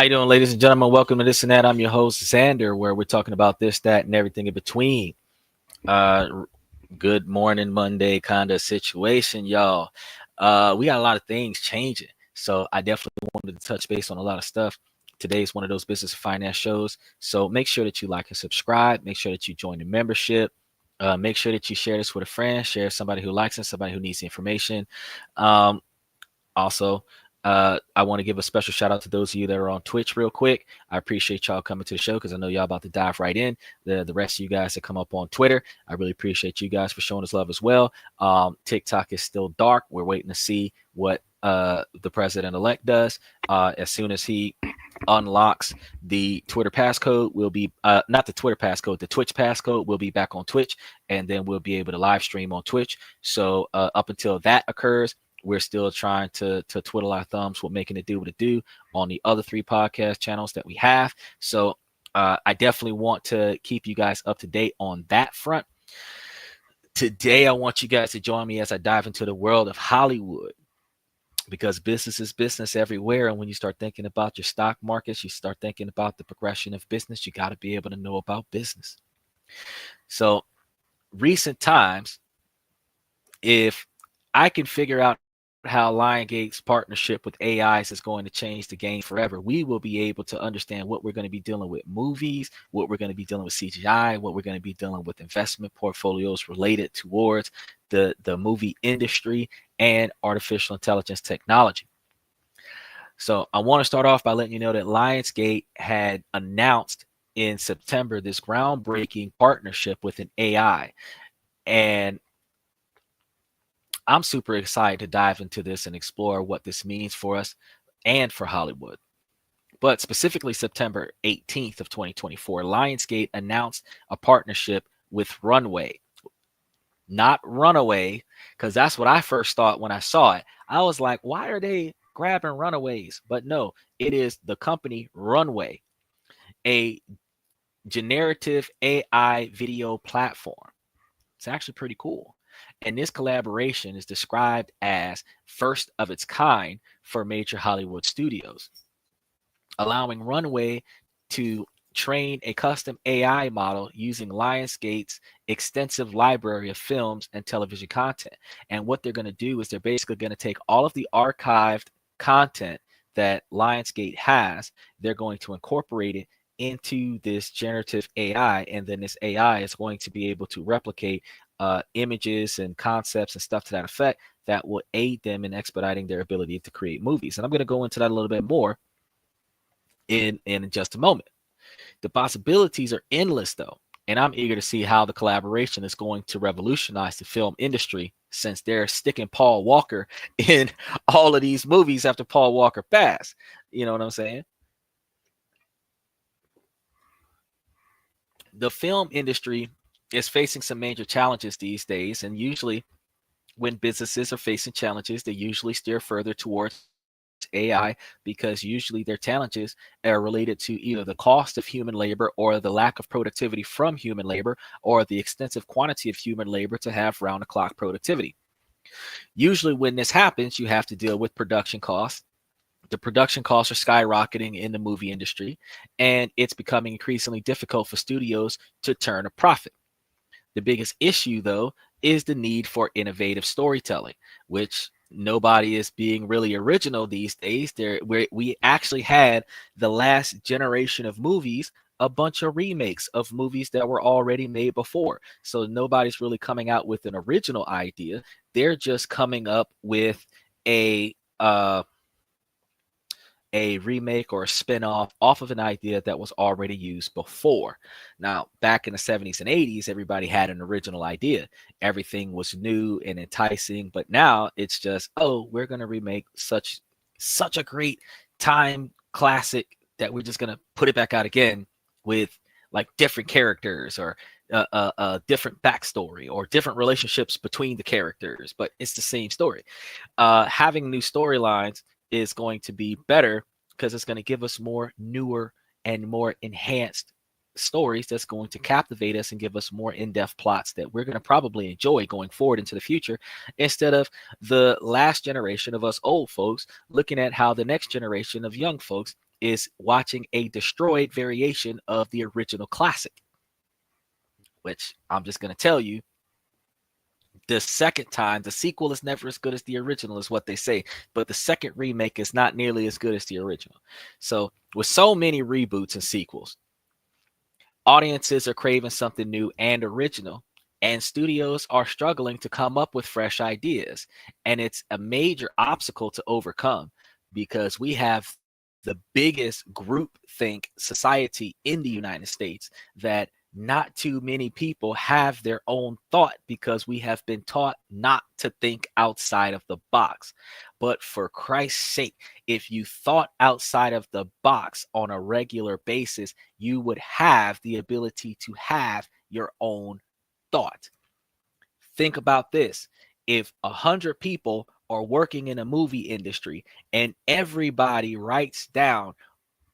you doing, ladies and gentlemen? Welcome to This and That. I'm your host, Xander, where we're talking about this, that, and everything in between. Good morning, Monday kind of situation, y'all. We got a lot of things changing, so I definitely wanted to touch base on a lot of stuff. Today is one of those business and finance shows, so make sure that you like and subscribe. Make sure that you join the membership. Make sure that you share this with a friend. Share somebody who likes it, somebody who needs the information. Also, I want to give a special shout out to those of you that are on Twitch real quick. I appreciate y'all coming to the show because I know y'all about to dive right in. The rest of you guys that come up on Twitter, I really appreciate you guys for showing us love as well. TikTok is still dark. We're waiting to see what the president-elect does. As soon as he unlocks the Twitter passcode, we'll be not the Twitter passcode, the Twitch passcode. We'll be back on Twitch, and then we'll be able to live stream on Twitch. So up until that occurs, we're still trying to twiddle our thumbs with making it do what it do on the other 3 podcast channels that we have. So I definitely want to keep you guys up to date on that front. Today, I want you guys to join me as I dive into the world of Hollywood, because business is business everywhere. And when you start thinking about your stock markets, you start thinking about the progression of business, you got to be able to know about business. So recent times, if I can figure out how Lionsgate's partnership with AIs is going to change the game forever, we will be able to understand what we're going to be dealing with movies, what we're going to be dealing with CGI, what we're going to be dealing with investment portfolios related towards the movie industry and artificial intelligence technology. So I want to start off by letting you know that Lionsgate had announced in September this groundbreaking partnership with an AI. And I'm super excited to dive into this and explore what this means for us and for Hollywood. But specifically September 18th of 2024, Lionsgate announced a partnership with Runway. Not Runaway, because that's what I first thought when I saw it. I was like, why are they grabbing runaways? But no, it is the company Runway, a generative AI video platform. It's actually pretty cool. And this collaboration is described as first of its kind for major Hollywood studios, allowing Runway to train a custom AI model using Lionsgate's extensive library of films and television content. And what they're going to do is they're basically going to take all of the archived content that Lionsgate has, they're going to incorporate it into this generative AI, and then this AI is going to be able to replicate images and concepts and stuff to that effect that will aid them in expediting their ability to create movies. And I'm going to go into that a little bit more in just a moment. The possibilities are endless, though, and I'm eager to see how the collaboration is going to revolutionize the film industry, since they're sticking Paul Walker in all of these movies after Paul Walker passed. You know what I'm saying? The film industry is facing some major challenges these days, and usually when businesses are facing challenges, they usually steer further towards AI, because usually their challenges are related to either the cost of human labor or the lack of productivity from human labor or the extensive quantity of human labor to have round-the-clock productivity. Usually when this happens, you have to deal with production costs. The production costs are skyrocketing in the movie industry, and it's becoming increasingly difficult for studios to turn a profit. The biggest issue, though, is the need for innovative storytelling, which nobody is being really original these days. We actually had the last generation of movies, a bunch of remakes of movies that were already made before. So nobody's really coming out with an original idea. They're just coming up with a remake or a spin-off off of an idea that was already used before. Now, back in the 70s and 80s, everybody had an original idea. Everything was new and enticing, but now it's just, oh, we're going to remake such a great time classic that we're just going to put it back out again with like different characters or a different backstory or different relationships between the characters, but it's the same story. Having new storylines is going to be better because it's going to give us more newer and more enhanced stories that's going to captivate us and give us more in-depth plots that we're going to probably enjoy going forward into the future, instead of the last generation of us old folks looking at how the next generation of young folks is watching a destroyed variation of the original classic, which I'm just going to tell you, the second time, the sequel is never as good as the original, is what they say. But the second remake is not nearly as good as the original. So, with so many reboots and sequels, audiences are craving something new and original, and studios are struggling to come up with fresh ideas. And it's a major obstacle to overcome because we have the biggest group think society in the United States that not too many people have their own thought because we have been taught not to think outside of the box. But for Christ's sake, if you thought outside of the box on a regular basis, you would have the ability to have your own thought. Think about this. If 100 people are working in a movie industry and everybody writes down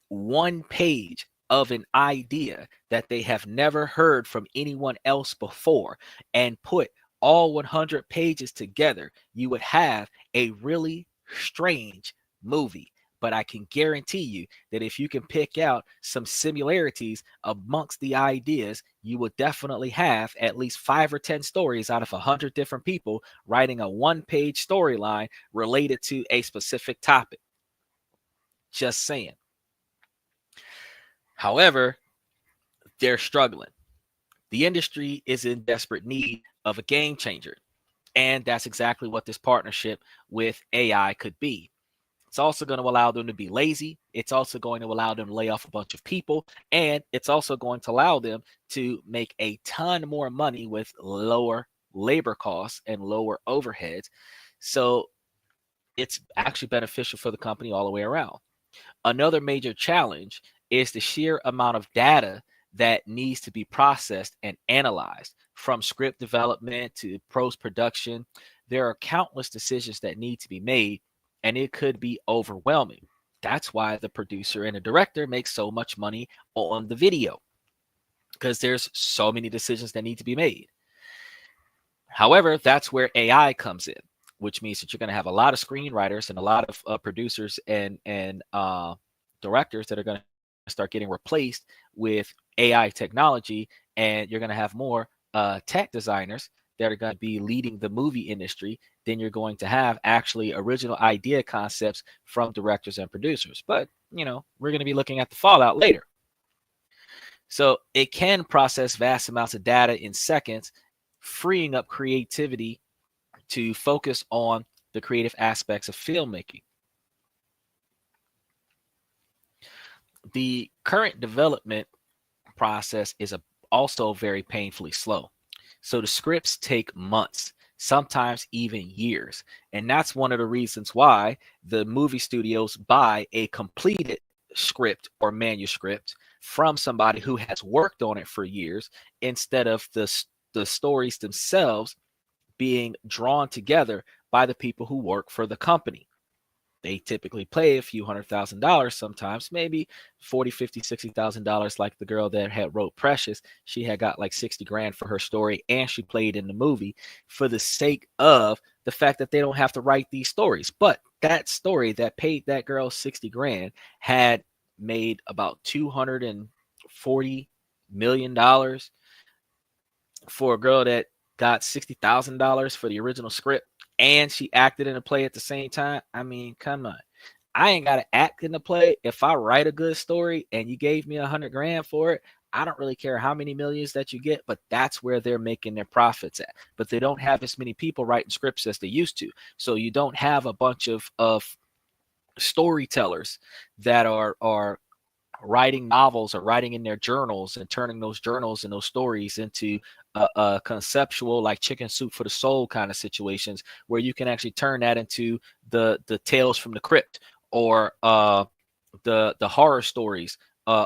one page of an idea that they have never heard from anyone else before and put all 100 pages together, you would have a really strange movie. But I can guarantee you that if you can pick out some similarities amongst the ideas, you will definitely have at least 5 or 10 stories out of 100 different people writing a one-page storyline related to a specific topic. Just saying. However, they're struggling. The industry is in desperate need of a game changer. And that's exactly what this partnership with AI could be. It's also going to allow them to be lazy. It's also going to allow them to lay off a bunch of people. And it's also going to allow them to make a ton more money with lower labor costs and lower overheads. So it's actually beneficial for the company all the way around. Another major challenge is the sheer amount of data that needs to be processed and analyzed, from script development to post production. There are countless decisions that need to be made, and it could be overwhelming. That's why the producer and the director make so much money on the video, because there's so many decisions that need to be made. However, that's where AI comes in, which means that you're going to have a lot of screenwriters and a lot of producers and directors that are going to start getting replaced with AI technology, and you're going to have more tech designers that are going to be leading the movie industry than you're going to have actually original idea concepts from directors and producers. But, you know, we're going to be looking at the fallout later. So it can process vast amounts of data in seconds, freeing up creativity to focus on the creative aspects of filmmaking. The current development process is also very painfully slow. So the scripts take months, sometimes even years. And that's one of the reasons why the movie studios buy a completed script or manuscript from somebody who has worked on it for years, instead of the stories themselves being drawn together by the people who work for the company. They typically pay a few $100,000, sometimes maybe 40, 50, $60,000. Like the girl that had wrote Precious, she had got like 60 grand for her story, and she played in the movie for the sake of the fact that they don't have to write these stories. But that story that paid that girl 60 grand had made about $240 million for a girl that got $60,000 for the original script, and she acted in a play at the same time. I mean, come on. I ain't got to act in the play. If I write a good story and you gave me 100 grand for it, I don't really care how many millions that you get, but that's where they're making their profits at. But they don't have as many people writing scripts as they used to. So you don't have a bunch of storytellers that are writing novels or writing in their journals and turning those journals and those stories into a conceptual, like chicken soup for the soul kind of situations, where you can actually turn that into the tales from the crypt, or the horror stories,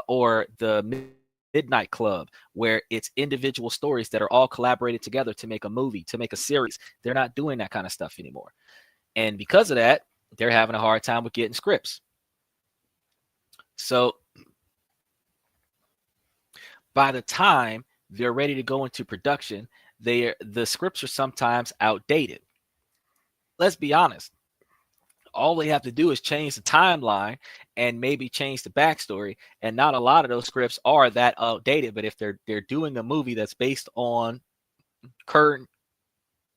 or the Midnight Club, where it's individual stories that are all collaborated together to make a movie, to make a series. They're not doing that kind of stuff anymore, and because of that, they're having a hard time with getting scripts. So by the time they're ready to go into production, the scripts are sometimes outdated. Let's be honest. all they have to do is change the timeline and maybe change the backstory. And not a lot of those scripts are that outdated. But if they're doing a movie that's based on current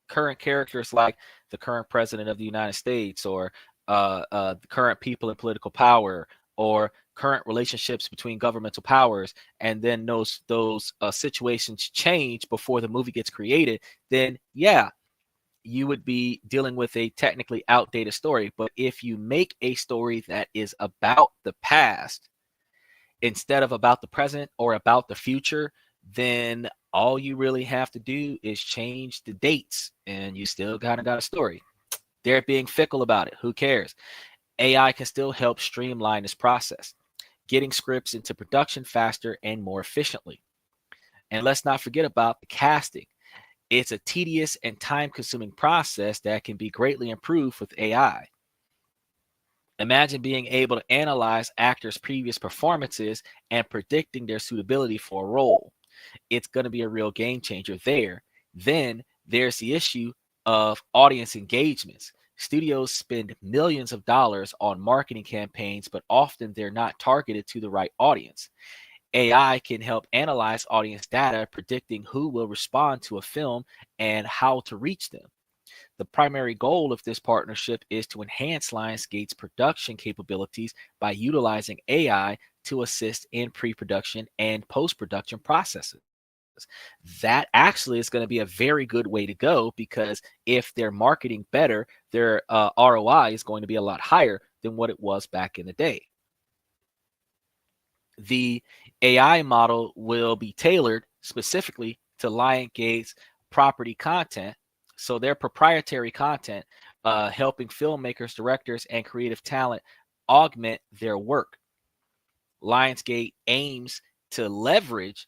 characters like the current president of the United States, or the current people in political power, or current relationships between governmental powers, and then those situations change before the movie gets created, then yeah, you would be dealing with a technically outdated story. But if you make a story that is about the past instead of about the present or about the future, then all you really have to do is change the dates and you still kind of got a story. They're being fickle about it. Who cares? AI can still help streamline this process, getting scripts into production faster and more efficiently. And let's not forget about the casting. It's a tedious and time-consuming process that can be greatly improved with AI. Imagine being able to analyze actors' previous performances and predicting their suitability for a role. It's going to be a real game changer there. Then there's the issue of audience engagements. Studios spend millions of dollars on marketing campaigns, but often they're not targeted to the right audience. AI can help analyze audience data, predicting who will respond to a film and how to reach them. The primary goal of this partnership is to enhance Lionsgate's production capabilities by utilizing AI to assist in pre-production and post-production processes. That actually is going to be a very good way to go, because if they're marketing better, their ROI is going to be a lot higher than what it was back in the day. The AI model will be tailored specifically to Lionsgate's property content, so their proprietary content, helping filmmakers, directors, and creative talent augment their work. Lionsgate aims to leverage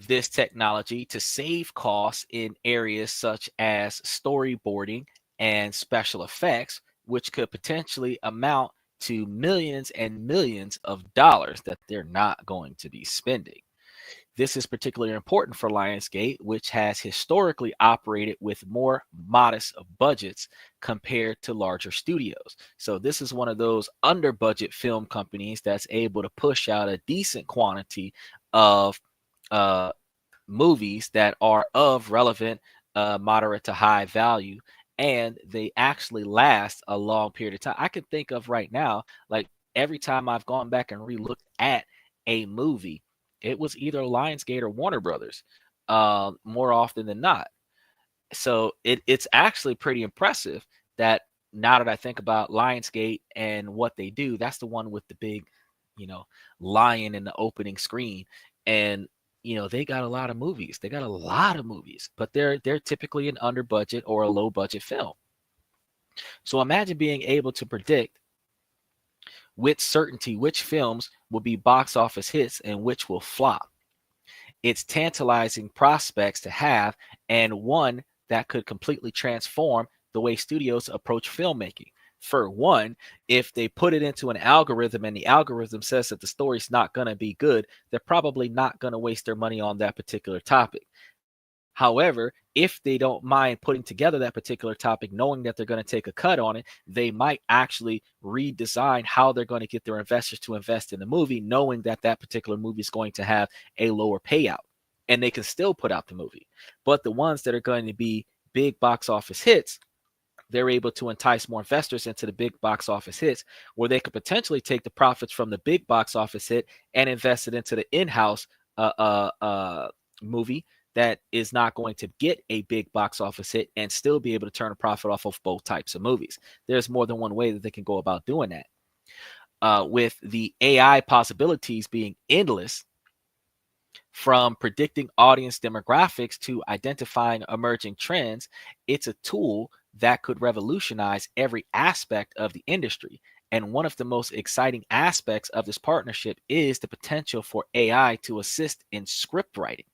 this technology to save costs in areas such as storyboarding and special effects, which could potentially amount to millions and millions of dollars that they're not going to be spending. This is particularly important for Lionsgate, which has historically operated with more modest budgets compared to larger studios. So this is one of those under budget film companies that's able to push out a decent quantity of movies that are of relevant, moderate to high value, and they actually last a long period of time. I can think of right now, like every time I've gone back and re-looked at a movie, it was either Lionsgate or Warner Brothers, more often than not. So it's actually pretty impressive that now that I think about Lionsgate and what they do, that's the one with the big, lion in the opening screen. And they got a lot of movies. They got a lot of movies, but they're typically an under budget or a low budget film. So imagine being able to predict with certainty which films will be box office hits and which will flop. It's tantalizing prospects to have, and one that could completely transform the way studios approach filmmaking. For one, if they put it into an algorithm and the algorithm says that the story's not going to be good, they're probably not going to waste their money on that particular topic. However, if they don't mind putting together that particular topic, knowing that they're going to take a cut on it, they might actually redesign how they're going to get their investors to invest in the movie, knowing that that particular movie is going to have a lower payout. And they can still put out the movie. But the ones that are going to be big box office hits, they're able to entice more investors into the big box office hits, where they could potentially take the profits from the big box office hit and invest it into the in-house movie that is not going to get a big box office hit and still be able to turn a profit off of both types of movies. There's more than one way that they can go about doing that. With the AI possibilities being endless, from predicting audience demographics to identifying emerging trends, it's a tool that could revolutionize every aspect of the industry. And one of the most exciting aspects of this partnership is the potential for AI to assist in script writing.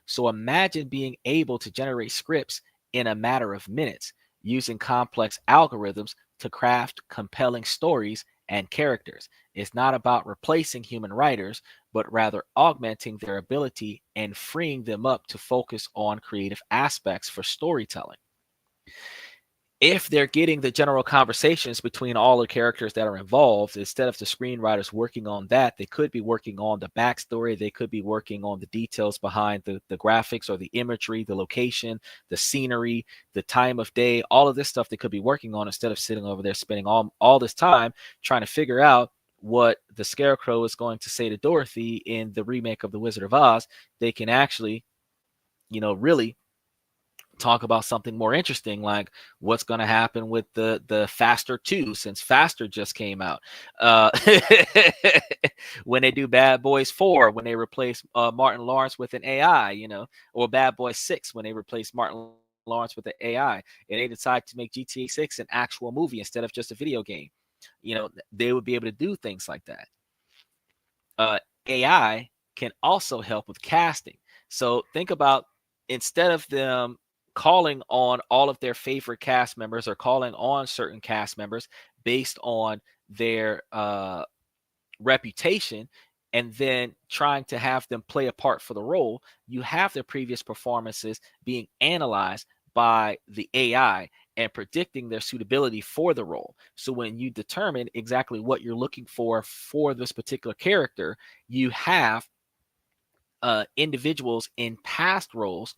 So imagine being able to generate scripts in a matter of minutes using complex algorithms to craft compelling stories and characters. It's not about replacing human writers, but rather augmenting their ability and freeing them up to focus on creative aspects for storytelling. if they're getting the general conversations between all the characters that are involved, instead of the screenwriters working on that, they could be working on the backstory. They could be working on the details behind the graphics or the imagery, the location, the scenery, the time of day, all of this stuff they could be working on, instead of sitting over there spending all this time trying to figure out what the Scarecrow is going to say to Dorothy in the remake of The Wizard of Oz. They can actually, really talk about something more interesting, like what's going to happen with the Faster 2, since Faster just came out. uh when they do Bad Boys 4, when they replace Martin Lawrence with an AI, or Bad Boys 6, when they replace Martin Lawrence with an AI, and they decide to make GTA 6 an actual movie instead of just a video game. They would be able to do things like that. AI can also help with casting. So think about, instead of them calling on all of their favorite cast members, or calling on certain cast members based on their reputation, and then trying to have them play a part for the role, you have their previous performances being analyzed by the AI and predicting their suitability for the role. So when you determine exactly what you're looking for this particular character, you have individuals in past roles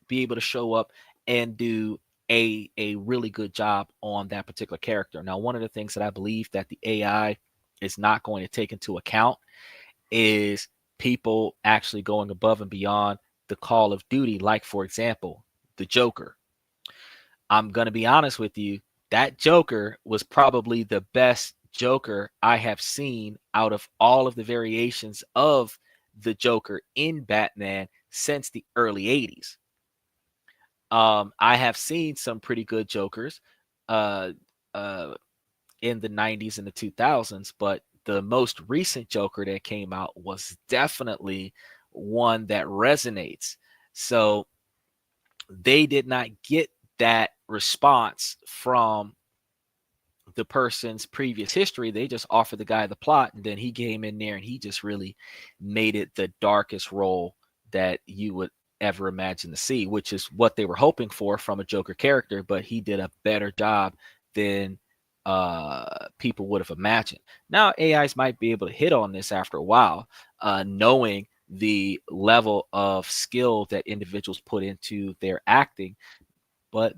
be able to show up and do a really good job on that particular character. Now, one of the things that I believe that the AI is not going to take into account is people actually going above and beyond the call of duty. Like, for example, the Joker. I'm going to be honest with you. That Joker was probably the best Joker I have seen out of all of the variations of the Joker in Batman since the early 80s. I have seen some pretty good Jokers uh, uh, in the 90s and the 2000s, but the most recent Joker that came out was definitely one that resonates. So they did not get that response from the person's previous history. They just offered the guy the plot, and then he came in there and he just really made it the darkest role that you would ever imagine to see, which is what they were hoping for from a Joker character, but he did a better job than people would have imagined. Now, AIs might be able to hit on this after a while, knowing the level of skill that individuals put into their acting, but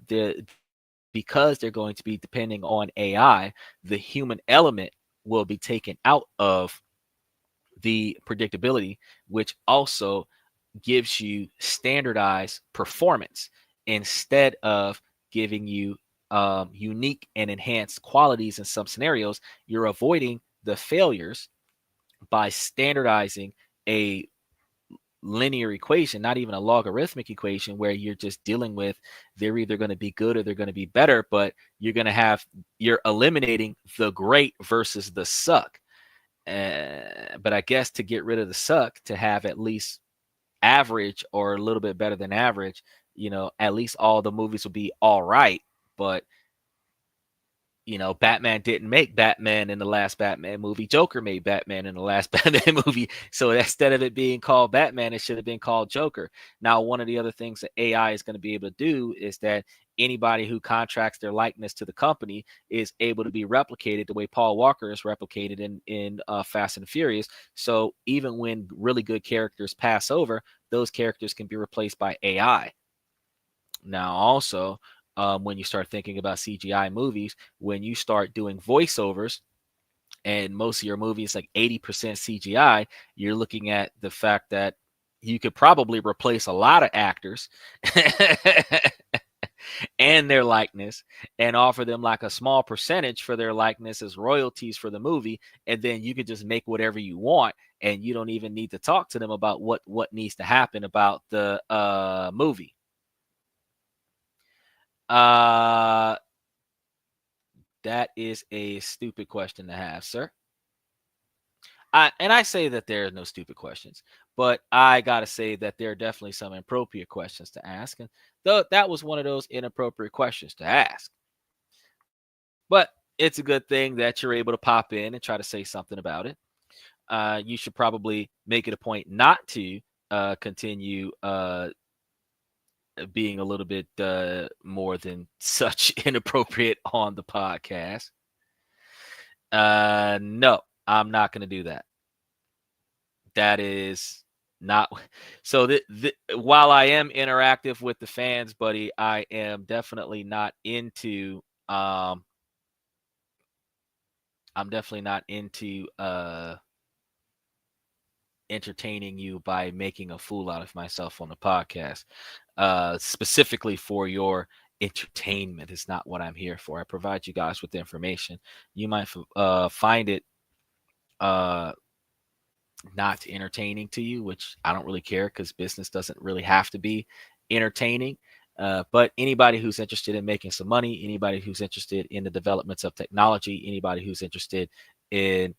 because they're going to be depending on AI, the human element will be taken out of the predictability, which also gives you standardized performance instead of giving you unique and enhanced qualities. In some scenarios, you're avoiding the failures by standardizing a linear equation, not even a logarithmic equation, where you're just dealing with, they're either going to be good or they're going to be better, but you're eliminating the great versus the suck. But I guess to get rid of the suck, to have at least average or a little bit better than average, at least all the movies will be all right. But Batman didn't make Batman in the last Batman movie. Joker made Batman in the last Batman movie. So instead of it being called Batman, it should have been called Joker. Now, one of the other things that AI is going to be able to do is that anybody who contracts their likeness to the company is able to be replicated the way Paul Walker is replicated in Fast and Furious. So even when really good characters pass over, those characters can be replaced by AI. Now, also, when you start thinking about CGI movies, when you start doing voiceovers, and most of your movies like 80% CGI, you're looking at the fact that you could probably replace a lot of actors and their likeness, and offer them like a small percentage for their likeness as royalties for the movie, and then you could just make whatever you want, and you don't even need to talk to them about what needs to happen about the movie. Uh, that is a stupid question to have, sir. I say that there are no stupid questions, but I gotta say that there are definitely some inappropriate questions to ask, and though that was one of those inappropriate questions to ask. But it's a good thing that you're able to pop in and try to say something about it. You should probably make it a point not to continue being a little bit more than such inappropriate on the podcast. No, I'm not going to do that. That is not so. While I am interactive with the fans, buddy, I am definitely not into. I'm definitely not into entertaining you by making a fool out of myself on the podcast. Specifically for your entertainment is not what I'm here for. I provide you guys with information. You might find it not entertaining to you, which I don't really care because business doesn't really have to be entertaining. But anybody who's interested in making some money, anybody who's interested in the developments of technology, anybody who's interested in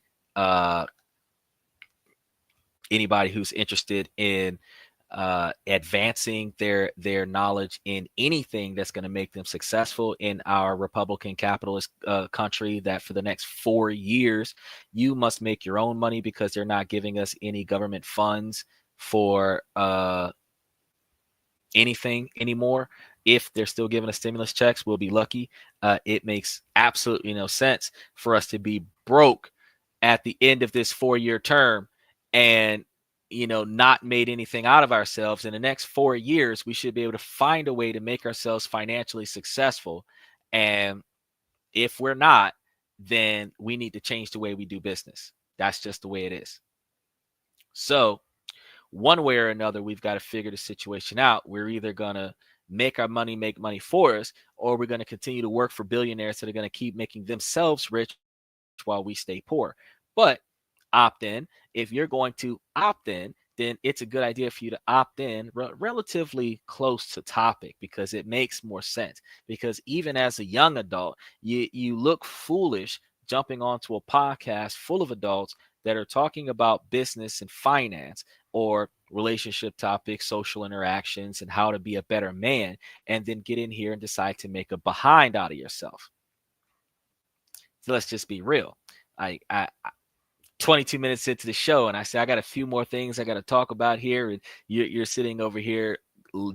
advancing their knowledge in anything that's going to make them successful in our Republican capitalist country, that for the next 4 years you must make your own money because they're not giving us any government funds for anything anymore. If they're still giving us stimulus checks, we'll be lucky. It makes absolutely no sense for us to be broke at the end of this 4-year term and not made anything out of ourselves. In the next 4 years, we should be able to find a way to make ourselves financially successful. And if we're not, then we need to change the way we do business. That's just the way it is. So one way or another, we've got to figure the situation out. We're either going to make our money make money for us, or we're going to continue to work for billionaires that are going to keep making themselves rich while we stay poor. But opt in. If you're going to opt in, then it's a good idea for you to opt in relatively close to topic, because it makes more sense. Because even as a young adult, you look foolish jumping onto a podcast full of adults that are talking about business and finance or relationship topics, social interactions, and how to be a better man, and then get in here and decide to make a behind out of yourself. So let's just be real. I 22 minutes into the show, and I say I got a few more things I got to talk about here, and you're sitting over here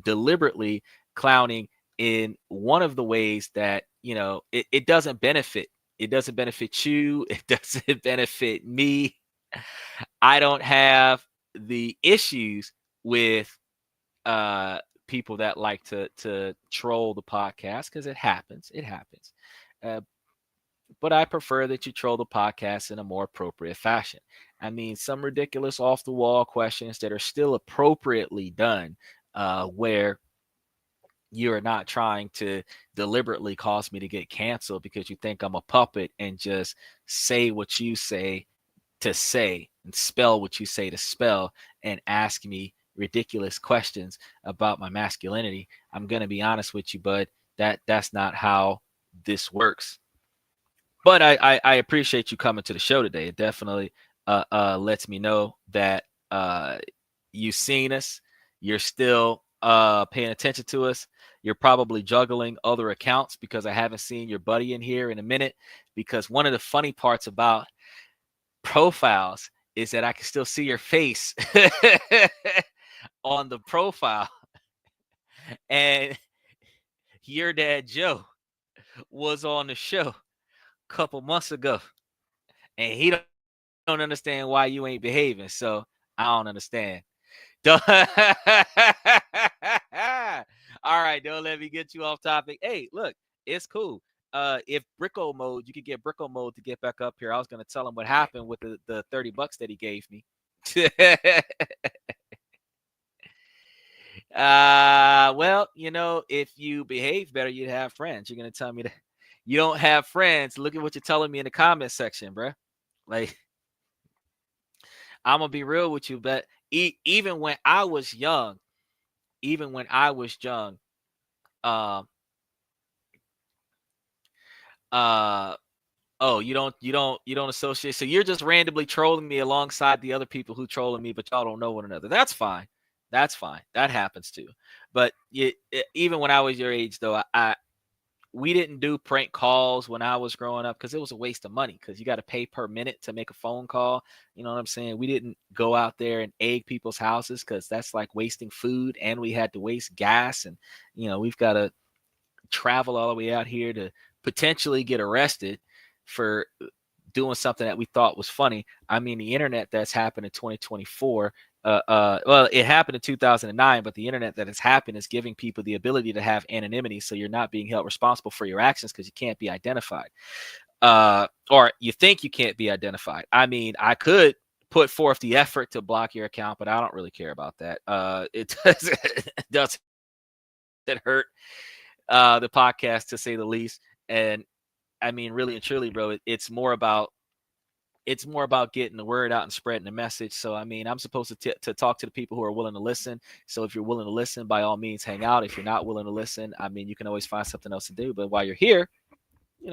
deliberately clowning in one of the ways that it doesn't benefit. It doesn't benefit you. It doesn't benefit me. I don't have the issues with people that like to troll the podcast, because it happens. It happens. But I prefer that you troll the podcast in a more appropriate fashion. I mean, some ridiculous off the wall questions that are still appropriately done, where you're not trying to deliberately cause me to get canceled because you think I'm a puppet and just say what you say to say and spell what you say to spell and ask me ridiculous questions about my masculinity. I'm going to be honest with you, bud. That's not how this works. But I appreciate you coming to the show today. It definitely lets me know that you've seen us. You're still paying attention to us. You're probably juggling other accounts because I haven't seen your buddy in here in a minute. Because one of the funny parts about profiles is that I can still see your face on the profile. And your dad, Joe, was on the show a couple months ago. And he don't understand why you ain't behaving. So I don't understand. All right, don't let me get you off topic. Hey, look, it's cool. If Bricko mode, you could get Bricko mode to get back up here. I was going to tell him what happened with the $30 that he gave me. Well, if you behave better, you'd have friends. You're going to tell me that you don't have friends. Look at what you're telling me in the comment section, bro. Like, I'm going to be real with you, but even when I was young, oh, you don't associate. So you're just randomly trolling me alongside the other people who trolling me, but y'all don't know one another. That's fine. That happens too. But even when I was your age, though, we didn't do prank calls when I was growing up because it was a waste of money because you got to pay per minute to make a phone call. You know what I'm saying? We didn't go out there and egg people's houses because that's like wasting food, and we had to waste gas. And, we've got to travel all the way out here to potentially get arrested for doing something that we thought was funny. I mean, the internet that's happened in 2024, well, it happened in 2009, but the internet that has happened is giving people the ability to have anonymity, so you're not being held responsible for your actions because you can't be identified, or you think you can't be identified. I mean, I could put forth the effort to block your account, but I don't really care about that. It doesn't hurt the podcast, to say the least. And I mean, really and truly, bro, it's more about getting the word out and spreading the message. So, I mean, I'm supposed to talk to the people who are willing to listen. So if you're willing to listen, by all means, hang out. If you're not willing to listen, I mean, you can always find something else to do. But while you're here,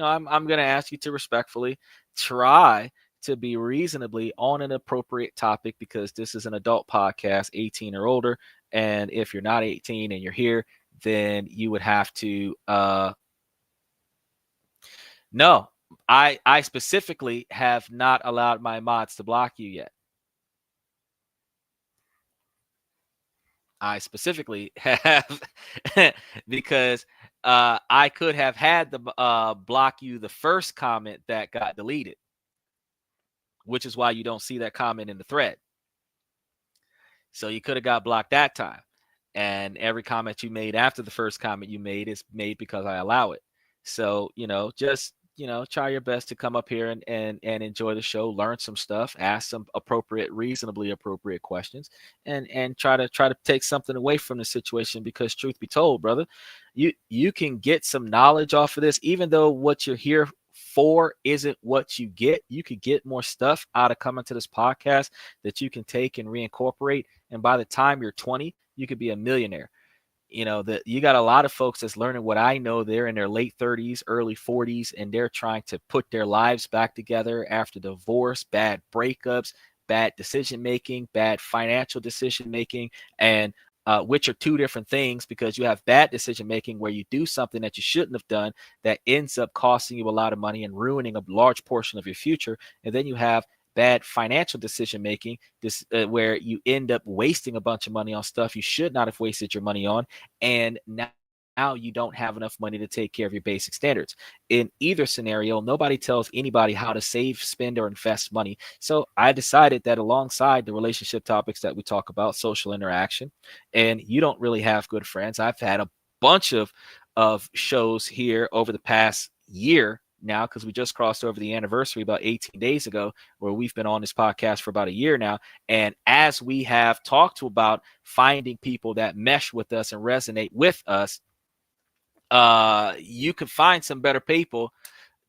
I'm going to ask you to respectfully try to be reasonably on an appropriate topic, because this is an adult podcast, 18 or older. And if you're not 18 and you're here, then you would have to no, I specifically have not allowed my mods to block you yet. I specifically have because I could have had the block you the first comment that got deleted, which is why you don't see that comment in the thread. So you could have got blocked that time. And every comment you made after the first comment you made is made because I allow it. So, just, try your best to come up here and enjoy the show, learn some stuff, ask some reasonably appropriate questions, and try to take something away from the situation, because truth be told, brother, you can get some knowledge off of this, even though what you're here for isn't what you get. You could get more stuff out of coming to this podcast that you can take and reincorporate. And by the time you're 20, you could be a millionaire. That you got a lot of folks that's learning what I know. They're in their late 30s, early 40s, and they're trying to put their lives back together after divorce, bad breakups, bad decision making, bad financial decision making, and which are two different things, because you have bad decision making where you do something that you shouldn't have done that ends up costing you a lot of money and ruining a large portion of your future. And then you have bad financial decision making, where you end up wasting a bunch of money on stuff you should not have wasted your money on, and now you don't have enough money to take care of your basic standards. In either scenario, nobody tells anybody how to save, spend, or invest money. So I decided that alongside the relationship topics that we talk about, social interaction, and you don't really have good friends. I've had a bunch of shows here over the past year now, because we just crossed over the anniversary about 18 days ago, where we've been on this podcast for about a year now. And as we have talked about finding people that mesh with us and resonate with us, you can find some better people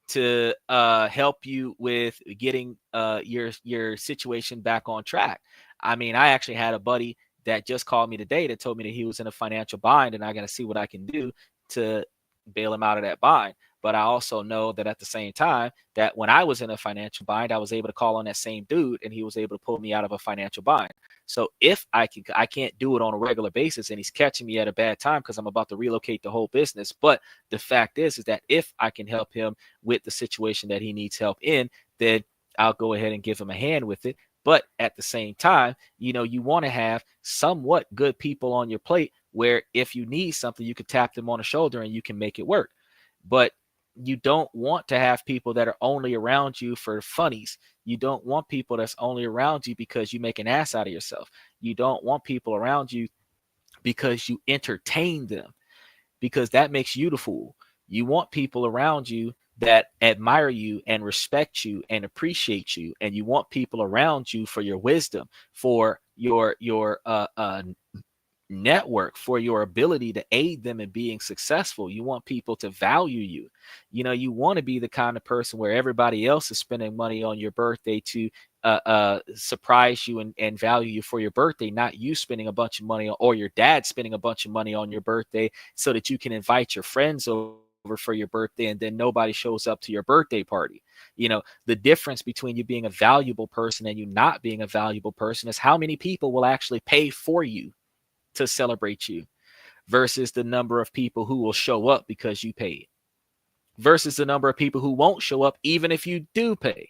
to help you with getting your situation back on track. I mean, I actually had a buddy that just called me today that told me that he was in a financial bind, and I got to see what I can do to bail him out of that bind. But I also know that at the same time, that when I was in a financial bind, I was able to call on that same dude, and he was able to pull me out of a financial bind. So if I can't do it on a regular basis, and he's catching me at a bad time because I'm about to relocate the whole business. But the fact is that if I can help him with the situation that he needs help in, then I'll go ahead and give him a hand with it. But at the same time, you want to have somewhat good people on your plate, where if you need something, you can tap them on the shoulder and you can make it work. But you don't want to have people that are only around you for funnies. You don't want people that's only around you because you make an ass out of yourself. You don't want people around you because you entertain them, because that makes you the fool. You want people around you that admire you and respect you and appreciate you. And you want people around you for your wisdom, for your network, for your ability to aid them in being successful. You want people to value you. You want to be the kind of person where everybody else is spending money on your birthday to surprise you and value you for your birthday, not you spending a bunch of money or your dad spending a bunch of money on your birthday so that you can invite your friends over for your birthday, and then nobody shows up to your birthday party. The difference between you being a valuable person and you not being a valuable person is how many people will actually pay for you to celebrate you, versus the number of people who will show up because you paid. versus the number of people who won't show up even if you do pay.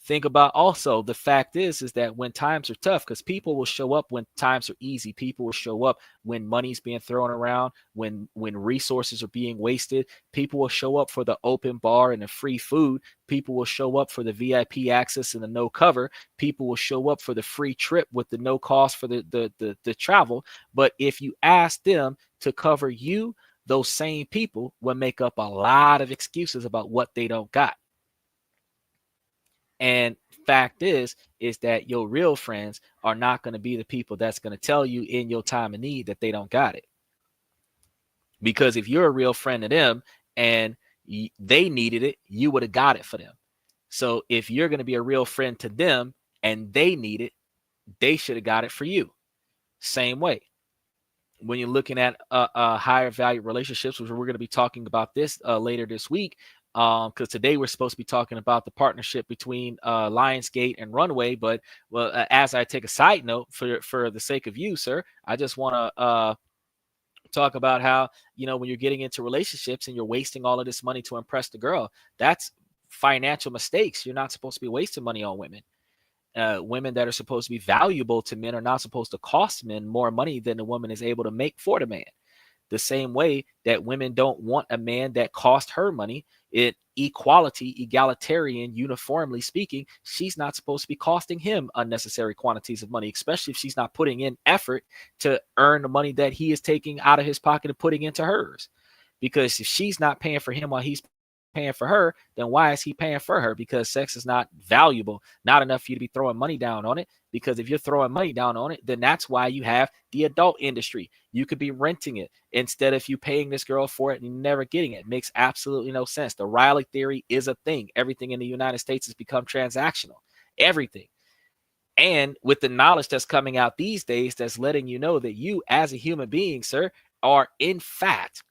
Think about also the fact is that when times are tough, because people will show up when times are easy, people will show up when money's being thrown around, when resources are being wasted, people will show up for the open bar and the free food, people will show up for the VIP access and the no cover, people will show up for the free trip with the no cost for the travel. But if you ask them to cover you, those same people will make up a lot of excuses about what they don't got. And fact is that your real friends are not going to be the people that's going to tell you in your time of need that they don't got it. Because if you're a real friend to them and they needed it, you would have got it for them. So if you're going to be a real friend to them and they need it, they should have got it for you. Same way. When you're looking at higher value relationships, which we're going to be talking about this later this week, because today we're supposed to be talking about the partnership between Lionsgate and Runway. But as I take a side note for the sake of you, sir, I just want to talk about how, when you're getting into relationships and you're wasting all of this money to impress the girl, that's financial mistakes. You're not supposed to be wasting money on women. Women that are supposed to be valuable to men are not supposed to cost men more money than the woman is able to make for the man. The same way that women don't want a man that cost her money. Equality, egalitarian, uniformly speaking, she's not supposed to be costing him unnecessary quantities of money, especially if she's not putting in effort to earn the money that he is taking out of his pocket and putting into hers. Because if she's not paying for him while he's paying for her, then why is he paying for her? Because sex is not valuable, not enough for you to be throwing money down on it. Because if you're throwing money down on it, then that's why you have the adult industry. You could be renting it instead of you paying this girl for it and never getting it. It makes absolutely no sense. The Riley theory is a thing. Everything in the United States has become transactional. Everything. And with the knowledge that's coming out these days, that's letting you know that you as a human being, sir, are in fact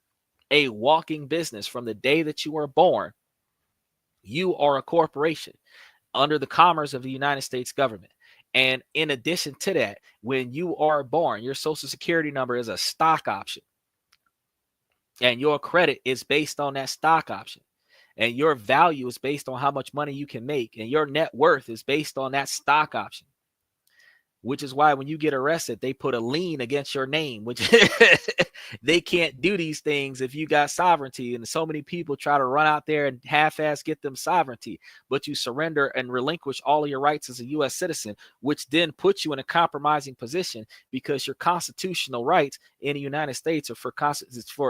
a walking business. From the day that you were born, you are a corporation under the commerce of the United States government. And in addition to that, when you are born, your social security number is a stock option. And your credit is based on that stock option. And your value is based on how much money you can make. And your net worth is based on that stock option. Which is why when you get arrested, they put a lien against your name, which they can't do these things if you got sovereignty. And so many people try to run out there and half-ass get them sovereignty, but you surrender and relinquish all of your rights as a U.S. citizen, which then puts you in a compromising position because your constitutional rights in the United States are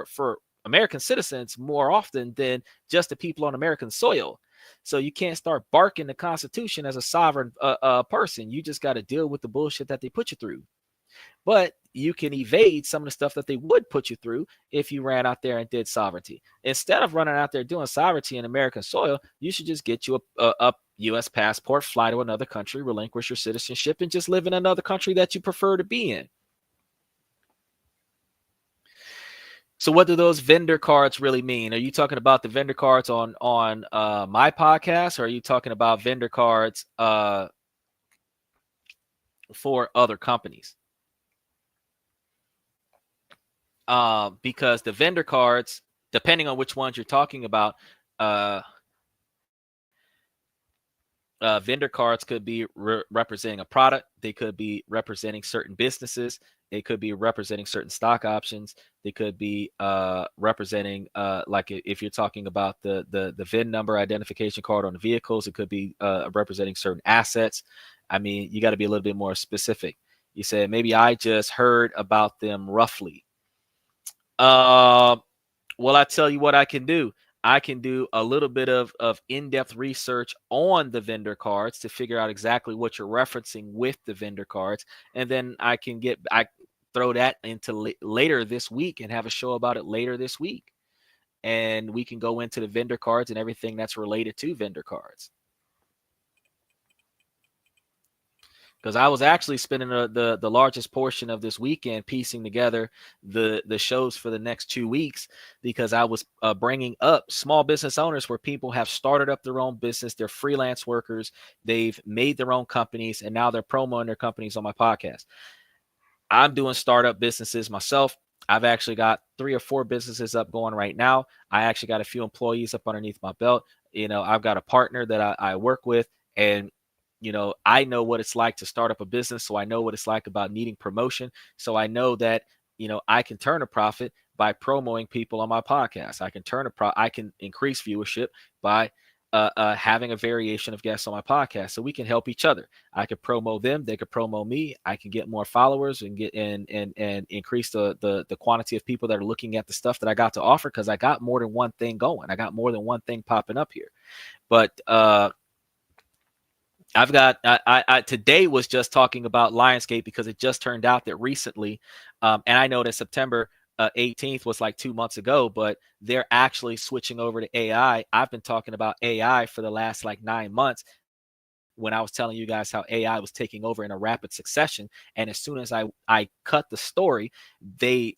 for American citizens more often than just the people on American soil. So you can't start barking the Constitution as a sovereign person. You just got to deal with the bullshit that they put you through. But you can evade some of the stuff that they would put you through if you ran out there and did sovereignty. Instead of running out there doing sovereignty in American soil, you should just get you a U.S. passport, fly to another country, relinquish your citizenship, and just live in another country that you prefer to be in. So what do those vendor cards really mean? Are you talking about the vendor cards on my podcast, or are you talking about vendor cards for other companies? Because the vendor cards, depending on which ones you're talking about, vendor cards could be representing a product. They could be representing certain businesses. They could be representing certain stock options. They could be representing, like if you're talking about the VIN number identification card on the vehicles, it could be representing certain assets. I mean, you got to be a little bit more specific. You said, maybe I just heard about them roughly. Well, I tell you what I can do. I can do a little bit of in-depth research on the vendor cards to figure out exactly what you're referencing with the vendor cards. And then I throw that into later this week and have a show about it later this week. And we can go into the vendor cards and everything that's related to vendor cards. Because I was actually spending the largest portion of this weekend piecing together the shows for the next 2 weeks, because I was bringing up small business owners where people have started up their own business. They're freelance workers. They've made their own companies, and now they're promoting their companies on my podcast. I'm doing startup businesses myself. I've actually got 3 or 4 businesses up going right now. I actually got a few employees up underneath my belt. I've got a partner that I work with, and I know what it's like to start up a business. So I know what it's like about needing promotion. So I know that, I can turn a profit by promoting people on my podcast. I can increase viewership by having a variation of guests on my podcast, so we can help each other. I could promo them, they could promo me. I can get more followers and get and increase the quantity of people that are looking at the stuff that I got to offer, because I got more than one thing going. I got more than one thing popping up here. But I've got I today was just talking about Lionsgate, because it just turned out that recently, and I know that September 18th was like 2 months ago, but they're actually switching over to AI. I've been talking about AI for the last like 9 months, when I was telling you guys how AI was taking over in a rapid succession. And as soon as I cut the story, they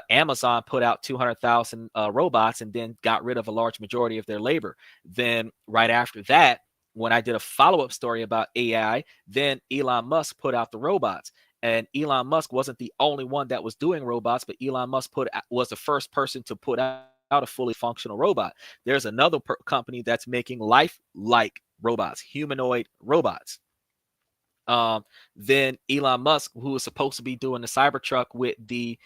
Amazon put out 200,000 robots, and then got rid of a large majority of their labor. Then right after that, when I did a follow-up story about AI, then Elon Musk put out the robots. And Elon Musk wasn't the only one that was doing robots, but Elon Musk was the first person to put out a fully functional robot. There's another company that's making life-like robots, humanoid robots. Then Elon Musk, who was supposed to be doing the Cybertruck with the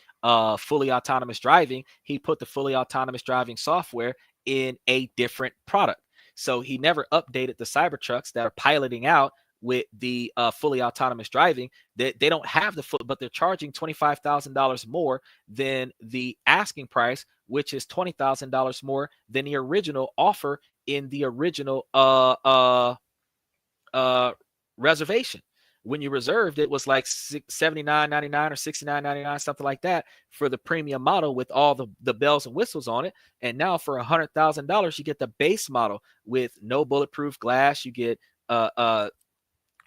fully autonomous driving, he put the fully autonomous driving software in a different product. So he never updated the Cybertrucks that are piloting out with the fully autonomous driving. They don't have the full, but they're charging $25,000 more than the asking price, which is $20,000 more than the original offer in the original reservation. When you reserved, it was like $79.99 or $69.99, something like that, for the premium model with all the bells and whistles on it. And now for $100,000, you get the base model with no bulletproof glass. You get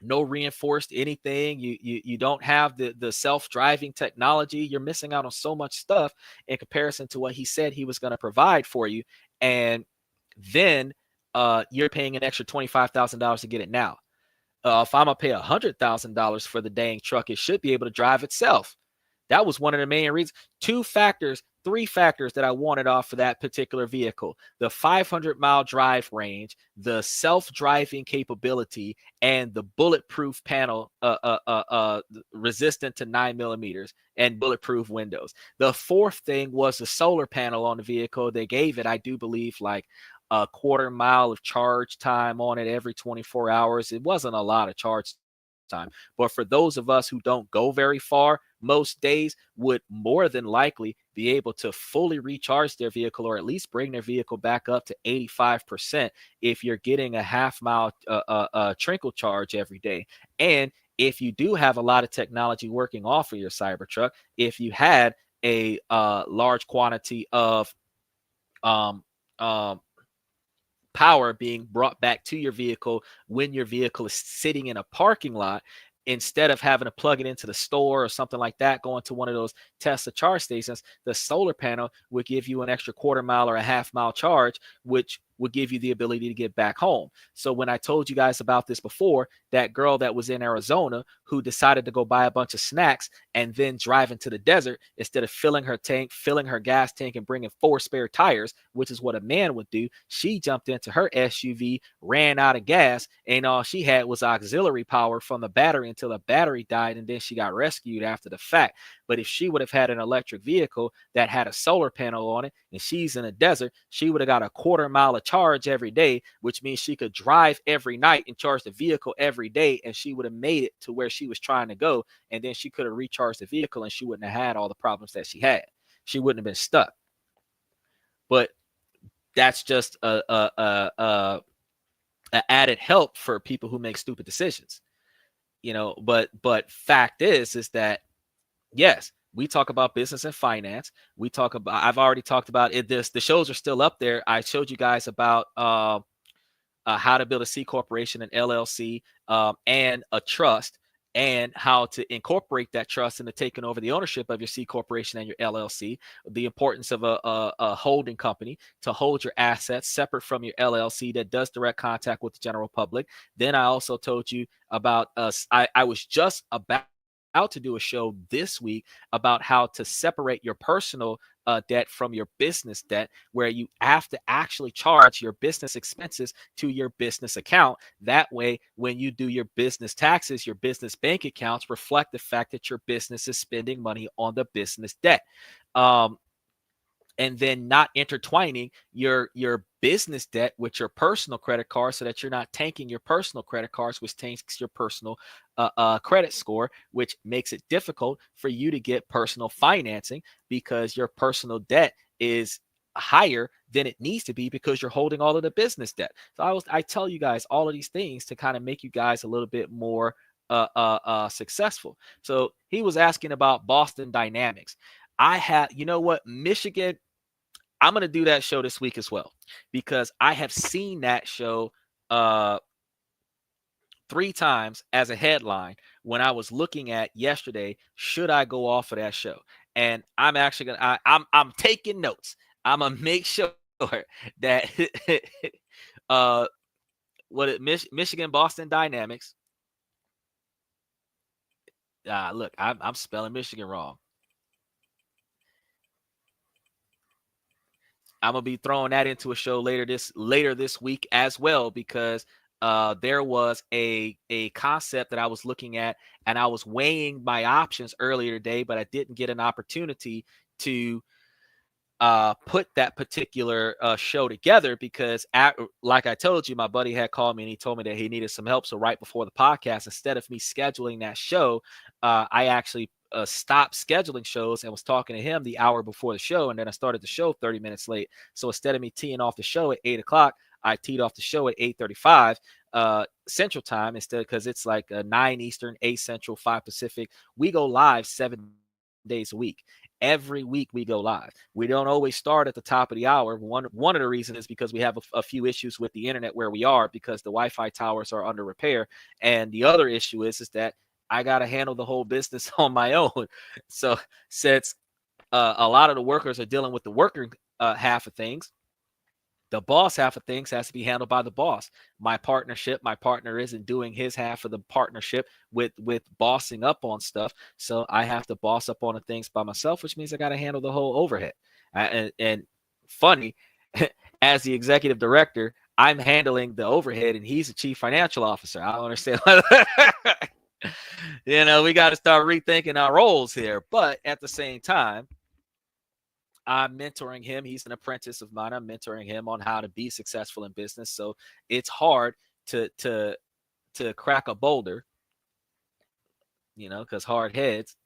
no reinforced anything. You don't have the self-driving technology. You're missing out on so much stuff in comparison to what he said he was going to provide for you. And then you're paying an extra $25,000 to get it now. If I'm gonna pay $100,000 for the dang truck, it should be able to drive itself. That was one of the main reasons. 3 factors that I wanted off of that particular vehicle: the 500-mile drive range, the self-driving capability, and the bulletproof panel, resistant to 9mm, and bulletproof windows. The 4th thing was the solar panel on the vehicle. They gave it, I do believe, like a 1/4 mile of charge time on it every 24 hours. It wasn't a lot of charge time, but for those of us who don't go very far, most days would more than likely be able to fully recharge their vehicle, or at least bring their vehicle back up to 85% if you're getting a 1/2 mile trickle charge every day. And if you do have a lot of technology working off of your Cybertruck, if you had a large quantity of power being brought back to your vehicle when your vehicle is sitting in a parking lot, instead of having to plug it into the store or something like that, going to one of those Tesla charge stations, the solar panel would give you an extra 1/4 mile or a 1/2 mile charge, which would give you the ability to get back home. So when I told you guys about this before, that girl that was in Arizona who decided to go buy a bunch of snacks and then drive into the desert, instead of filling her gas tank and bringing 4 spare tires, which is what a man would do, she jumped into her SUV, ran out of gas, and all she had was auxiliary power from the battery until the battery died, and then she got rescued after the fact. But if she would have had an electric vehicle that had a solar panel on it, and she's in a desert, she would have got a 1/4 mile of charge every day, which means she could drive every night and charge the vehicle every day, and she would have made it to where she was trying to go, and then she could have recharged the vehicle, and she wouldn't have had all the problems that she had. She wouldn't have been stuck. But that's just a added help for people who make stupid decisions, But fact is that, yes, we talk about business and finance. I've already talked about it. The shows are still up there. I showed you guys about how to build a C corporation, an LLC, and a trust, and how to incorporate that trust into taking over the ownership of your C corporation and your LLC. The importance of a holding company to hold your assets separate from your LLC that does direct contact with the general public. Then I also told you about I was just about to do a show this week about how to separate your personal debt from your business debt, where you have to actually charge your business expenses to your business account. That way, when you do your business taxes, your business bank accounts reflect the fact that your business is spending money on the business debt. Um, and then not intertwining your business debt with your personal credit card, so that you're not tanking your personal credit cards, which tanks your personal credit score, which makes it difficult for you to get personal financing, because your personal debt is higher than it needs to be because you're holding all of the business debt. So I tell you guys all of these things to kind of make you guys a little bit more successful. So he was asking about Boston Dynamics. I had, you know what, Michigan, I'm going to do that show this week as well, because I have seen that show uh 3 times as a headline when I was looking at yesterday, should I go off of that show? And I'm actually going to I'm taking notes. I'm going to make sure that uh Michigan Boston Dynamics. Look, I'm spelling Michigan wrong. I'm gonna be throwing that into a show later this week as well, because there was a concept that I was looking at, and I was weighing my options earlier today, but I didn't get an opportunity to put that particular show together, because like I told you, my buddy had called me and he told me that he needed some help. So right before the podcast, instead of me scheduling that show, I actually stopped scheduling shows and was talking to him the hour before the show, and then I started the show 30 minutes late. So instead of me teeing off the show at 8 o'clock, I teed off the show at 8:35 Central Time instead, because it's like 9 Eastern, 8 Central, 5 Pacific. We go live 7 days a week. Every week we go live. We don't always start at the top of the hour. One of the reasons is because we have a few issues with the internet where we are, because the Wi-Fi towers are under repair. And the other issue is that I got to handle the whole business on my own. So since a lot of the workers are dealing with the worker half of things, the boss half of things has to be handled by the boss. My partner isn't doing his half of the partnership with bossing up on stuff. So I have to boss up on the things by myself, which means I got to handle the whole overhead. And funny, as the executive director, I'm handling the overhead and he's the chief financial officer. I don't understand. We got to start rethinking our roles here. But at the same time, I'm mentoring him. He's an apprentice of mine. I'm mentoring him on how to be successful in business. So it's hard to crack a boulder, because hard heads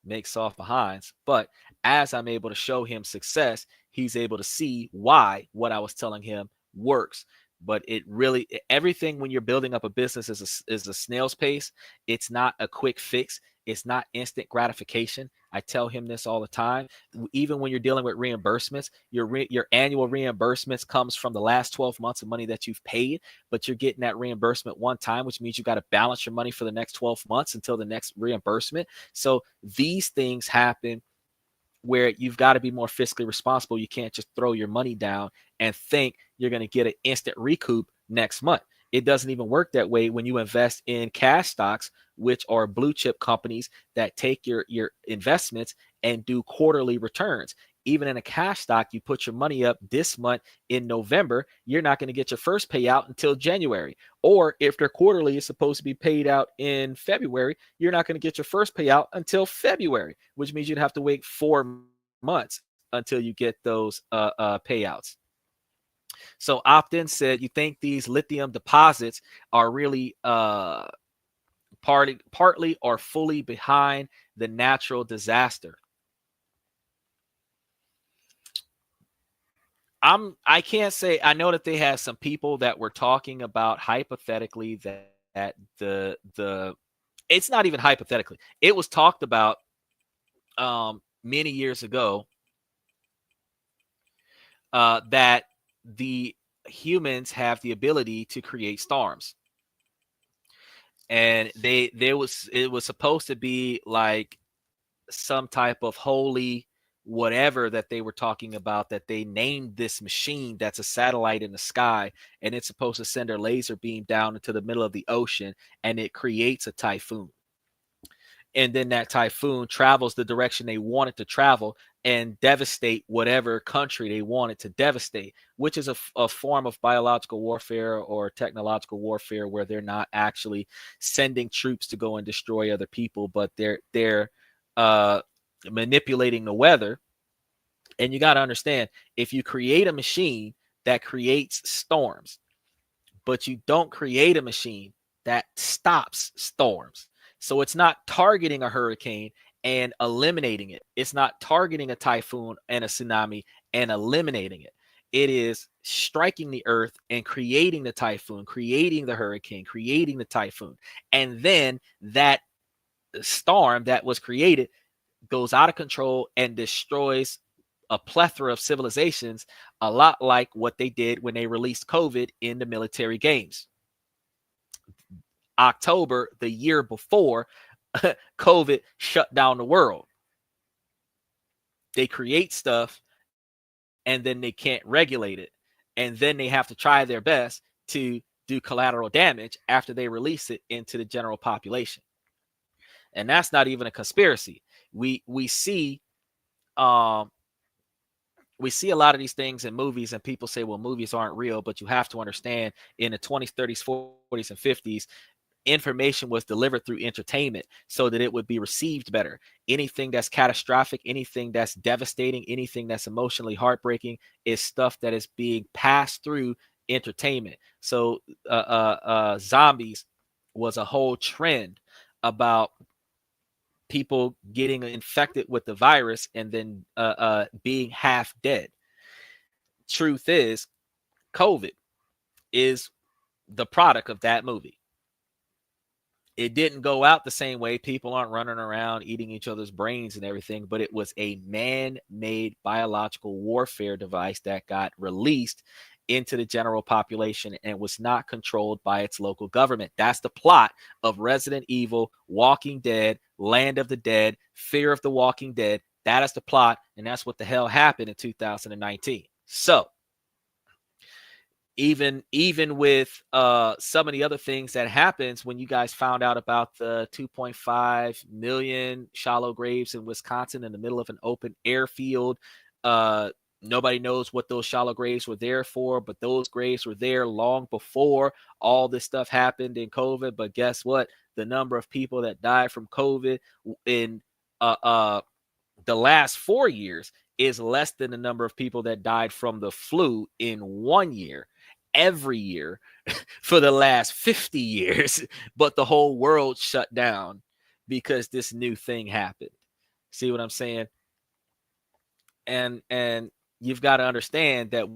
make soft behinds. But as I'm able to show him success, he's able to see why what I was telling him works. But it really, everything when you're building up a business is a snail's pace. It's not a quick fix. It's not instant gratification. I tell him this all the time. Even when you're dealing with reimbursements, your annual reimbursements comes from the last 12 months of money that you've paid, but you're getting that reimbursement one time, which means you got to balance your money for the next 12 months until the next reimbursement. So these things happen where you've got to be more fiscally responsible. You can't just throw your money down and think you're going to get an instant recoup next month. It doesn't even work that way when you invest in cash stocks, which are blue chip companies that take your investments and do quarterly returns. Even in a cash stock, you put your money up this month in November, you're not going to get your first payout until January. Or if they're quarterly, it's supposed to be paid out in February, you're not going to get your first payout until February, which means you'd have to wait 4 months until you get those payouts. So Opt-in said, you think these lithium deposits are really partly or fully behind the natural disaster? I can't say. I know that they have some people that were talking about hypothetically that the it's not even hypothetically. It was talked about many years ago that the humans have the ability to create storms, and it was supposed to be like some type of holy whatever that they were talking about, that they named this machine that's a satellite in the sky, and it's supposed to send a laser beam down into the middle of the ocean, and it creates a typhoon. and then that typhoon travels the direction they want it to travel and devastate whatever country they want it to devastate, which is a form of biological warfare or technological warfare, where they're not actually sending troops to go and destroy other people, but they're manipulating the weather. And you got to understand, if you create a machine that creates storms, but you don't create a machine that stops storms. So it's not targeting a hurricane and eliminating it. It's not targeting a typhoon and a tsunami and eliminating it. It is striking the earth and creating the typhoon, creating the hurricane, creating the typhoon. And then that storm that was created goes out of control and destroys a plethora of civilizations, a lot like what they did when they released COVID in the military games. October, the year before, COVID shut down the world. They create stuff and then they can't regulate it. And then they have to try their best to do collateral damage after they release it into the general population. And that's not even a conspiracy. We see a lot of these things in movies, and people say, well, movies aren't real, but you have to understand, in the 20s, 30s, 40s, and 50s, information was delivered through entertainment so that it would be received better. Anything that's catastrophic, anything that's devastating, anything that's emotionally heartbreaking is stuff that is being passed through entertainment. So zombies was a whole trend about people getting infected with the virus and then being half dead. Truth is, COVID is the product of that movie. It didn't go out the same way. People aren't running around eating each other's brains and everything, but it was a man-made biological warfare device that got released into the general population and was not controlled by its local government. That's the plot of Resident Evil, Walking Dead, Land of the Dead, Fear of the Walking Dead. That is the plot, and that's what the hell happened in 2019. So even with some of the other things that happens, when you guys found out about the 2.5 million shallow graves in Wisconsin in the middle of an open airfield, nobody knows what those shallow graves were there for, but those graves were there long before all this stuff happened in COVID. But guess what? The number of people that died from COVID in the last 4 years is less than the number of people that died from the flu in 1 year. Every year for the last 50 years, but the whole world shut down because this new thing happened. See what I'm saying? And you've got to understand that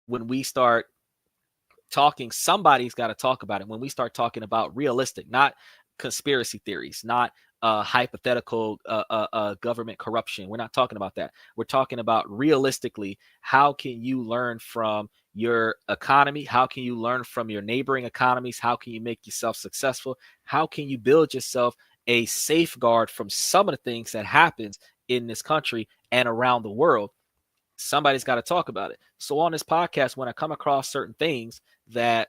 when we start talking, somebody's got to talk about it. When we start talking about realistic, not conspiracy theories, not hypothetical government corruption, we're not talking about that. We're talking about realistically, how can you learn from your economy? How can you learn from your neighboring economies? How can you make yourself successful? How can you build yourself a safeguard from some of the things that happens in this country and around the world? Somebody's got to talk about it. So on this podcast, when I come across certain things that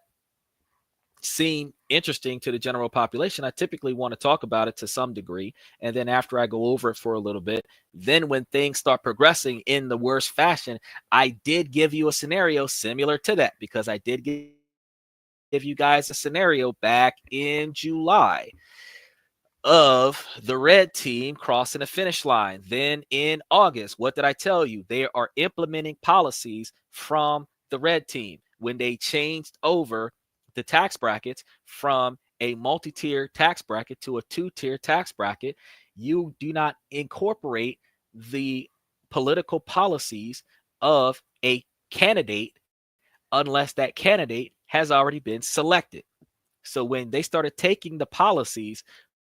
seem interesting to the general population, I typically want to talk about it to some degree. And then after I go over it for a little bit, then when things start progressing in the worst fashion, I did give you a scenario similar to that, because I did give you guys a scenario back in July of the red team crossing the finish line. Then in August, what did I tell you? They are implementing policies from the red team when they changed over the tax brackets from a multi-tier tax bracket to a two-tier tax bracket. You do not incorporate the political policies of a candidate unless that candidate has already been selected. So when they started taking the policies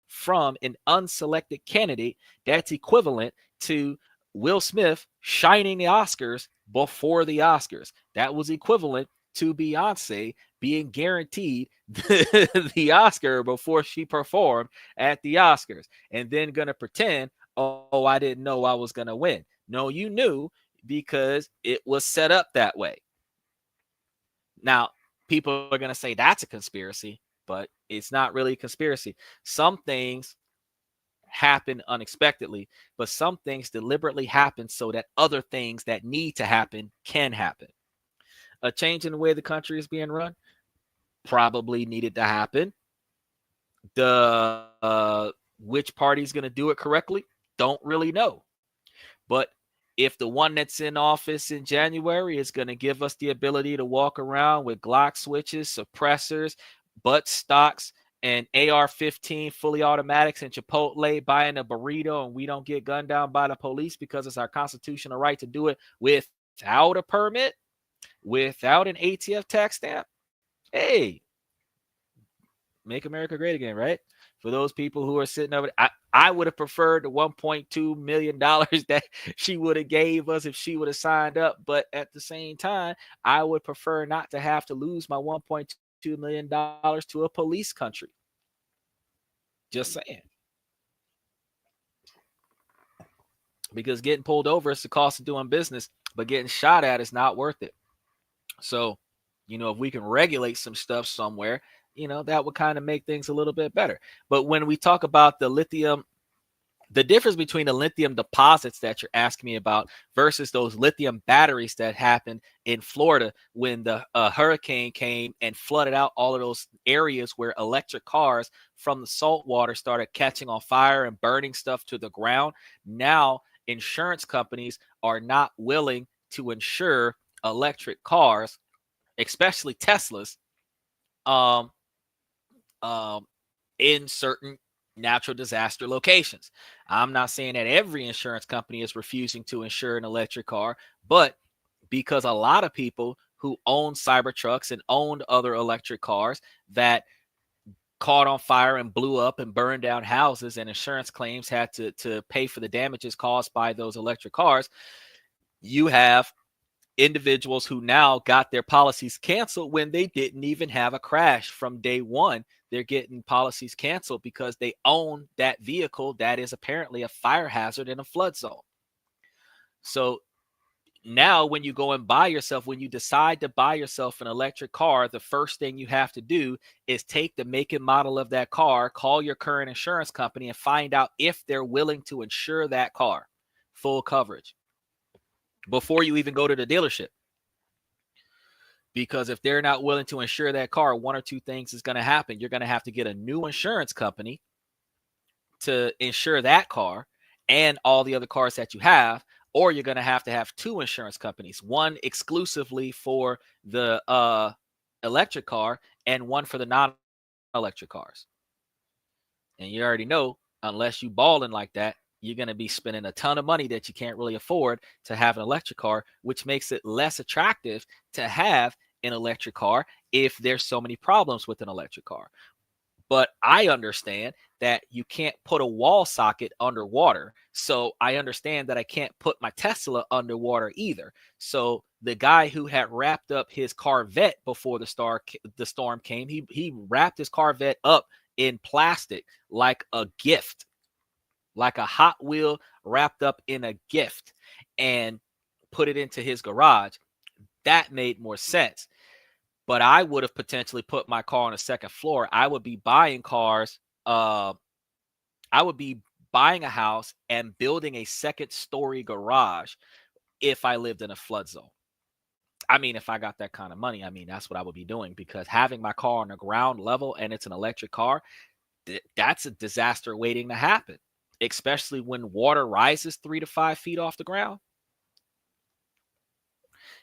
from an unselected candidate, that's equivalent to Will Smith shining the Oscars before the Oscars. That was equivalent to Beyonce being guaranteed the Oscar before she performed at the Oscars, and then going to pretend, oh, I didn't know I was going to win. No, you knew, because it was set up that way. Now, people are going to say that's a conspiracy, but it's not really a conspiracy. Some things happen unexpectedly, but some things deliberately happen so that other things that need to happen can happen. A change in the way the country is being run probably needed to happen. The which party is going to do it correctly, don't really know. But if the one that's in office in January is going to give us the ability to walk around with Glock switches, suppressors, butt stocks, and AR-15 fully automatics and Chipotle buying a burrito, and we don't get gunned down by the police because it's our constitutional right to do it without a permit, without an ATF tax stamp, hey, make America great again, right? For those people who are sitting over, I would have preferred the $1.2 million that she would have gave us if she would have signed up. But at the same time, I would prefer not to have to lose my $1.2 million to a police country. Just saying. Because getting pulled over is the cost of doing business, but getting shot at is not worth it. So, if we can regulate some stuff somewhere, that would kind of make things a little bit better. But when we talk about the lithium, the difference between the lithium deposits that you're asking me about versus those lithium batteries that happened in Florida when the hurricane came and flooded out all of those areas where electric cars from the salt water started catching on fire and burning stuff to the ground. Now, insurance companies are not willing to insure electric cars, especially Teslas, in certain natural disaster locations. I'm not saying that every insurance company is refusing to insure an electric car, but because a lot of people who own Cybertrucks and owned other electric cars that caught on fire and blew up and burned down houses, and insurance claims had to pay for the damages caused by those electric cars, you have individuals who now got their policies canceled when they didn't even have a crash from day one. They're getting policies canceled because they own that vehicle that is apparently a fire hazard in a flood zone. So now when you go and when you decide to buy yourself an electric car, the first thing you have to do is take the make and model of that car, call your current insurance company, and find out if they're willing to insure that car, full coverage, before you even go to the dealership. Because if they're not willing to insure that car, one or two things is going to happen. You're going to have to get a new insurance company to insure that car and all the other cars that you have, or you're going to have two insurance companies, one exclusively for the electric car and one for the non-electric cars. And you already know, unless you balling like that, you're going to be spending a ton of money that you can't really afford to have an electric car, which makes it less attractive to have an electric car if there's so many problems with an electric car. But I understand that you can't put a wall socket underwater. So I understand that I can't put my Tesla underwater either. So the guy who had wrapped up his Corvette before the storm came, he wrapped his Corvette up in plastic like a gift, like a Hot Wheel wrapped up in a gift, and put it into his garage. That made more sense. But I would have potentially put my car on a second floor. I would be buying cars. I would be buying a house and building a second story garage if I lived in a flood zone. I mean, if I got that kind of money, that's what I would be doing, because having my car on the ground level and it's an electric car, that's a disaster waiting to happen, especially when water rises 3 to 5 feet off the ground.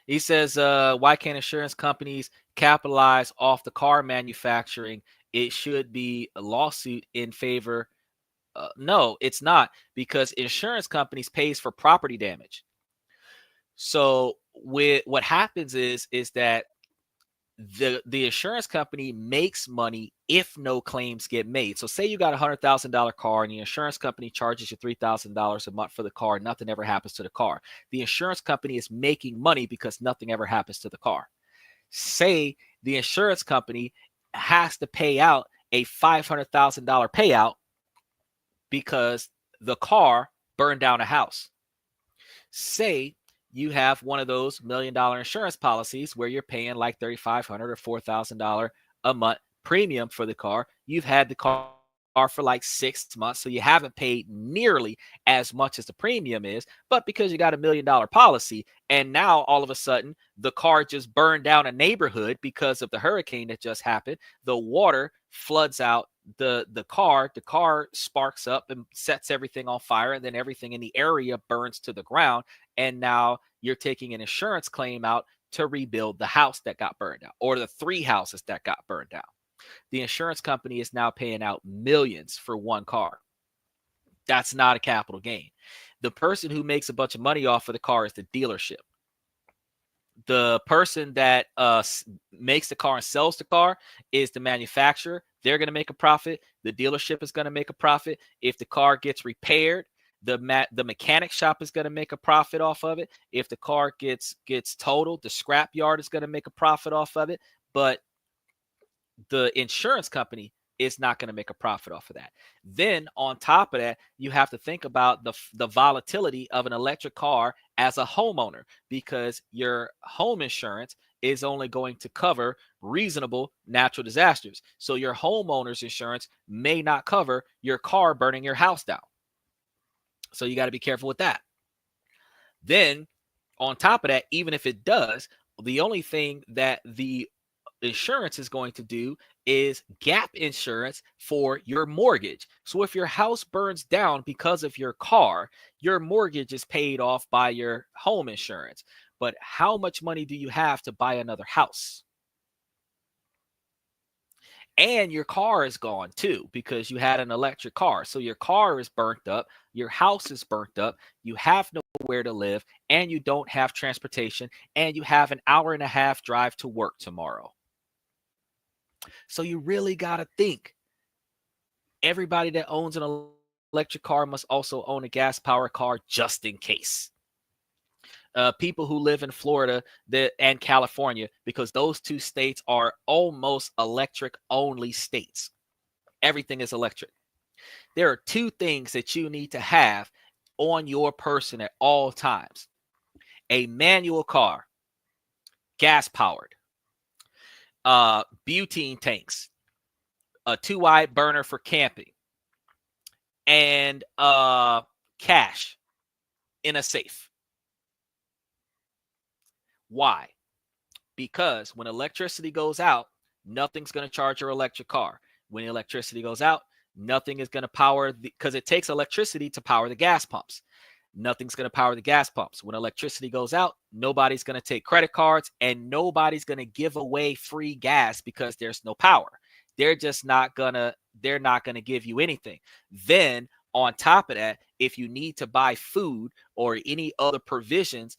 He says, why can't insurance companies capitalize off the car manufacturing? It should be a lawsuit in favor. No, it's not, because insurance companies pays for property damage. So what happens is that the insurance company makes money if no claims get made. So say you got $100,000 car and the insurance company charges you $3,000 a month for the car. Nothing ever happens to the car. The insurance company is making money because nothing ever happens to the car. Say the insurance company has to pay out a $500,000 payout because the car burned down a house. Say you have one of those $1 million insurance policies where you're paying like $3,500 or $4,000 a month premium for the car. You've had the car for like 6 months, so you haven't paid nearly as much as the premium is. But because you got $1 million policy, and now all of a sudden the car just burned down a neighborhood because of the hurricane that just happened, the water floods out the car sparks up and sets everything on fire, and then everything in the area burns to the ground, and now you're taking an insurance claim out to rebuild the house that got burned down, or the 3 houses that got burned down. The insurance company is now paying out millions for one car. That's not a capital gain. The person who makes a bunch of money off of the car is the dealership. The person that makes the car and sells the car is the manufacturer. They're going to make a profit. The dealership is going to make a profit. If the car gets repaired, the mechanic shop is going to make a profit off of it. If the car gets totaled, the scrap yard is going to make a profit off of it. But the insurance company is not going to make a profit off of that. Then on top of that, you have to think about the volatility of an electric car as a homeowner, because your home insurance is only going to cover reasonable natural disasters. So your homeowner's insurance may not cover your car burning your house down. So you got to be careful with that. Then on top of that, even if it does, the only thing that the insurance is going to do is gap insurance for your mortgage. So if your house burns down because of your car, your mortgage is paid off by your home insurance. But how much money do you have to buy another house? And your car is gone too, because you had an electric car. So your car is burnt up, your house is burnt up, you have nowhere to live, and you don't have transportation, and you have an hour-and-a-half drive to work tomorrow. So you really got to think. Everybody that owns an electric car must also own a gas powered car, just in case. People who live in Florida and California, because those 2 states are almost electric only states. Everything is electric. There are 2 things that you need to have on your person at all times: a manual car, gas powered, butane tanks, a 2-wide burner for camping, and cash in a safe. Why? Because when electricity goes out, nothing's going to charge your electric car. When electricity goes out, nothing is going to power, because it takes electricity to power the gas pumps. Nothing's going to power the gas pumps. When electricity goes out, nobody's going to take credit cards, and nobody's going to give away free gas because there's no power. They're not going to give you anything. Then on top of that, if you need to buy food or any other provisions,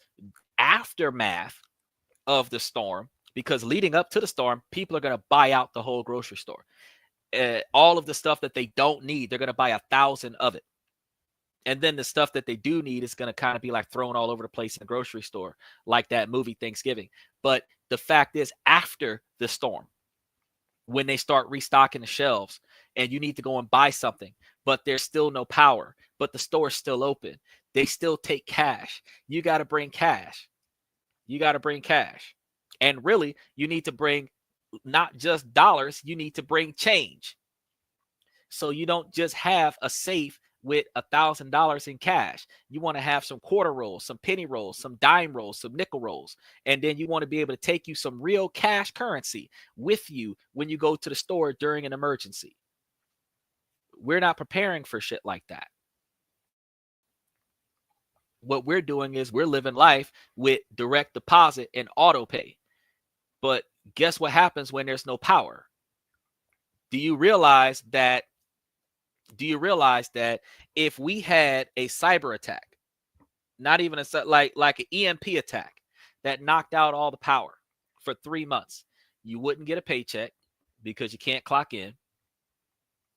aftermath of the storm, because leading up to the storm, people are going to buy out the whole grocery store. All of the stuff that they don't need, they're going to buy 1,000 of it. And then the stuff that they do need is going to kind of be like thrown all over the place in the grocery store, like that movie Thanksgiving. But the fact is, after the storm, when they start restocking the shelves and you need to go and buy something, but there's still no power, but the store's still open, they still take cash. You got to bring cash. You got to bring cash. And really, you need to bring not just dollars, you need to bring change. So you don't just have a safe with $1,000 in cash. You want to have some quarter rolls, some penny rolls, some dime rolls, some nickel rolls. And then you want to be able to take you some real cash currency with you when you go to the store during an emergency. We're not preparing for shit like that. What we're doing is we're living life with direct deposit and auto pay. But guess what happens when there's no power? Do you realize that if we had a cyber attack, not even like an EMP attack that knocked out all the power for 3 months, you wouldn't get a paycheck because you can't clock in.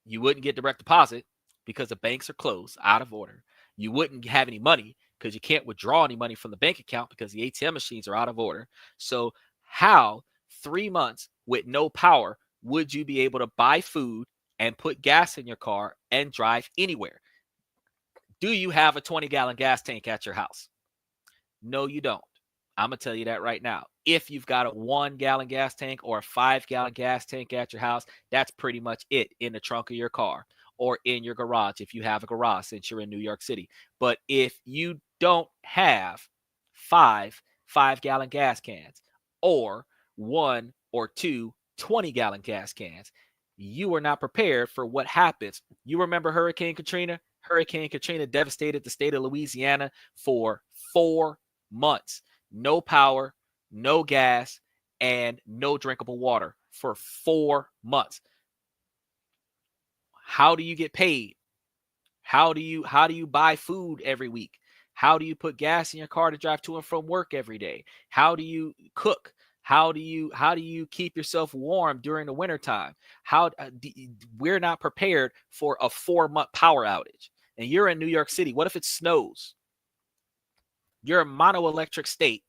You wouldn't get direct deposit because the banks are closed, out of order. You wouldn't have any money because you can't withdraw any money from the bank account because the ATM machines are out of order. So how 3 months with no power would you be able to buy food and put gas in your car and drive anywhere? Do you have a 20-gallon gas tank at your house? No, you don't. I'm going to tell you that right now. If you've got a 1-gallon gas tank or a 5-gallon gas tank at your house, that's pretty much it in the trunk of your car. or in your garage if you have a garage since you're in New York City. But if you don't have five-gallon gas cans or one or two 20-gallon gas cans, you are not prepared for what happens. You remember Hurricane Katrina? Hurricane Katrina devastated the state of Louisiana for 4 months. No power, no gas, and no drinkable water for 4 months. How do you get paid? How do you buy food every week? How do you put gas in your car to drive to and from work every day? How do you cook? How do you keep yourself warm during the wintertime? We're not prepared for a 4-month power outage. And you're in New York City. What if it snows? You're a monoelectric state.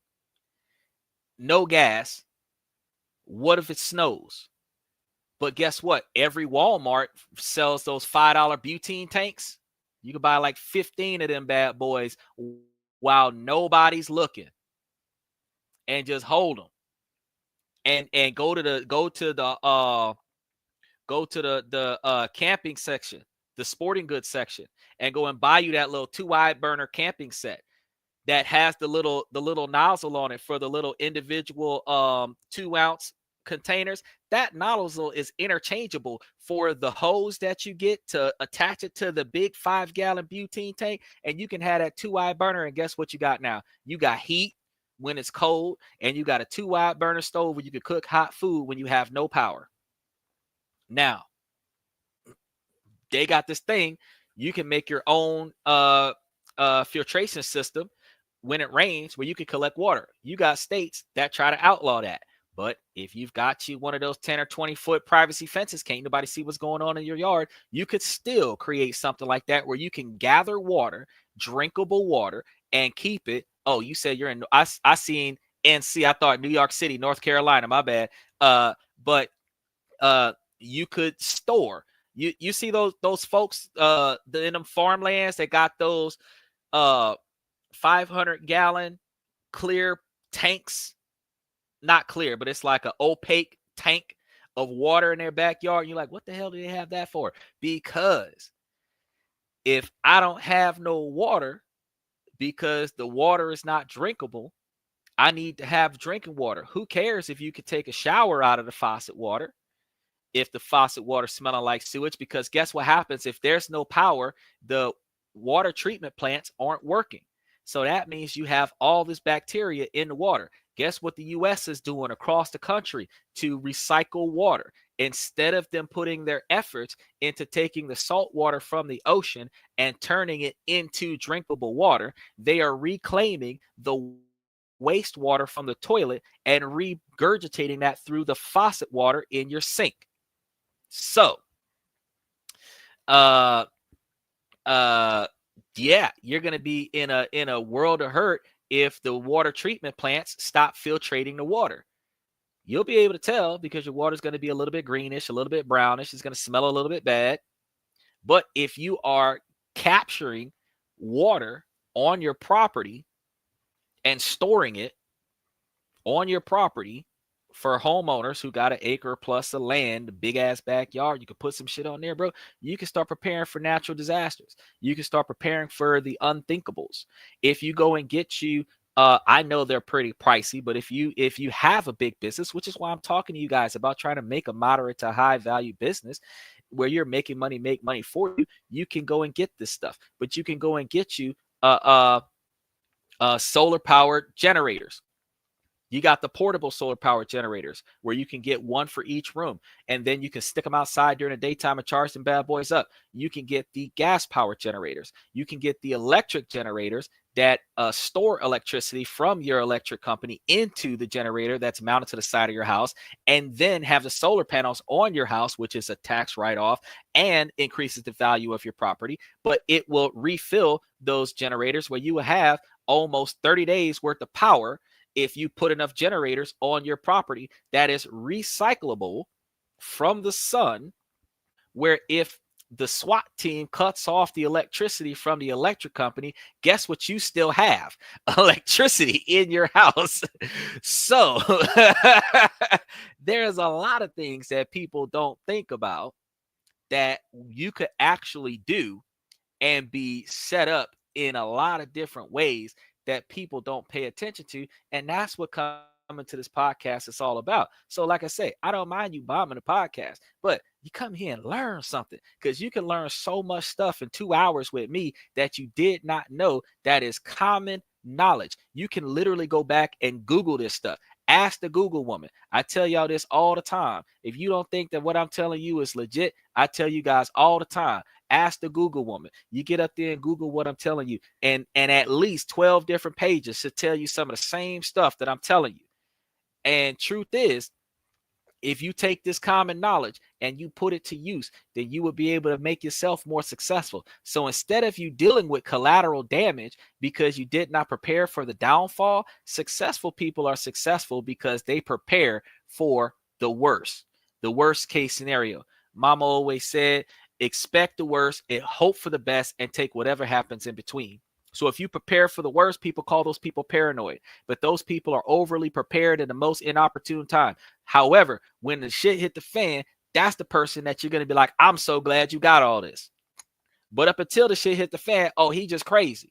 No gas. What if it snows? But guess what? Every Walmart sells those $5 butane tanks. You can buy like 15 of them bad boys while nobody's looking, and just hold them. And go to the camping section, the sporting goods section, and go and buy you that little 2-eye burner camping set that has the little nozzle on it for the little individual 2-ounce containers. That nozzle is interchangeable for the hose that you get to attach it to the big 5-gallon butane tank, and you can have that 2-eye burner. And guess what you got now? You got heat when it's cold, and you got a 2-eye burner stove where you can cook hot food when you have no power. Now, they got this thing. You can make your own filtration system when it rains where you can collect water. You got states that try to outlaw that. But if you've got you one of those 10 or 20 foot privacy fences, can't nobody see what's going on in your yard, you could still create something like that where you can gather water, drinkable water, and keep it. Oh, you said you're in, I seen NC, I thought New York City, North Carolina, my bad. But you could store. You see those folks in them farmlands that got those 500-gallon clear tanks. Not clear, but it's like an opaque tank of water in their backyard. You're like, what the hell do they have that for? Because if I don't have no water, because the water is not drinkable, I need to have drinking water. Who cares if you could take a shower out of the faucet water if the faucet water smelling like sewage? Because guess what happens if there's no power? The water treatment plants aren't working. So that means you have all this bacteria in the water. Guess what the U.S. is doing across the country to recycle water? Instead of them putting their efforts into taking the salt water from the ocean and turning it into drinkable water, they are reclaiming the wastewater from the toilet and regurgitating that through the faucet water in your sink. So, yeah, you're going to be in a world of hurt if the water treatment plants stop filtrating the water. You'll be able to tell because your water is going to be a little bit greenish, a little bit brownish. It's going to smell a little bit bad. But if you are capturing water on your property and storing it on your property, for homeowners who got an acre plus of land, a big ass backyard, you can put some shit on there, bro. You can start preparing for natural disasters. You can start preparing for the unthinkables. If you go and get you, I know they're pretty pricey, but if you have a big business, which is why I'm talking to you guys about trying to make a moderate to high value business where you're making money, make money for you, you can go and get this stuff. But you can go and get you solar powered generators. You got the portable solar power generators where you can get one for each room, and then you can stick them outside during the daytime and charge them bad boys up. You can get the gas power generators. You can get the electric generators that store electricity from your electric company into the generator that's mounted to the side of your house, and then have the solar panels on your house, which is a tax write-off and increases the value of your property. But it will refill those generators where you will have almost 30 days worth of power if you put enough generators on your property that is recyclable from the sun, where if the SWAT team cuts off the electricity from the electric company, guess what? You still have electricity in your house. So there's a lot of things that people don't think about that you could actually do and be set up in a lot of different ways that people don't pay attention to. And that's what coming to this podcast is all about. So, like I say, I don't mind you bombing the podcast, but you come here and learn something, because you can learn so much stuff in 2 hours with me that you did not know that is common knowledge. You can literally go back and Google this stuff. Ask the Google woman. I tell y'all this all the time. If you don't think that what I'm telling you is legit, I tell you guys all the time. Ask the Google woman. You get up there and Google what I'm telling you, and at least 12 different pages should tell you some of the same stuff that I'm telling you. And truth is, if you take this common knowledge and you put it to use, then you will be able to make yourself more successful. So instead of you dealing with collateral damage because you did not prepare for the downfall, successful people are successful because they prepare for the worst case scenario. Mama always said, expect the worst and hope for the best and take whatever happens in between. So if you prepare for the worst, people call those people paranoid, but those people are overly prepared in the most inopportune time. However, when the shit hit the fan, that's the person that you're going to be like, I'm so glad you got all this. But up until the shit hit the fan, oh, he just crazy.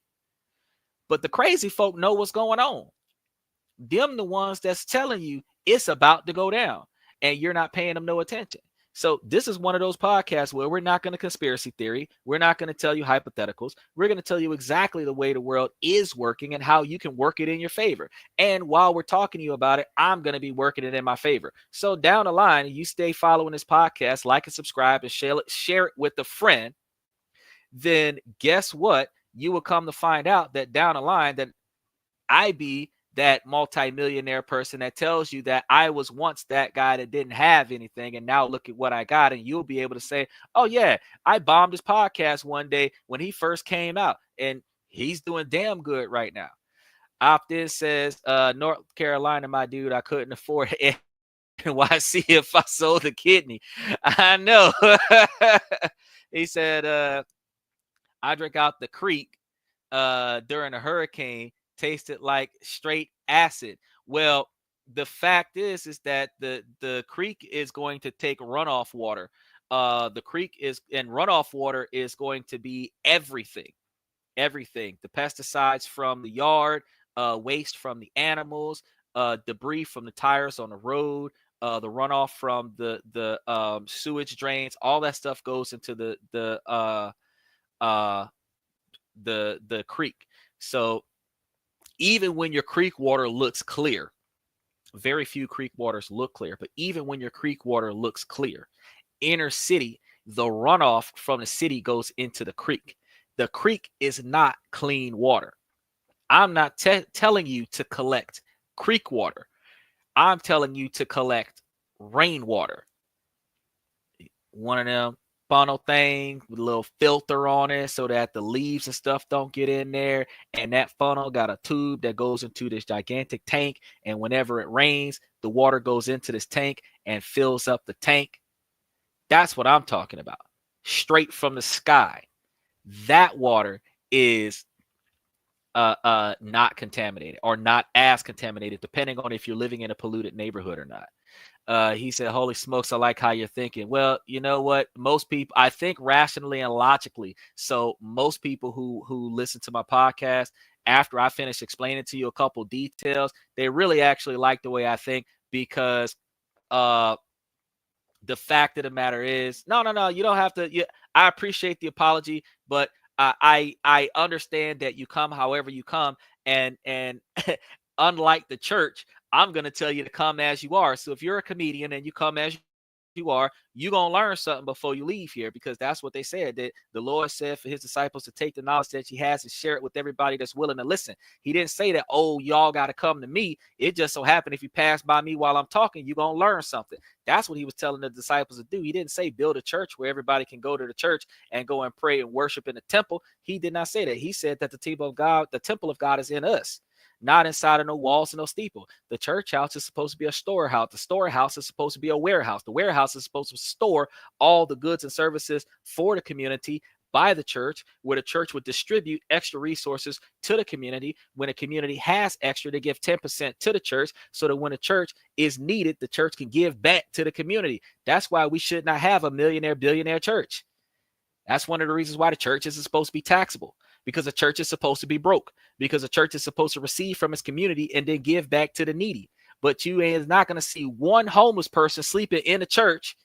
But the crazy folk know what's going on. Them the ones that's telling you it's about to go down and you're not paying them no attention. So this is one of those podcasts where we're not going to conspiracy theory. We're not going to tell you hypotheticals. We're going to tell you exactly the way the world is working and how you can work it in your favor. And while we're talking to you about it, I'm going to be working it in my favor. So down the line, you stay following this podcast, like and subscribe and share it with a friend. Then guess what? You will come to find out that down the line that I be that multimillionaire person that tells you that I was once that guy that didn't have anything and now look at what I got. And you'll be able to say, oh yeah, I bombed his podcast one day when he first came out and he's doing damn good right now. Opt-in says, North Carolina, my dude, I couldn't afford NYC if I sold a kidney. I know. He said, I drank out the creek during a hurricane, tasted like straight acid. Well, the fact is that the creek is going to take runoff water. The creek is, and runoff water is going to be everything. The pesticides from the yard, waste from the animals, debris from the tires on the road, the runoff from the sewage drains, all that stuff goes into the creek. So even when your creek water looks clear, very few creek waters look clear, but even when your creek water looks clear, inner city, the runoff from the city goes into the creek. The creek is not clean water. I'm not telling you to collect creek water. I'm telling you to collect rainwater. One of them funnel thing with a little filter on it so that the leaves and stuff don't get in there. And that funnel got a tube that goes into this gigantic tank. And whenever it rains, the water goes into this tank and fills up the tank. That's what I'm talking about. Straight from the sky. That water is not contaminated or not as contaminated, depending on if you're living in a polluted neighborhood or not. He said, holy smokes, I like how you're thinking. Well, you know what? Most people, I think rationally and logically. So most people who listen to my podcast, after I finish explaining to you a couple details, they really actually like the way I think, because the fact of the matter is, no, you don't have to. I appreciate the apology, but I understand that you come however you come, and unlike the church, I'm going to tell you to come as you are. So if you're a comedian and you come as you are, you're going to learn something before you leave here, because that's what they said, that the Lord said for his disciples to take the knowledge that he has and share it with everybody that's willing to listen. He didn't say that, oh, y'all got to come to me. It just so happened if you pass by me while I'm talking, you're going to learn something. That's what he was telling the disciples to do. He didn't say build a church where everybody can go to the church and go and pray and worship in the temple. He did not say that. He said that the temple of God is in us, not inside of no walls and no steeple. The church house is supposed to be a storehouse. The storehouse is supposed to be a warehouse. The warehouse is supposed to store all the goods and services for the community by the church, where the church would distribute extra resources to the community. When a community has extra, they give 10% to the church, so that when the church is needed, the church can give back to the community. That's why we should not have a millionaire, billionaire church. That's one of the reasons why the church isn't supposed to be taxable, because the church is supposed to be broke, because the church is supposed to receive from its community and then give back to the needy. But you is not going to see one homeless person sleeping in the church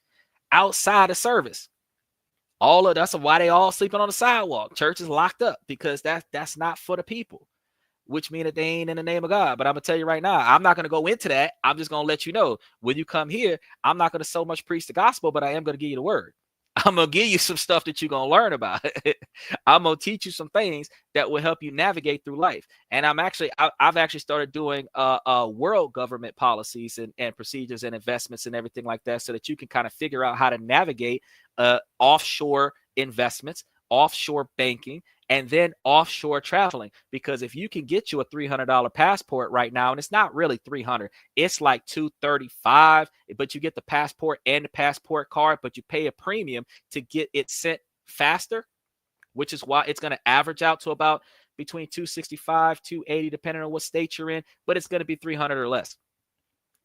outside of service. All of that's why they all sleeping on the sidewalk. Church is locked up, because that's not for the people, which means that they ain't in the name of God. But I'm gonna tell you right now, I'm not gonna go into that. I'm just gonna let you know, when you come here, I'm not gonna so much preach the gospel, but I am gonna give you the word. I'm gonna give you some stuff that you're gonna learn about. I'm gonna teach you some things that will help you navigate through life. And I've actually started doing world government policies and procedures and investments and everything like that, so that you can kind of figure out how to navigate offshore investments, offshore banking, and then offshore traveling. Because if you can get you a $300 passport right now, and it's not really $300, it's like $235, but you get the passport and the passport card, but you pay a premium to get it sent faster, which is why it's going to average out to about between $265, $280, depending on what state you're in, but it's going to be $300 or less.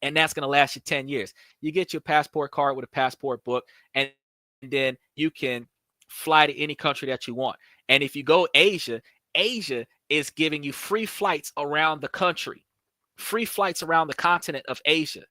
And that's going to last you 10 years. You get your passport card with a passport book, and then you can fly to any country that you want. And if you go Asia is giving you free flights around the country, free flights around the continent of Asia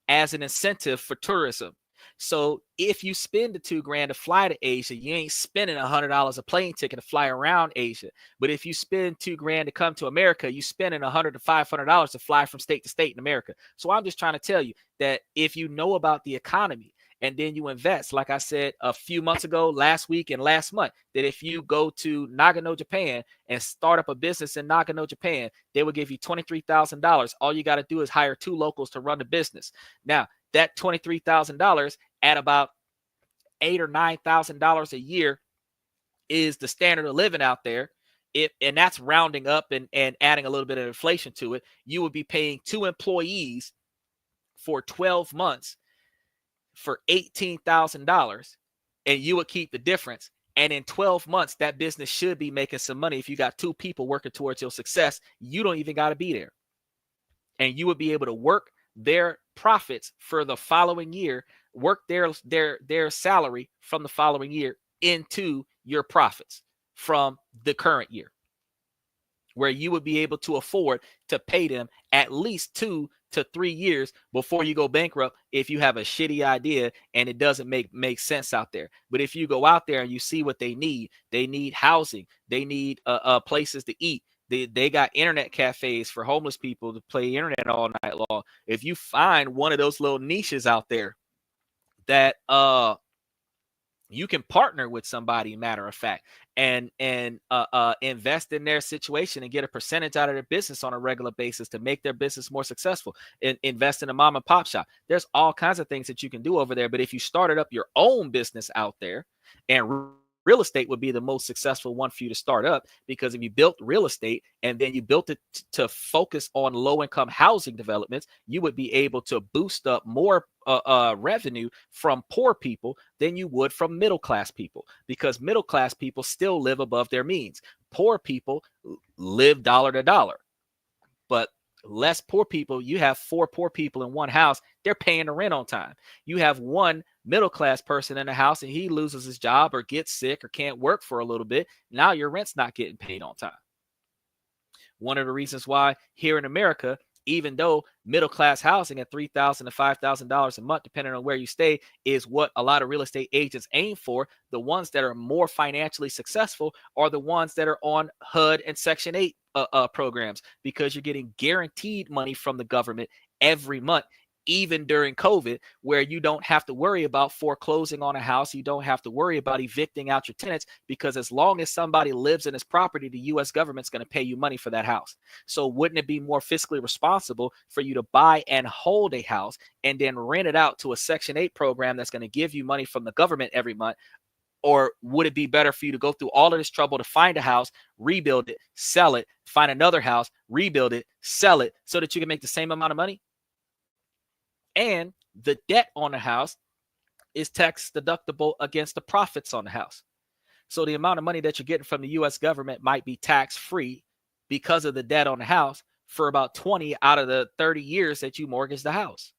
as an incentive for tourism. So if you spend the $2,000 to fly to Asia, you ain't spending $100 a plane ticket to fly around Asia. But if you spend $2,000 to come to America, you spending $100 to $500 to fly from state to state in America. So I'm just trying to tell you that if you know about the economy, and then you invest, like I said a few months ago, last week and last month, that if you go to Nagano, Japan, and start up a business in Nagano, Japan, they will give you $23,000. All you got to do is hire 2 locals to run the business. Now, that $23,000 at about $8,000 or $9,000 a year is the standard of living out there. And that's rounding up and adding a little bit of inflation to it. You would be paying 2 employees for 12 months for $18,000, and you would keep the difference. And in 12 months, that business should be making some money. If you got 2 people working towards your success, you don't even got to be there. And you would be able to work their profits for the following year, work their salary from the following year into your profits from the current year, where you would be able to afford to pay them at least 2 to 3 years before you go bankrupt if you have a shitty idea and it doesn't make sense out there. But if you go out there and you see what they need housing, they need places to eat. They got internet cafes for homeless people to play internet all night long. If you find one of those little niches out there that you can partner with somebody, matter of fact, and invest in their situation and get a percentage out of their business on a regular basis to make their business more successful. Invest in a mom and pop shop. There's all kinds of things that you can do over there. But if you started up your own business out there, and real estate would be the most successful one for you to start up, because if you built real estate and then you built it to focus on low-income housing developments, you would be able to boost up more revenue from poor people than you would from middle-class people, because middle-class people still live above their means. Poor people live dollar to dollar, but less poor people, you have 4 poor people in one house, they're paying the rent on time. You have one middle-class person in the house and he loses his job or gets sick or can't work for a little bit. Now your rent's not getting paid on time. One of the reasons why here in America, even though middle-class housing at $3,000 to $5,000 a month, depending on where you stay, is what a lot of real estate agents aim for, the ones that are more financially successful are the ones that are on HUD and Section 8 programs, because you're getting guaranteed money from the government every month, even during COVID, where you don't have to worry about foreclosing on a house. You don't have to worry about evicting out your tenants, because as long as somebody lives in this property, the U.S. government's going to pay you money for that house. So wouldn't it be more fiscally responsible for you to buy and hold a house and then rent it out to a Section 8 program that's going to give you money from the government every month? Or would it be better for you to go through all of this trouble to find a house, rebuild it, sell it, find another house, rebuild it, sell it, so that you can make the same amount of money? And the debt on the house is tax deductible against the profits on the house. So the amount of money that you're getting from the U.S. government might be tax-free because of the debt on the house for about 20 out of the 30 years that you mortgage the house.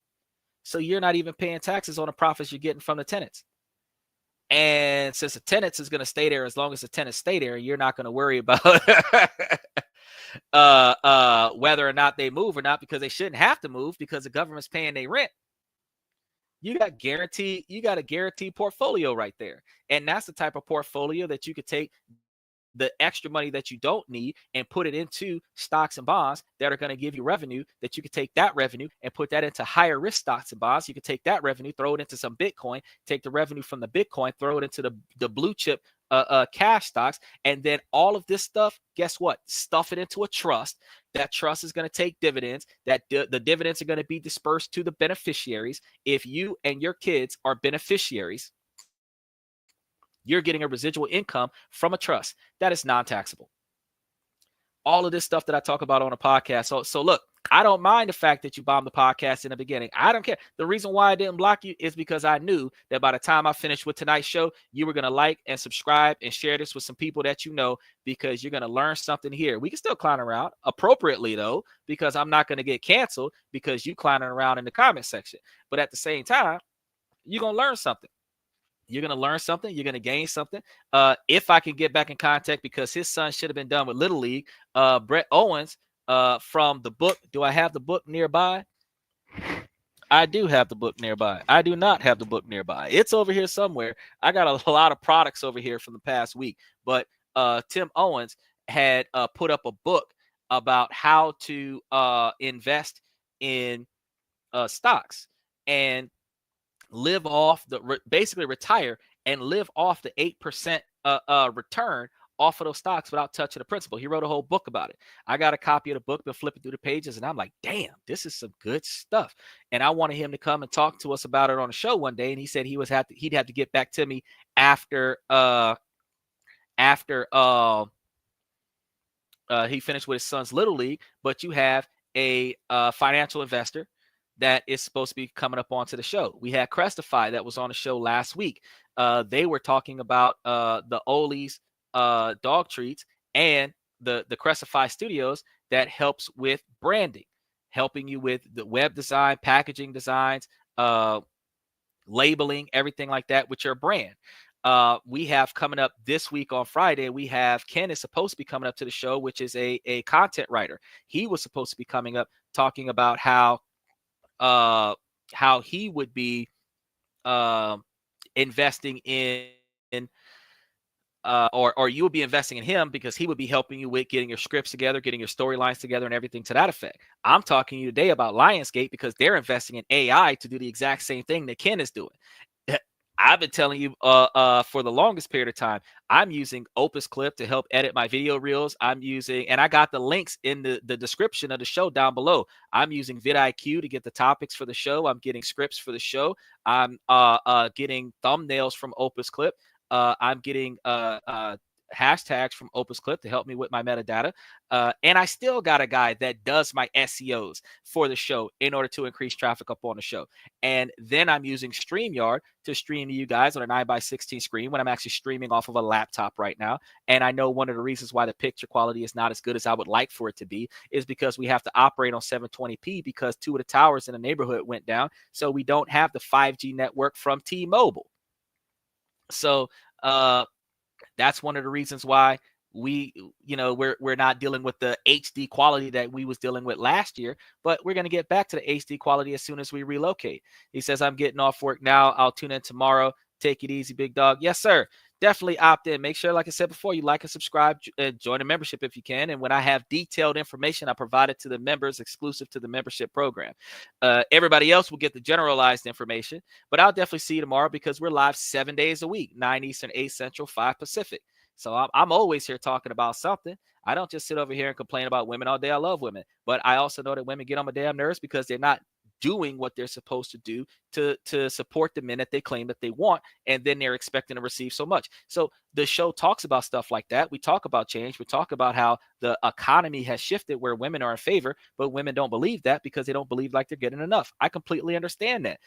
So you're not even paying taxes on the profits you're getting from the tenants. And since the tenants is going to stay there as long as the tenants stay there, you're not going to worry about whether or not they move or not, because they shouldn't have to move because the government's paying their rent. You got a guaranteed portfolio right there. And that's the type of portfolio that you could take the extra money that you don't need and put it into stocks and bonds that are going to give you revenue, that you could take that revenue and put that into higher risk stocks and bonds. You could take that revenue, throw it into some Bitcoin, take the revenue from the Bitcoin, throw it into the blue chip cash stocks. And then all of this stuff, guess what? Stuff it into a trust. That trust is going to take dividends. That the dividends are going to be dispersed to the beneficiaries. If you and your kids are beneficiaries, you're getting a residual income from a trust that is non-taxable. All of this stuff that I talk about on a podcast. So look, I don't mind the fact that you bombed the podcast in the beginning. I don't care. The reason why I didn't block you is because I knew that by the time I finished with tonight's show, you were going to like and subscribe and share this with some people that you know, because you're going to learn something here. We can still clown around appropriately, though, because I'm not going to get canceled because you clowning around in the comment section. But at the same time, you're going to learn something. You're going to learn something. You're going to gain something. If I can get back in contact, because his son should have been done with Little League, Brett Owens, from the book. Do I have the book nearby? I do have the book nearby. I do not have the book nearby. It's over here somewhere. I got a lot of products over here from the past week. But Tim Owens had put up a book about how to invest in stocks and live off basically retire and live off the 8% return off of those stocks without touching the principal. He wrote a whole book about it. I got a copy of the book, been flipping through the pages, and I'm like, damn, this is some good stuff. And I wanted him to come and talk to us about it on the show one day. And he said he'd have to get back to me after he finished with his son's Little League. But you have a financial investor that is supposed to be coming up onto the show. We had Crestify that was on the show last week. They were talking about the Oli's dog treats and the Crestify Studios that helps with branding, helping you with the web design, packaging designs, labeling, everything like that with your brand. We have coming up this week on Friday, we have Ken is supposed to be coming up to the show, which is a content writer. He was supposed to be coming up talking about how he would be investing in or you would be investing in him, because he would be helping you with getting your scripts together, getting your storylines together, and everything to that effect. I'm talking to you today about Lionsgate because they're investing in AI to do the exact same thing that Ken is doing. I've been telling you for the longest period of time, I'm using Opus Clip to help edit my video reels. I'm using, and I got the links in the description of the show down below. I'm using vidIQ to get the topics for the show. I'm getting scripts for the show. I'm getting thumbnails from Opus Clip. I'm getting hashtags from Opus Clip to help me with my metadata. And I still got a guy that does my SEOs for the show in order to increase traffic up on the show. And then I'm using StreamYard to stream to you guys on a 9x16 screen when I'm actually streaming off of a laptop right now. And I know one of the reasons why the picture quality is not as good as I would like for it to be is because we have to operate on 720p because 2 of the towers in the neighborhood went down. So we don't have the 5G network from T-Mobile. So that's one of the reasons why we're not dealing with the HD quality that we was dealing with last year, but we're going to get back to the HD quality as soon as we relocate. He says, I'm getting off work now. I'll tune in tomorrow. Take it easy, big dog. Yes, sir. Definitely opt in. Make sure, like I said before, you like and subscribe, join a membership if you can. And when I have detailed information, I provide it to the members exclusive to the membership program. Everybody else will get the generalized information, but I'll definitely see you tomorrow because we're live 7 days a week, 9 Eastern, 8 Central, 5 Pacific. So I'm always here talking about something. I don't just sit over here and complain about women all day. I love women, but I also know that women get on my damn nerves because they're not doing what they're supposed to do to support the men that they claim that they want, and then they're expecting to receive so much. So the show talks about stuff like that. We talk about change. We talk about how the economy has shifted where women are in favor, but women don't believe that because they don't believe like they're getting enough. I completely understand that.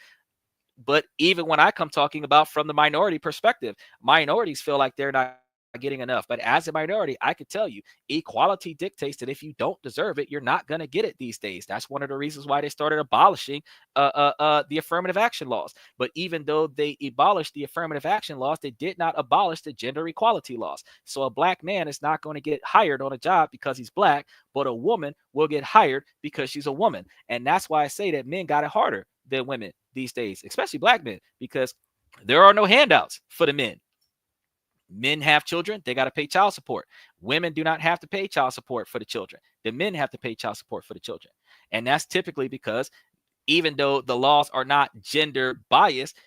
But even when I come talking about from the minority perspective, minorities feel like they're not getting enough. But as a minority, I could tell you, equality dictates that if you don't deserve it, you're not going to get it these days. That's one of the reasons why they started abolishing the affirmative action laws. But even though they abolished the affirmative action laws, they did not abolish the gender equality laws. So a black man is not going to get hired on a job because he's black, but a woman will get hired because she's a woman. And that's why I say that men got it harder than women these days, especially black men, because there are no handouts for the men. Men have children, they got to pay child support. Women do not have to pay child support for the children. The men have to pay child support for the children. And that's typically because even though the laws are not gender biased,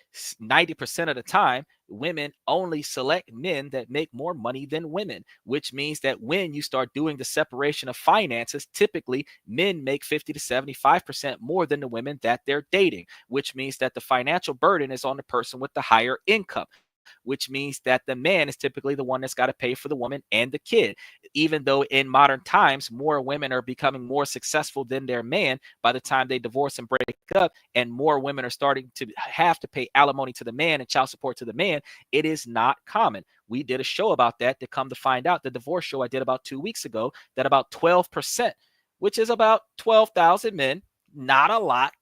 90% of the time, women only select men that make more money than women, which means that when you start doing the separation of finances, typically men make 50 to 75% more than the women that they're dating, which means that the financial burden is on the person with the higher income, which means that the man is typically the one that's got to pay for the woman and the kid. Even though in modern times, more women are becoming more successful than their man by the time they divorce and break up, and more women are starting to have to pay alimony to the man and child support to the man, it is not common. We did a show about that to come to find out, the divorce show I did about 2 weeks ago, that about 12%, which is about 12,000 men, not a lot,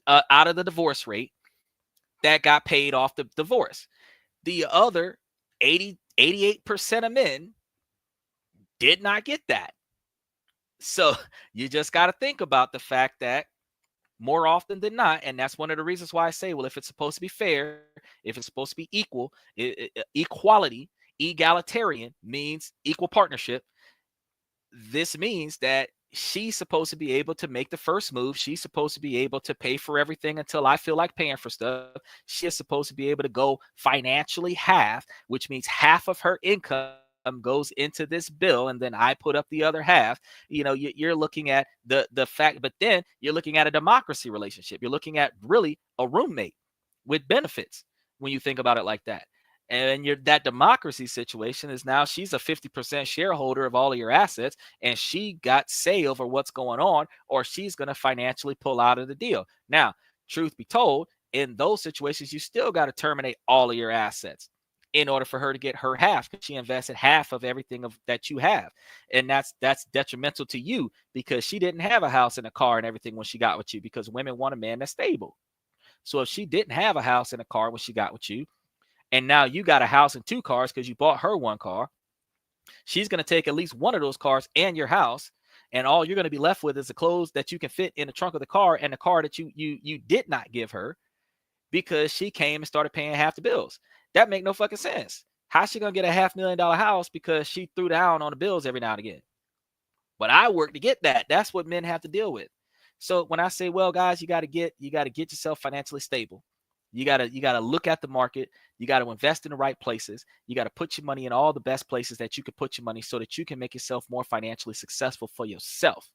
out of the divorce rate, that got paid off the divorce. The other 88% of men did not get that. So you just got to think about the fact that more often than not, and that's one of the reasons why I say, well, if it's supposed to be fair, if it's supposed to be equal, equality, egalitarian means equal partnership. This means that she's supposed to be able to make the first move. She's supposed to be able to pay for everything until I feel like paying for stuff. She is supposed to be able to go financially half, which means half of her income goes into this bill, and then I put up the other half. You're looking at the fact, but then you're looking at a democracy relationship. You're looking at really a roommate with benefits when you think about it like that. And that democracy situation is now she's a 50% shareholder of all of your assets, and she got say over what's going on, or she's going to financially pull out of the deal. Now, truth be told, in those situations, you still got to terminate all of your assets in order for her to get her half, because she invested half of everything that you have. And that's detrimental to you, because she didn't have a house and a car and everything when she got with you, because women want a man that's stable. So if she didn't have a house and a car when she got with you, and now you got a house and 2 cars because you bought her 1 car, she's going to take at least one of those cars and your house, and all you're going to be left with is the clothes that you can fit in the trunk of the car, and the car that you did not give her because she came and started paying half the bills. That make no fucking sense. How's she going to get a $500,000 house because she threw down on the bills every now and again? But I work to get that. That's what men have to deal with. So when I say, well, guys, you got to get yourself financially stable. You got to look at the market. You got to invest in the right places. You got to put your money in all the best places that you could put your money, so that you can make yourself more financially successful for yourself.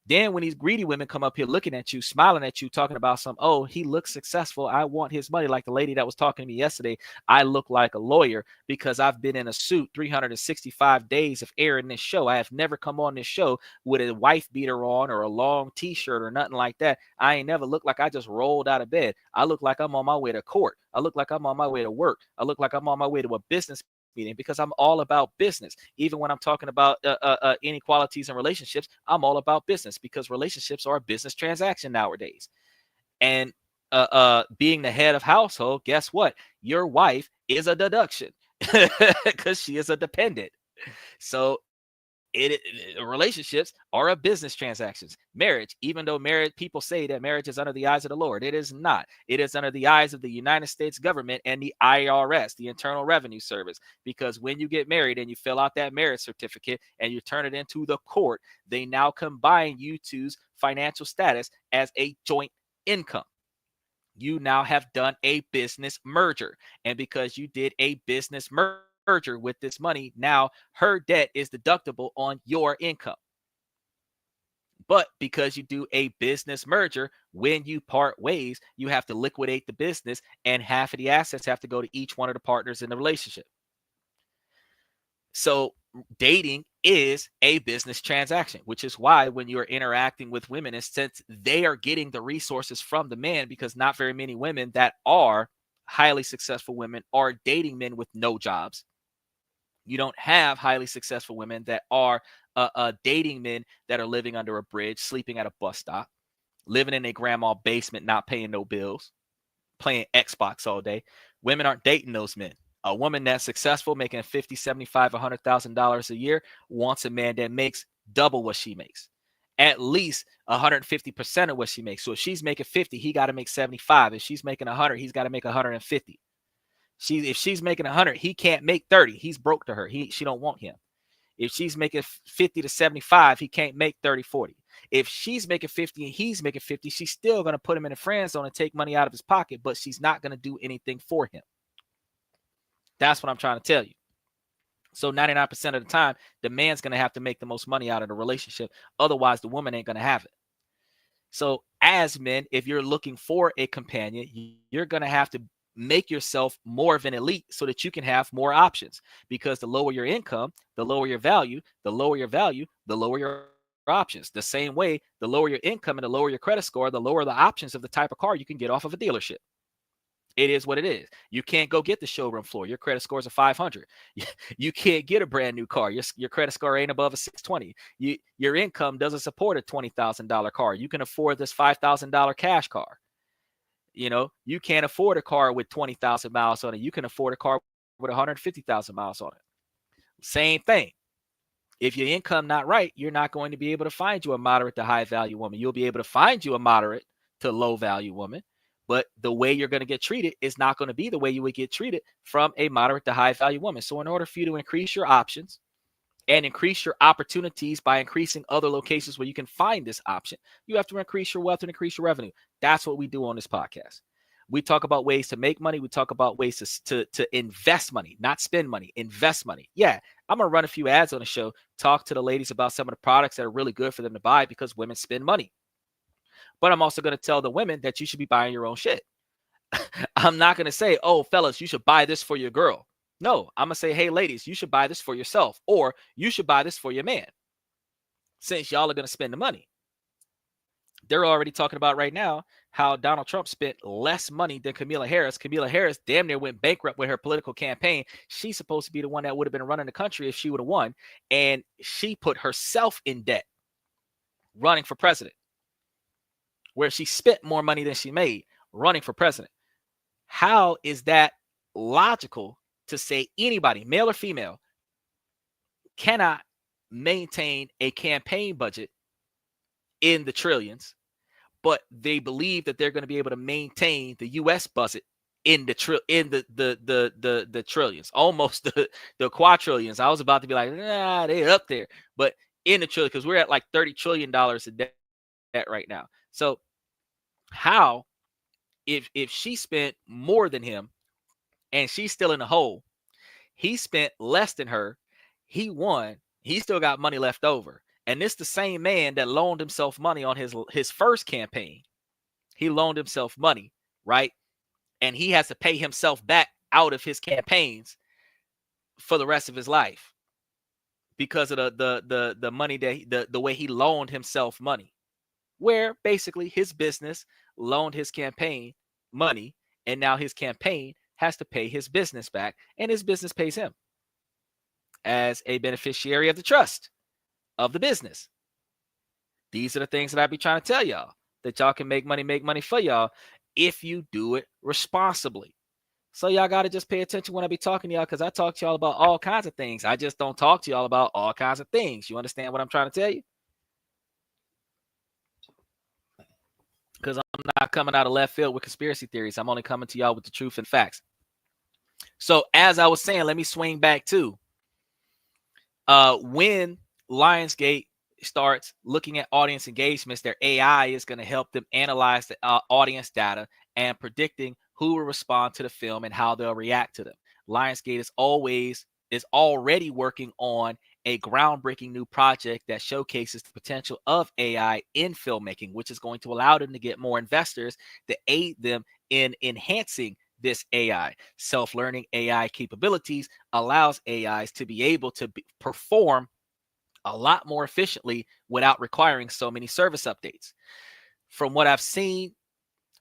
Then when these greedy women come up here looking at you, smiling at you, talking about oh, he looks successful, I want his money. Like the lady that was talking to me yesterday, I look like a lawyer because I've been in a suit 365 days of airing this show. I have never come on this show with a wife beater on or a long t-shirt or nothing like that. I ain't never looked like I just rolled out of bed. I look like I'm on my way to court. I look like I'm on my way to work. I look like I'm on my way to a business meeting, because I'm all about business. Even when I'm talking about inequalities in relationships, I'm all about business, because relationships are a business transaction nowadays. And being the head of household, guess what? Your wife is a deduction because she is a dependent. So relationships are a business transactions. Marriage, even though people say that marriage is under the eyes of the Lord, it is not. It is under the eyes of the United States government and the IRS, the Internal Revenue Service. Because when you get married and you fill out that marriage certificate and you turn it into the court, they now combine you two's financial status as a joint income. You now have done a business merger. And because you did a business merger with this money, now her debt is deductible on your income. But because you do a business merger, when you part ways, you have to liquidate the business, and half of the assets have to go to each one of the partners in the relationship. So dating is a business transaction, which is why when you're interacting with women, since they are getting the resources from the man, because not very many women that are highly successful women are dating men with no jobs. You don't have highly successful women that are dating men that are living under a bridge, sleeping at a bus stop, living in a grandma's basement, not paying no bills, playing Xbox all day. Women aren't dating those men. A woman that's successful, making 50, 75, $100,000 a year, wants a man that makes double what she makes, at least 150% of what she makes. So if she's making 50, he got to make 75. If she's making 100, he's got to make 150. If she's making 100, he can't make 30. He's broke to her. She don't want him. If she's making 50 to 75, he can't make 30, 40. If she's making 50 and he's making 50, she's still going to put him in the friend zone and take money out of his pocket, but she's not going to do anything for him. That's what I'm trying to tell you. So 99% of the time, the man's going to have to make the most money out of the relationship. Otherwise, the woman ain't going to have it. So as men, if you're looking for a companion, you're going to have to make yourself more of an elite so that you can have more options, because the lower your income, the lower your value, the lower your value, the lower your options. The same way, the lower your income and the lower your credit score, the lower the options of the type of car you can get off of a dealership. It is what it is. You can't go get the showroom floor. Your credit scores are 500. You can't get a brand new car. Your credit score ain't above a 620. Your income doesn't support a $20,000 car. You can afford this $5,000 cash car. You know, you can't afford a car with 20,000 miles on it. You can afford a car with 150,000 miles on it. Same thing. If your income not right, you're not going to be able to find you a moderate to high value woman. You'll be able to find you a moderate to low value woman, but the way you're going to get treated is not going to be the way you would get treated from a moderate to high value woman. So in order for you to increase your options and increase your opportunities by increasing other locations where you can find this option, you have to increase your wealth and increase your revenue. That's what we do on this podcast. We talk about ways to make money. We talk about ways to invest money, not spend money, invest money. Yeah, I'm going to run a few ads on the show, talk to the ladies about some of the products that are really good for them to buy because women spend money. But I'm also going to tell the women that you should be buying your own shit. I'm not going to say, oh, fellas, you should buy this for your girl. No, I'm going to say, hey, ladies, you should buy this for yourself, or you should buy this for your man, since y'all are going to spend the money. They're already talking about right now how Donald Trump spent less money than Kamala Harris. Kamala Harris damn near went bankrupt with her political campaign. She's supposed to be the one that would have been running the country if she would have won. And she put herself in debt running for president, where she spent more money than she made running for president. How is that logical to say anybody, male or female, cannot maintain a campaign budget in the trillions, but they believe that they're going to be able to maintain the U.S. budget in the trillions, almost the quadrillions. I was about to be like, nah, they're up there, but in the trillion, because we're at like $30 trillion in debt right now. So how, if she spent more than him and she's still in the hole, he spent less than her, he won, he still got money left over. And this the same man that loaned himself money on his first campaign. He loaned himself money, right? And he has to pay himself back out of his campaigns for the rest of his life because of the money that the way he loaned himself money, where basically his business loaned his campaign money, and now his campaign has to pay his business back, and his business pays him as a beneficiary of the trust of the business. These are the things that I be trying to tell y'all, that y'all can make money for y'all if you do it responsibly. So y'all got to just pay attention when I be talking to y'all, because I talk to y'all about all kinds of things. I just don't talk to y'all about all kinds of things. You understand what I'm trying to tell you? Because I'm not coming out of left field with conspiracy theories. I'm only coming to y'all with the truth and facts. So as I was saying, let me swing back to when Lionsgate starts looking at audience engagements, their AI is going to help them analyze the audience data and predicting who will respond to the film and how they'll react to them. Lionsgate is already working on a groundbreaking new project that showcases the potential of AI in filmmaking, which is going to allow them to get more investors to aid them in enhancing this AI. Self-learning AI capabilities allows AIs to be able to perform a lot more efficiently without requiring so many service updates. From what I've seen,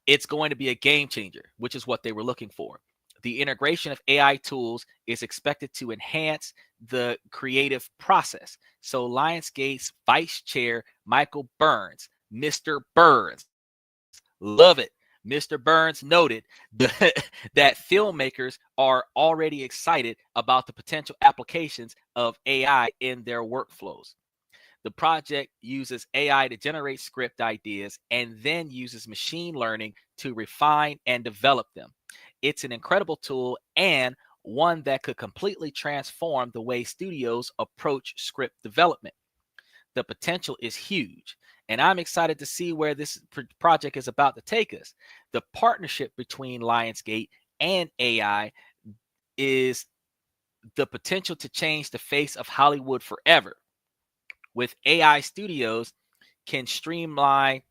It's going to be a game changer, which is what they were looking for. The integration of AI tools is expected to enhance the creative process. So Lionsgate's Vice Chair Michael Burns, Mr. Burns, love it. Mr. Burns noted that filmmakers are already excited about the potential applications of AI in their workflows. The project uses AI to generate script ideas and then uses machine learning to refine and develop them. It's an incredible tool and one that could completely transform the way studios approach script development. The potential is huge, and I'm excited to see where this project is about to take us. The partnership between Lionsgate and AI is the potential to change the face of Hollywood forever. With AI studios can streamline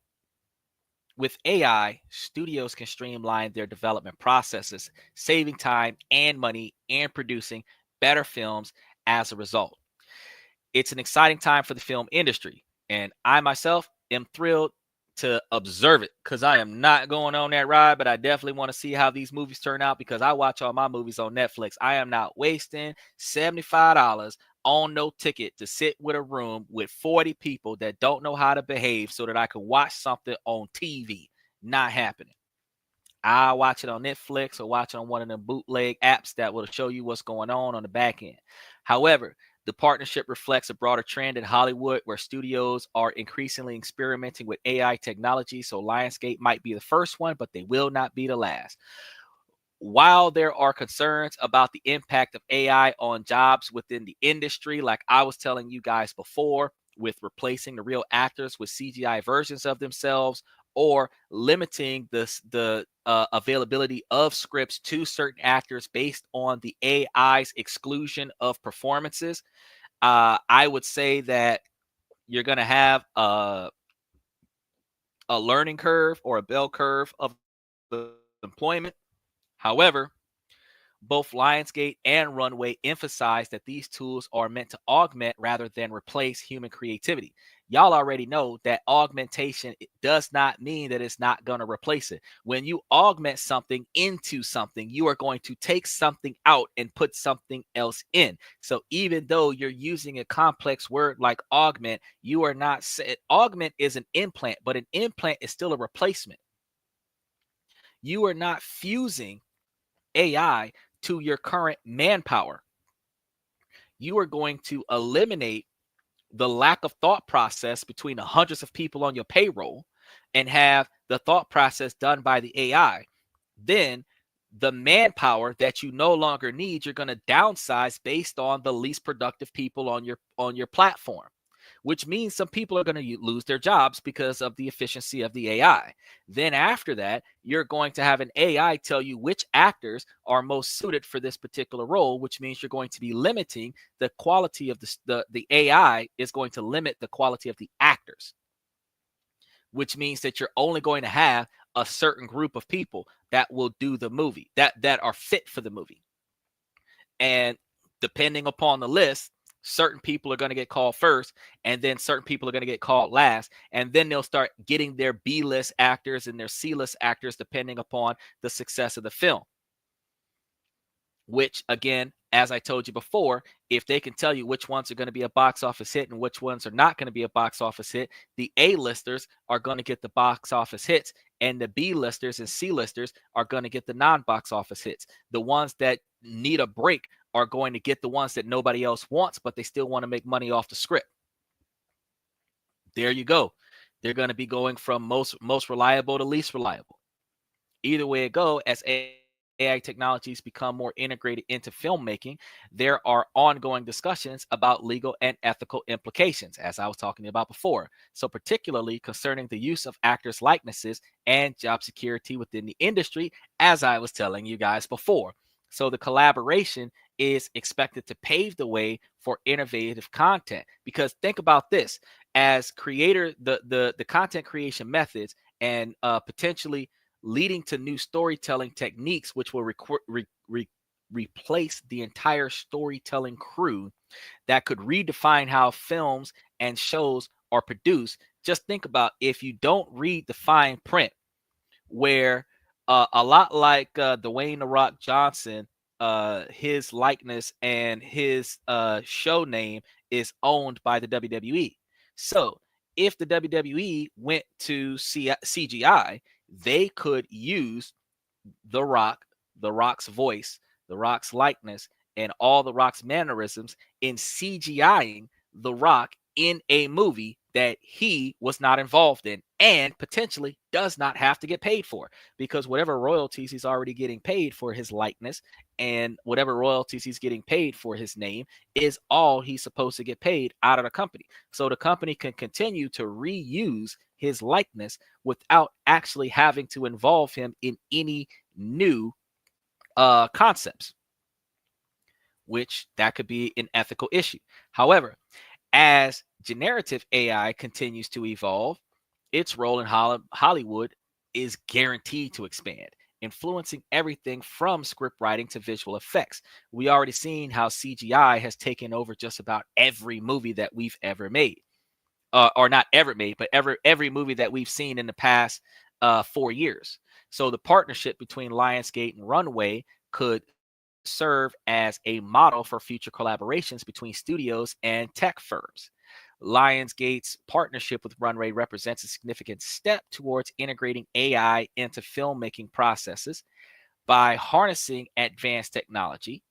with AI, studios can streamline their development processes, saving time and money and producing better films as a result. It's an exciting time for the film industry, and I myself am thrilled to observe it because I am not going on that ride, but I definitely want to see how these movies turn out because I watch all my movies on Netflix. I am not wasting $75 on no ticket to sit with a room with 40 people that don't know how to behave so that I can watch something on TV. Not happening. I watch it on Netflix or watch it on one of the bootleg apps that will show you what's going on the back end. However, the partnership reflects a broader trend in Hollywood where studios are increasingly experimenting with AI technology. So Lionsgate might be the first one, but they will not be the last. While there are concerns about the impact of AI on jobs within the industry, like I was telling you guys before, with replacing the real actors with CGI versions of themselves or limiting the availability of scripts to certain actors based on the AI's exclusion of performances, I would say that you're going to have a learning curve or a bell curve of employment. However, both Lionsgate and Runway emphasize that these tools are meant to augment rather than replace human creativity. Y'all already know that augmentation does not mean that it's not going to replace it. When you augment something into something, you are going to take something out and put something else in. So even though you're using a complex word like augment, you are not augment is an implant, but an implant is still a replacement. You are not fusing AI to your current manpower. You are going to eliminate the lack of thought process between the hundreds of people on your payroll and have the thought process done by the AI. Then the manpower that you no longer need, you're going to downsize based on the least productive people on your platform, which means some people are going to lose their jobs because of the efficiency of the AI. Then after that, you're going to have an AI tell you which actors are most suited for this particular role, which means you're going to be limiting the quality of the AI is going to limit the quality of the actors, which means that you're only going to have a certain group of people that will do the movie, that are fit for the movie. And depending upon the list, certain people are going to get called first, and then certain people are going to get called last, and then they'll start getting their B-list actors and their C-list actors depending upon the success of the film. Which, again, as I told you before, if they can tell you which ones are going to be a box office hit and which ones are not going to be a box office hit, the A-listers are going to get the box office hits, and the B-listers and C-listers are going to get the non-box office hits. The ones that need a break are going to get the ones that nobody else wants, but they still want to make money off the script. There you go. They're going to be going from most reliable to least reliable. Either way it go, as AI technologies become more integrated into filmmaking, there are ongoing discussions about legal and ethical implications, as I was talking about before. So particularly concerning the use of actors' likenesses and job security within the industry, as I was telling you guys before. So the collaboration is expected to pave the way for innovative content. Because think about this, as creator, the content creation methods and potentially leading to new storytelling techniques, which will replace the entire storytelling crew that could redefine how films and shows are produced. Just think about if you don't read the fine print, where a lot like Dwayne The Rock Johnson, his likeness and his show name is owned by the WWE. So if the WWE went to CGI, they could use The Rock, The Rock's voice, The Rock's likeness, and all The Rock's mannerisms in CGIing The Rock in a movie that he was not involved in and potentially does not have to get paid for, because whatever royalties he's already getting paid for his likeness and whatever royalties he's getting paid for his name is all he's supposed to get paid out of the company. So the company can continue to reuse his likeness without actually having to involve him in any new concepts, which that could be an ethical issue. However, as generative AI continues to evolve, its role in Hollywood is guaranteed to expand, influencing everything from script writing to visual effects. We already seen how CGI has taken over just about every movie that we've ever made. Or not ever made, but every movie that we've seen in the past 4 years. So the partnership between Lionsgate and Runway could serve as a model for future collaborations between studios and tech firms. Lionsgate's partnership with Runway represents a significant step towards integrating AI into filmmaking processes. By harnessing advanced technology,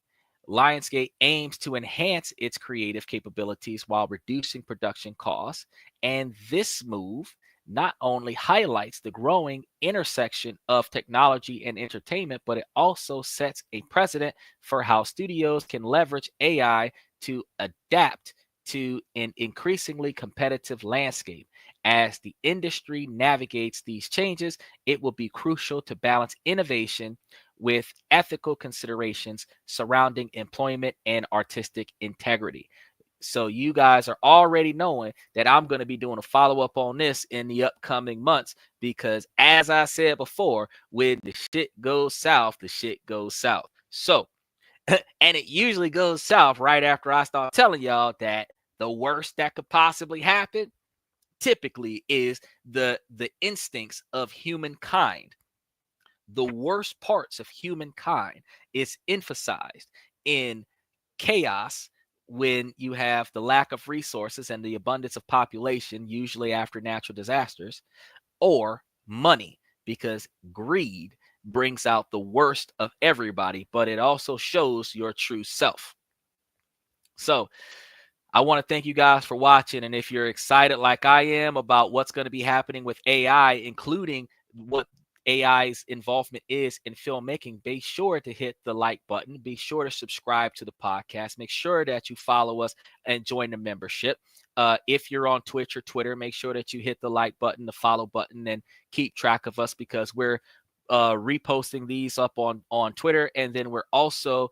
Lionsgate aims to enhance its creative capabilities while reducing production costs. And this move not only highlights the growing intersection of technology and entertainment, but it also sets a precedent for how studios can leverage AI to adapt to an increasingly competitive landscape. As the industry navigates these changes, it will be crucial to balance innovation with ethical considerations surrounding employment and artistic integrity. So you guys are already knowing that I'm going to be doing a follow-up on this in the upcoming months, because as I said before, when the shit goes south, the shit goes south. So, and it usually goes south right after I start telling y'all that the worst that could possibly happen typically is the instincts of humankind. The worst parts of humankind is emphasized in chaos, when you have the lack of resources and the abundance of population, usually after natural disasters, or money, because greed brings out the worst of everybody, but it also shows your true self. So I want to thank you guys for watching. And if you're excited like I am about what's going to be happening with AI, including what AI's involvement is in filmmaking, be sure to hit the like button. Be sure to subscribe to the podcast. Make sure that you follow us and join the membership. If you're on Twitch or Twitter, make sure that you hit the like button, the follow button, and keep track of us, because we're reposting these up on Twitter. And then we're also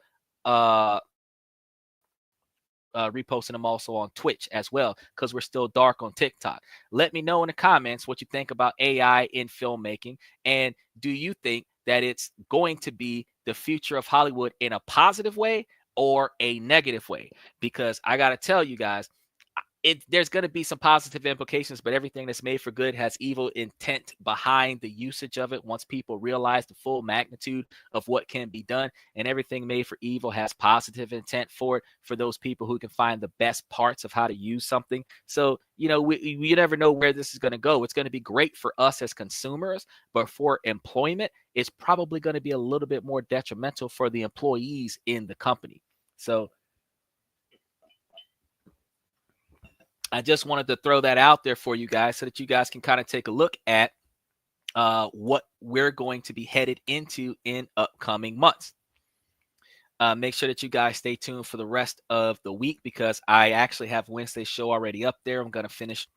reposting them also on Twitch as well, because we're still dark on TikTok. Let me know in the comments what you think about AI in filmmaking, and do you think that it's going to be the future of Hollywood in a positive way or a negative way? Because I got to tell you guys, there's going to be some positive implications, but everything that's made for good has evil intent behind the usage of it once people realize the full magnitude of what can be done. And everything made for evil has positive intent for it, for those people who can find the best parts of how to use something. So, you know, we never know where this is going to go. It's going to be great for us as consumers, but for employment, it's probably going to be a little bit more detrimental for the employees in the company. So I just wanted to throw that out there for you guys so that you guys can kind of take a look at what we're going to be headed into in upcoming months. Make sure that you guys stay tuned for the rest of the week, because I actually have Wednesday's show already up there. I'm going to finish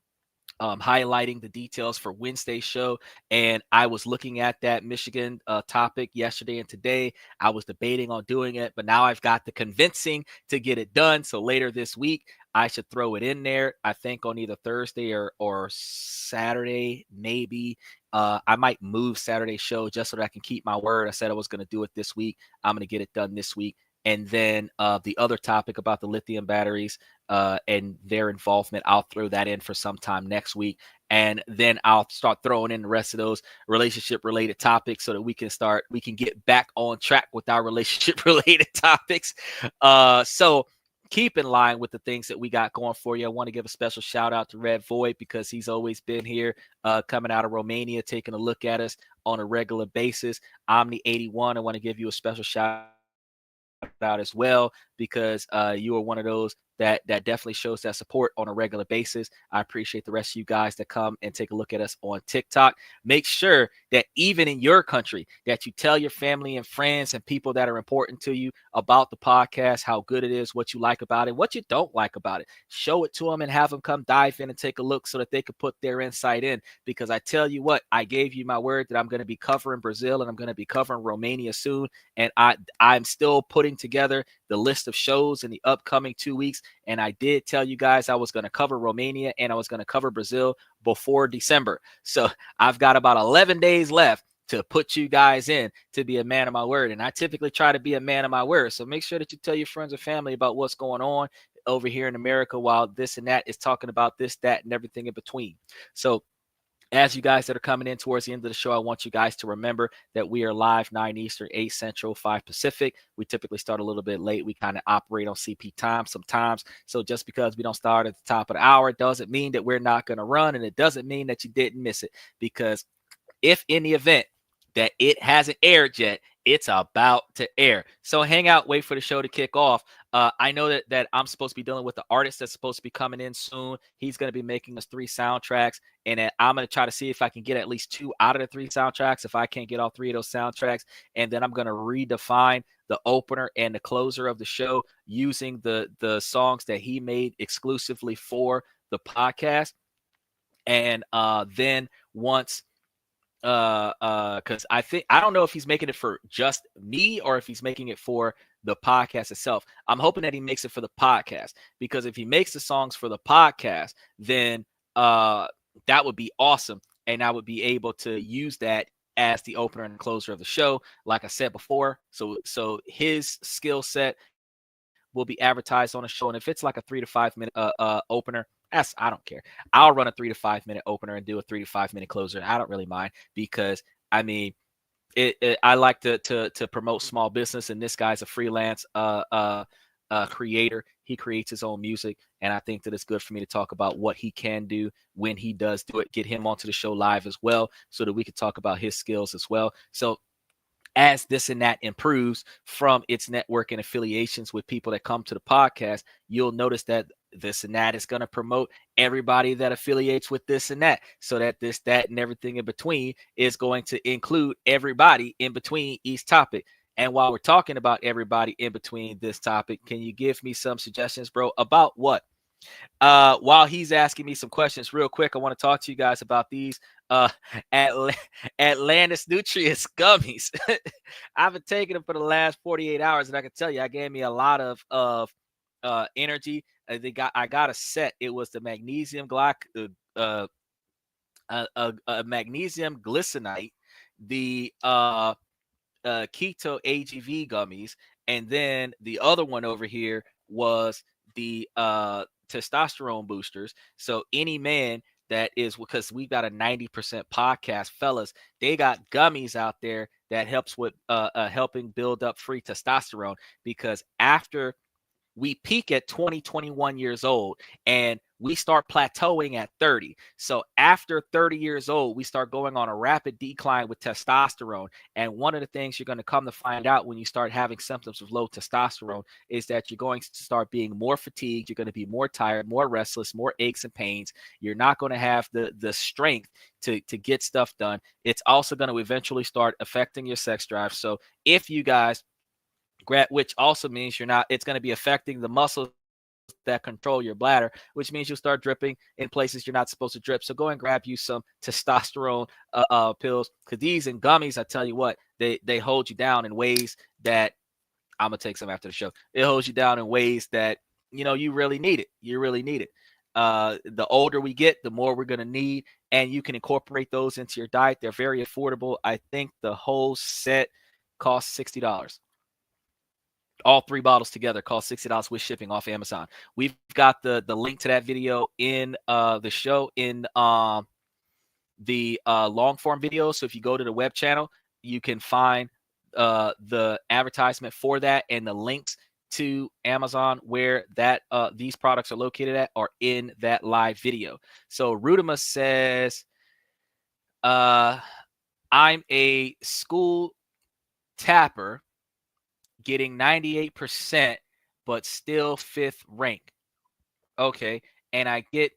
highlighting the details for Wednesday's show. And I was looking at that Michigan topic yesterday and today. I was debating on doing it, but now I've got the convincing to get it done. So later this week, I should throw it in there. I think on either Thursday or Saturday, maybe. I might move Saturday's show just so that I can keep my word. I said I was going to do it this week. I'm going to get it done this week. And then the other topic about the lithium batteries and their involvement, I'll throw that in for sometime next week. And then I'll start throwing in the rest of those relationship related topics so that we can get back on track with our relationship related topics. So keep in line with the things that we got going for you. I want to give a special shout out to Red Void because he's always been here coming out of Romania, taking a look at us on a regular basis. Omni81, I want to give you a special shout out as well because you are one of those that definitely shows that support on a regular basis. I appreciate the rest of you guys that come and take a look at us on TikTok. Make sure that even in your country that you tell your family and friends and people that are important to you about the podcast, how good it is, what you like about it, what you don't like about it. Show it to them and have them come dive in and take a look so that they could put their insight in. Because I tell you what, I gave you my word that I'm going to be covering Brazil and I'm going to be covering Romania soon. And I'm still putting together the list of shows in the upcoming 2 weeks. And I did tell you guys I was going to cover Romania and I was going to cover Brazil before December. So I've got about 11 days left to put you guys in to be a man of my word. And I typically try to be a man of my word. So make sure that you tell your friends and family about what's going on over here in America while this and that is talking about this, that, and everything in between. So as you guys that are coming in towards the end of the show, I want you guys to remember that we are live 9 Eastern, 8 Central, 5 Pacific. We typically start a little bit late. We kind of operate on CP time sometimes. So just because we don't start at the top of the hour doesn't mean that we're not going to run, and it doesn't mean that you didn't miss it. Because if in the event that it hasn't aired yet, it's about to air. So hang out, wait for the show to kick off. I know that I'm supposed to be dealing with the artist that's supposed to be coming in soon. He's going to be making us 3 soundtracks, and I'm going to try to see if I can get at least 2 out of the 3 soundtracks. If I can't get all 3 of those soundtracks, and then I'm going to redefine the opener and the closer of the show using the songs that he made exclusively for the podcast. And then once because I don't know if he's making it for just me or if he's making it for the podcast itself. I'm hoping that he makes it for the podcast, because if he makes the songs for the podcast, then that would be awesome, and I would be able to use that as the opener and closer of the show, like I said before. So his skill set will be advertised on the show, and if it's like a 3 to 5 minute opener, I don't care. I'll run a 3 to 5 minute opener and do a 3 to 5 minute closer. I don't really mind, because I mean, I like to promote small business, and this guy's a freelance creator. He creates his own music, and I think that it's good for me to talk about what he can do when he does do it. Get him onto the show live as well, so that we can talk about his skills as well. So as this and that improves from its network and affiliations with people that come to the podcast, you'll notice that this and that is going to promote everybody that affiliates with this and that, so that this, that, and everything in between is going to include everybody in between each topic. And while we're talking about everybody in between this topic, can you give me some suggestions, bro, about what? While he's asking me some questions real quick, I want to talk to you guys about these Atlantis Nutrients gummies. I've been taking them for the last 48 hours, and I can tell you, I gave me a lot of energy. I got a set. It was the magnesium magnesium glycinite, the keto AGV gummies, and then the other one over here was the testosterone boosters. So any man that is, because we've got a 90% podcast, fellas, they got gummies out there that helps with helping build up free testosterone, because after we peak at 20, 21 years old, and we start plateauing at 30. So after 30 years old, we start going on a rapid decline with testosterone. And one of the things you're going to come to find out when you start having symptoms of low testosterone is that you're going to start being more fatigued. You're going to be more tired, more restless, more aches and pains. You're not going to have the strength to get stuff done. It's also going to eventually start affecting your sex drive. So if you guys which also means it's going to be affecting the muscles that control your bladder, which means you'll start dripping in places you're not supposed to drip. So go and grab you some testosterone pills, because these and gummies, I tell you what, they hold you down in ways that I'm going to take some after the show. It holds you down in ways that, you really need it. You really need it. The older we get, the more we're going to need, and you can incorporate those into your diet. They're very affordable. I think the whole set costs $60. All 3 bottles together cost $60 with shipping off Amazon. We've got the link to that video in the show in the long form video. So if you go to the web channel, you can find the advertisement for that, and the links to Amazon where that these products are located at are in that live video. So Rudima says, I'm a school tapper getting 98%, but still 5th rank. Okay, and I get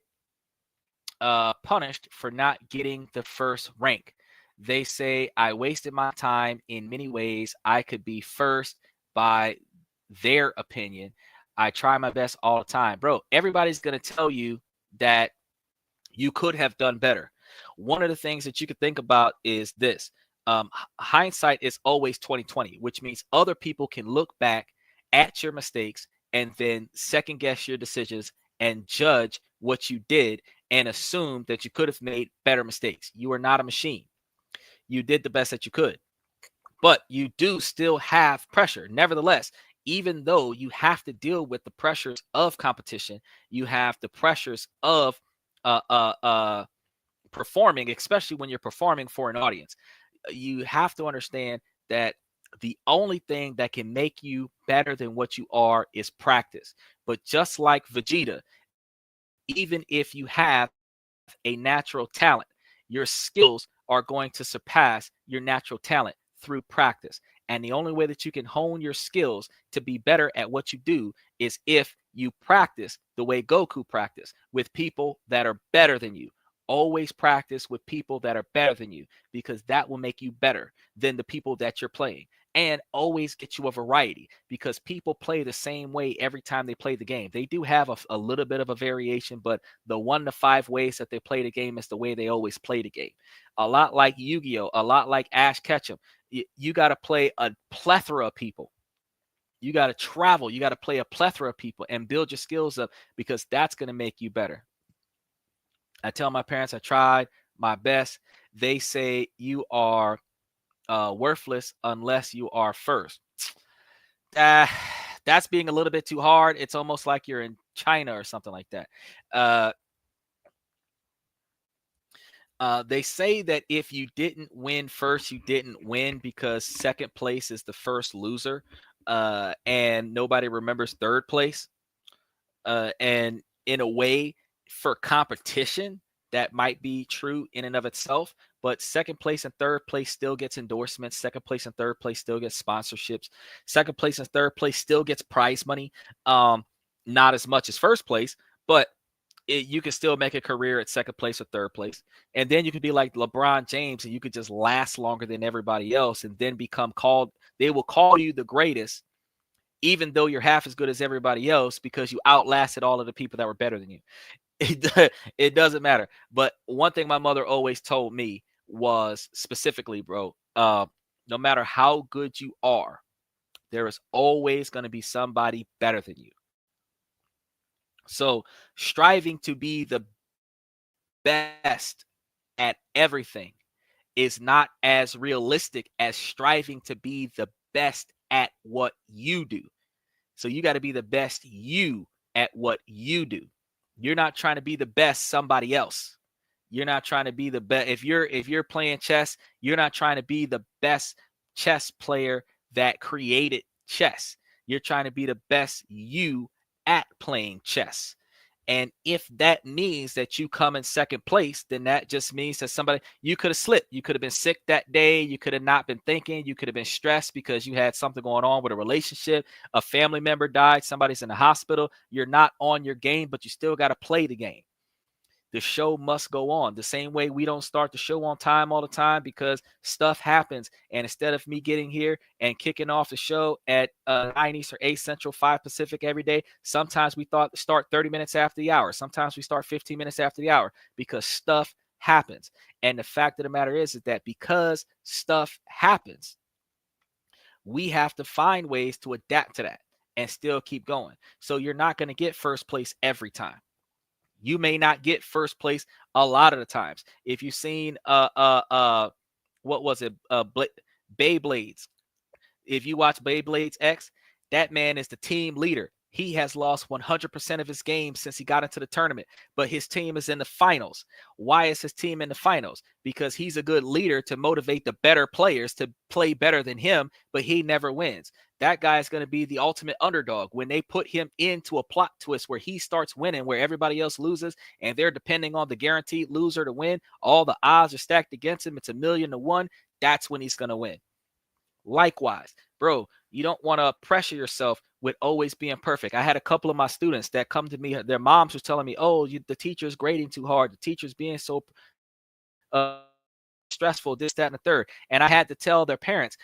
punished for not getting the first rank. They say I wasted my time in many ways. I could be first by their opinion. I try my best all the time. Bro, everybody's going to tell you that you could have done better. One of the things that you could think about is this. Hindsight is always 2020, which means other people can look back at your mistakes and then second guess your decisions and judge what you did and assume that you could have made better mistakes. You are not a machine. You did the best that you could, but you do still have pressure. Nevertheless, even though you have to deal with the pressures of competition, you have the pressures of performing, especially when you're performing for an audience. You have to understand that the only thing that can make you better than what you are is practice. But just like Vegeta, even if you have a natural talent, your skills are going to surpass your natural talent through practice. And the only way that you can hone your skills to be better at what you do is if you practice the way Goku practiced, with people that are better than you. Always practice with people that are better than you, because that will make you better than the people that you're playing. And always get you a variety, because people play the same way every time they play the game. They do have a little bit of a variation, but the 1 to 5 ways that they play the game is the way they always play the game. A lot like Yu-Gi-Oh, a lot like Ash Ketchum. You got to play a plethora of people. You got to travel. You got to play a plethora of people and build your skills up, because that's going to make you better. I tell my parents I tried my best. They say you are worthless unless you are first. That's being a little bit too hard. It's almost like you're in China or something like that. They say that if you didn't win first, you didn't win, because second place is the first loser, and nobody remembers third place. And in a way, for competition, that might be true in and of itself, but second place and third place still gets endorsements. Second place and third place still gets sponsorships. Second place and third place still gets prize money. Not as much as first place, but you can still make a career at second place or third place. And then you could be like LeBron James, and you could just last longer than everybody else, and then become called, they will call you the greatest, even though you're half as good as everybody else, because you outlasted all of the people that were better than you. It doesn't matter. But one thing my mother always told me was, specifically, bro, no matter how good you are, there is always going to be somebody better than you. So striving to be the best at everything is not as realistic as striving to be the best at what you do. So you got to be the best you at what you do. You're not trying to be the best somebody else. You're not trying to be the best. If you're playing chess, you're not trying to be the best chess player that created chess. You're trying to be the best you at playing chess. And if that means that you come in second place, then that just means that somebody, you could have slipped. You could have been sick that day. You could have not been thinking. You could have been stressed because you had something going on with a relationship. A family member died. Somebody's in the hospital. You're not on your game, but you still got to play the game. The show must go on. The same way we don't start the show on time all the time, because stuff happens. And instead of me getting here and kicking off the show at 9 Eastern, 8 Central, 5 Pacific every day, sometimes we start 30 minutes after the hour. Sometimes we start 15 minutes after the hour, because stuff happens. And the fact of the matter is that because stuff happens, we have to find ways to adapt to that and still keep going. So you're not going to get first place every time. You may not get first place a lot of the times. If you've seen what was it, Beyblades, if you watch Beyblades X, That man is the team leader. He has lost 100% of his games since he got into the tournament, but his team is in the finals. Why is his team in the finals? Because he's a good leader to motivate the better players to play better than him, but he never wins. That guy is going to be the ultimate underdog. When they put him into a plot twist where he starts winning, where everybody else loses, and they're depending on the guaranteed loser to win, all the odds are stacked against him. It's 1,000,000 to 1. That's when he's going to win. Likewise, bro, you don't want to pressure yourself with always being perfect. I had a couple of my students that come to me, their moms was telling me, oh, the teacher's grading too hard. The teacher's being so stressful, this, that, and the third. And I had to tell their parents,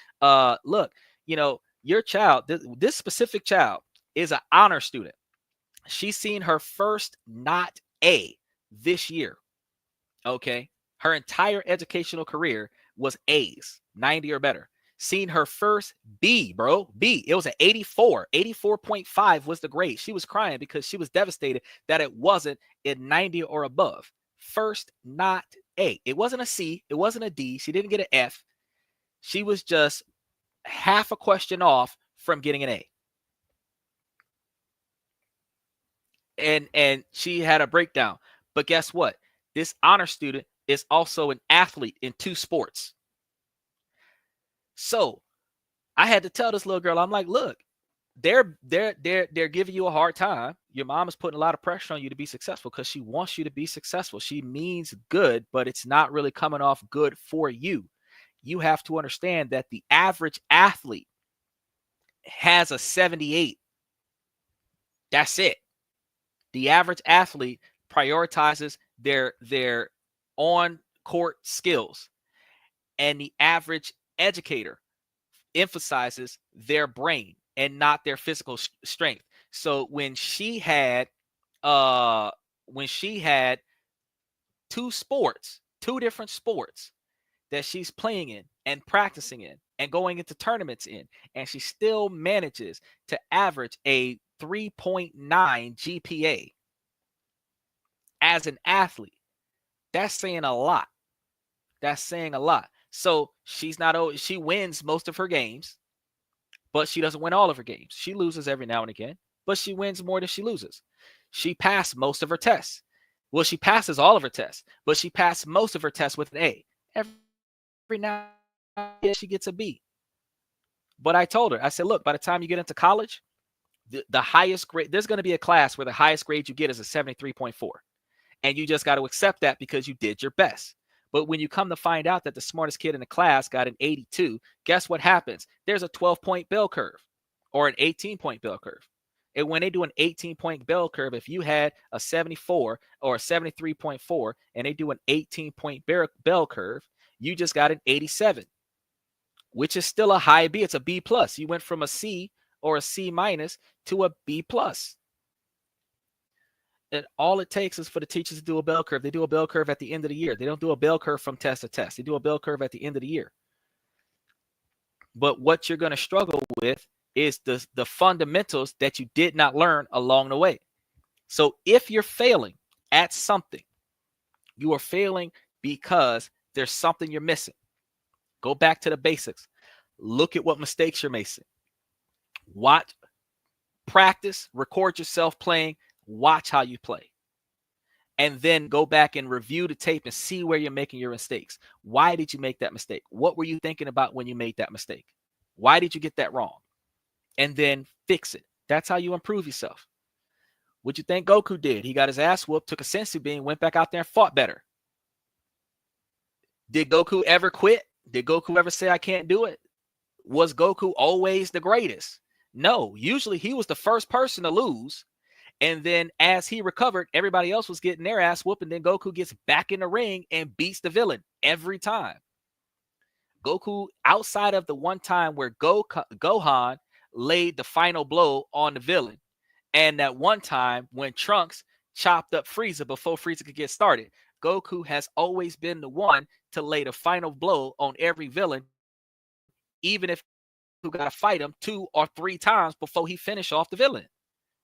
look, your child, this specific child is an honor student. She's seen her first not A this year. Okay. Her entire educational career was A's, 90 or better. Seen her first B, bro. B. It was an 84. 84.5 was the grade. She was crying because she was devastated that it wasn't in 90 or above. First, not A. It wasn't a C. It wasn't a D. She didn't get an F. She was just half a question off from getting an A. And she had a breakdown. But guess what? This honor student is also an athlete in 2 sports. So I had to tell this little girl, I'm like, look, they're giving you a hard time. Your mom is putting a lot of pressure on you to be successful because she wants you to be successful. She means good, but it's not really coming off good for you. You have to understand that the average athlete has a 78. That's it. The average athlete prioritizes their on-court skills, and the average educator emphasizes their brain and not their physical strength. So when she had 2 sports, 2 different sports that she's playing in and practicing in and going into tournaments in, and she still manages to average a 3.9 GPA as an athlete, that's saying a lot. That's saying a lot. So she wins most of her games, but she doesn't win all of her games. She loses every now and again, but she wins more than she loses. She passed most of her tests. Well, she passes all of her tests, but she passed most of her tests with an A. Every now and then she gets a B. But I told her, I said, look, by the time you get into college, the highest grade, there's going to be a class where the highest grade you get is a 73.4. And you just got to accept that because you did your best. But when you come to find out that the smartest kid in the class got an 82, guess what happens? There's a 12-point bell curve or an 18-point bell curve. And when they do an 18-point bell curve, if you had a 74 or a 73.4 and they do an 18-point bell curve, you just got an 87, which is still a high B. It's a B plus. You went from a C or a C minus to a B plus. And all it takes is for the teachers to do a bell curve. They do a bell curve at the end of the year. They don't do a bell curve from test to test. They do a bell curve at the end of the year. But what you're going to struggle with is the fundamentals that you did not learn along the way. So if you're failing at something, you are failing because there's something you're missing. Go back to the basics. Look at what mistakes you're making. Watch, practice, record yourself playing. Watch how you play. And then go back and review the tape and see where you're making your mistakes. Why did you make that mistake? What were you thinking about when you made that mistake? Why did you get that wrong? And then fix it. That's how you improve yourself. What you think Goku did? He got his ass whooped, took a sensu bean, went back out there and fought better. Did Goku ever quit? Did Goku ever say, I can't do it? Was Goku always the greatest? No. Usually he was the first person to lose. And then as he recovered, everybody else was getting their ass whooped. And then Goku gets back in the ring and beats the villain every time. Goku, outside of the one time where Gohan laid the final blow on the villain, and that one time when Trunks chopped up Frieza before Frieza could get started, Goku has always been the one to lay the final blow on every villain, even if you got to fight him 2 or 3 times before he finish off the villain.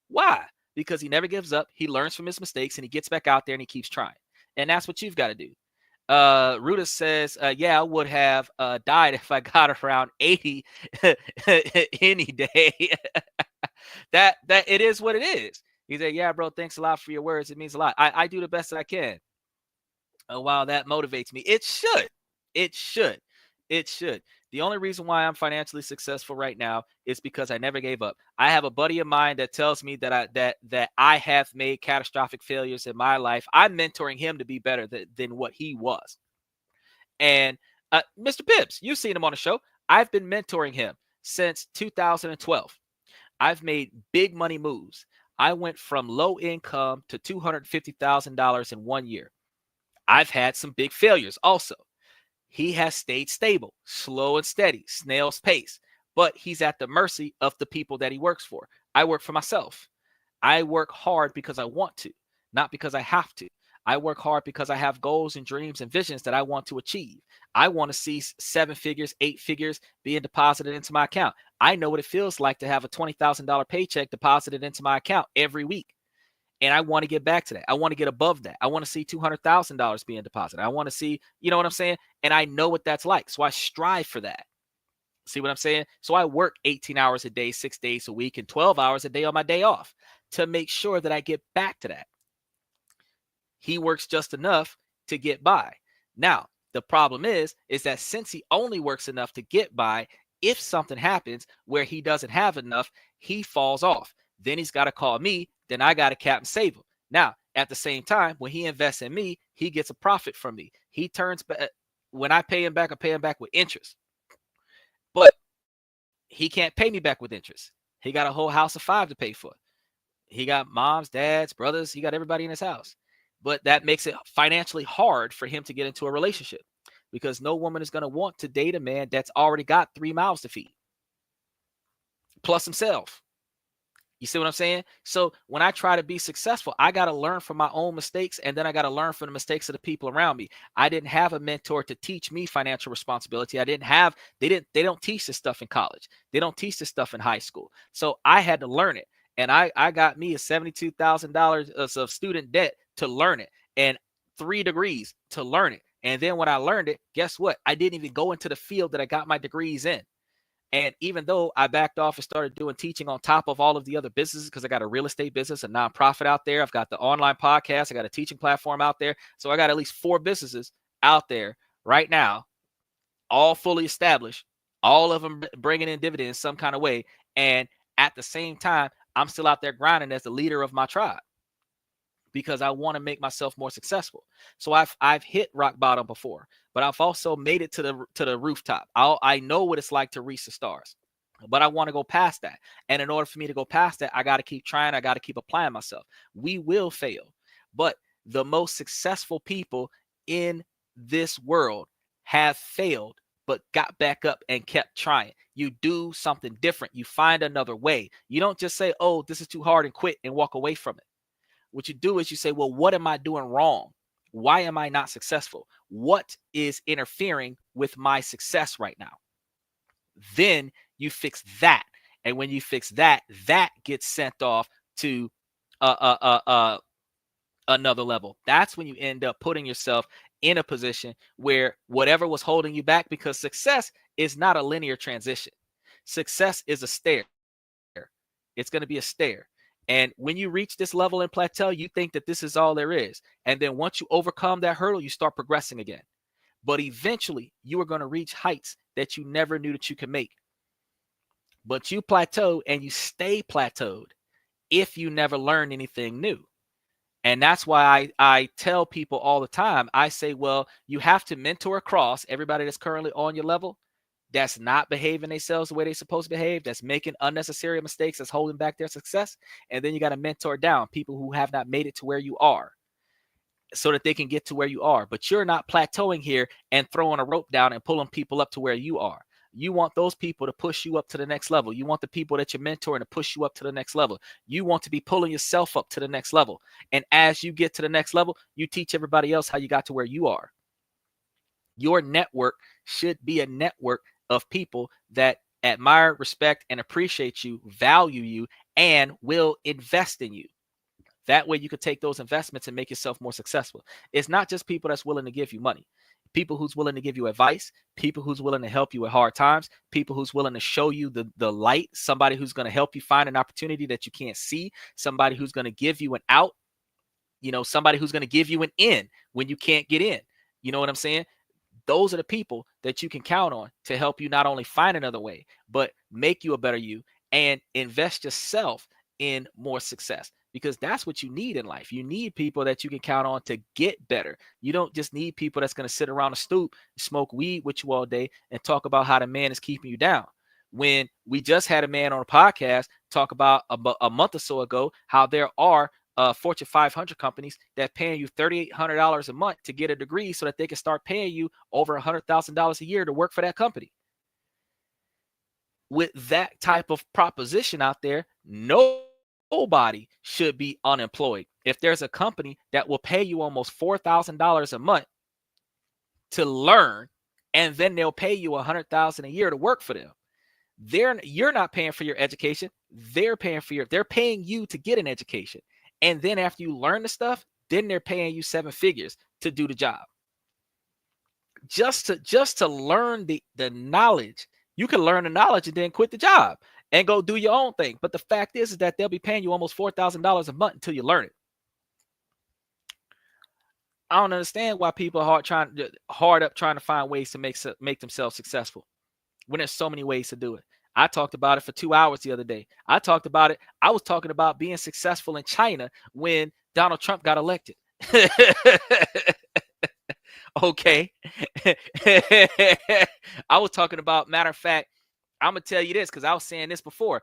Why? Because he never gives up. He learns from his mistakes and he gets back out there and he keeps trying. And that's what you've got to do. Ruta says, yeah, I would have died if I got around 80 any day. that it is what it is. He said, yeah, bro, thanks a lot for your words. It means a lot. I do the best that I can. While that motivates me, it should. It should. It should. The only reason why I'm financially successful right now is because I never gave up. I have a buddy of mine that tells me that I have made catastrophic failures in my life. I'm mentoring him to be better than what he was. And Mr. Pibbs, you've seen him on the show. I've been mentoring him since 2012. I've made big money moves. I went from low income to $250,000 in 1 year. I've had some big failures also. He has stayed stable, slow and steady, snail's pace, but he's at the mercy of the people that he works for. I work for myself. I work hard because I want to, not because I have to. I work hard because I have goals and dreams and visions that I want to achieve. I want to see 7 figures, 8 figures being deposited into my account. I know what it feels like to have a $20,000 paycheck deposited into my account every week. And I want to get back to that. I want to get above that. I want to see $200,000 being deposited. I want to see, you know what I'm saying? And I know what that's like. So I strive for that. See what I'm saying? So I work 18 hours a day, 6 days a week, and 12 hours a day on my day off to make sure that I get back to that. He works just enough to get by. Now, the problem is that since he only works enough to get by, if something happens where he doesn't have enough, he falls off. Then he's got to call me. Then I got to cap and save him. Now, at the same time, when he invests in me, he gets a profit from me. He turns back. When I pay him back, I pay him back with interest. But he can't pay me back with interest. He got a whole house of 5 to pay for. He got moms, dads, brothers. He got everybody in his house. But that makes it financially hard for him to get into a relationship because no woman is going to want to date a man that's already got 3 mouths to feed, plus himself. You see what I'm saying? So when I try to be successful, I got to learn from my own mistakes, and then I got to learn from the mistakes of the people around me. I didn't have a mentor to teach me financial responsibility. They don't teach this stuff in college. They don't teach this stuff in high school. So I had to learn it. And I got me a $72,000 of student debt to learn it, and 3 degrees to learn it. And then when I learned it, guess what? I didn't even go into the field that I got my degrees in. And even though I backed off and started doing teaching on top of all of the other businesses, because I got a real estate business, a nonprofit out there, I've got the online podcast, I got a teaching platform out there. So I got at least 4 businesses out there right now, all fully established, all of them bringing in dividends some kind of way. And at the same time, I'm still out there grinding as the leader of my tribe because I want to make myself more successful. So I've hit rock bottom before, but I've also made it to the rooftop. I know what it's like to reach the stars, but I want to go past that. And in order for me to go past that, I got to keep trying. I got to keep applying myself. We will fail, but the most successful people in this world have failed, but got back up and kept trying. You do something different. You find another way. You don't just say, oh, this is too hard and quit and walk away from it. What you do is you say, well, what am I doing wrong? Why am I not successful? What is interfering with my success right now? Then you fix that. And when you fix that, that gets sent off to another level. That's when you end up putting yourself in a position where whatever was holding you back, because success is not a linear transition. Success is a stair. It's going to be a stair. And when you reach this level and plateau, you think that this is all there is. And then once you overcome that hurdle, you start progressing again. But eventually, you are going to reach heights that you never knew that you could make. But you plateau and you stay plateaued if you never learn anything new. And that's why I tell people all the time, I say, well, you have to mentor across everybody that's currently on your level, that's not behaving themselves the way they're supposed to behave, that's making unnecessary mistakes, that's holding back their success. And then you got to mentor down people who have not made it to where you are so that they can get to where you are. But you're not plateauing here and throwing a rope down and pulling people up to where you are. You want those people to push you up to the next level. You want the people that you're mentoring to push you up to the next level. You want to be pulling yourself up to the next level. And as you get to the next level, you teach everybody else how you got to where you are. Your network should be a network of people that admire, respect, and appreciate you, value you, and will invest in you. That way you could take those investments and make yourself more successful. It's not just people that's willing to give you money. People who's willing to give you advice, people who's willing to help you at hard times, people who's willing to show you the light, somebody who's going to help you find an opportunity that you can't see, somebody who's going to give you an out, somebody who's going to give you an in when you can't get in. You know what I'm saying? Those are the people that you can count on to help you not only find another way, but make you a better you and invest yourself in more success, because that's what you need in life. You need people that you can count on to get better. You don't just need people that's going to sit around a stoop, smoke weed with you all day and talk about how the man is keeping you down. When we just had a man on a podcast talk about a month or so ago how there are Fortune 500 companies that paying you $3,800 a month to get a degree so that they can start paying you over $100,000 a year to work for that company. With that type of proposition out there, nobody should be unemployed. If there's a company that will pay you almost $4,000 a month to learn, and then they'll pay you $100,000 a year to work for them, you're not paying for your education. They're paying you to get an education. And then after you learn the stuff, then they're paying you 7 figures to do the job. Just to learn the knowledge. You can learn the knowledge and then quit the job and go do your own thing. But the fact is that they'll be paying you almost $4,000 a month until you learn it. I don't understand why people are hard up trying to find ways to make themselves successful when there's so many ways to do it. I talked about it for 2 hours the other day. I was talking about being successful in China when Donald Trump got elected. Okay. I was talking about, matter of fact, I'm going to tell you this because I was saying this before.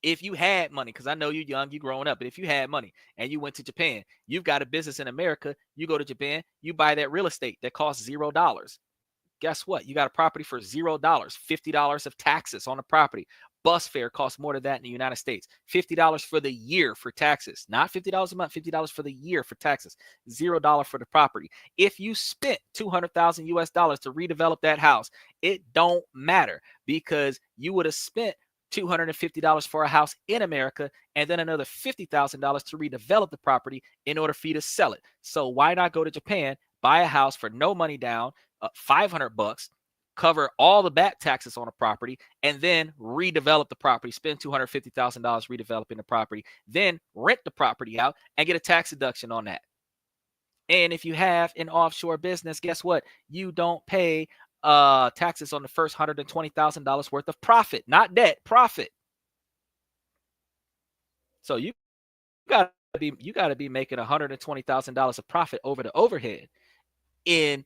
If you had money, because I know you're young, you're growing up, but if you had money and you went to Japan, you've got a business in America, you go to Japan, you buy that real estate that costs $0. Guess what? You got a property for $0, $50 of taxes on the property. Bus fare costs more than that in the United States. $50 for the year for taxes, not $50 a month, $50 for the year for taxes, $0 for the property. If you spent $200,000 US to redevelop that house, it don't matter because you would have spent $250 for a house in America and then another $50,000 to redevelop the property in order for you to sell it. So why not go to Japan, buy a house for no money down, $500, cover all the back taxes on a property, and then redevelop the property, spend $250,000 redeveloping the property, then rent the property out and get a tax deduction on that. And if you have an offshore business, guess what? You don't pay taxes on the first $120,000 worth of profit, not debt, profit. So you got to be making $120,000 of profit over the overhead in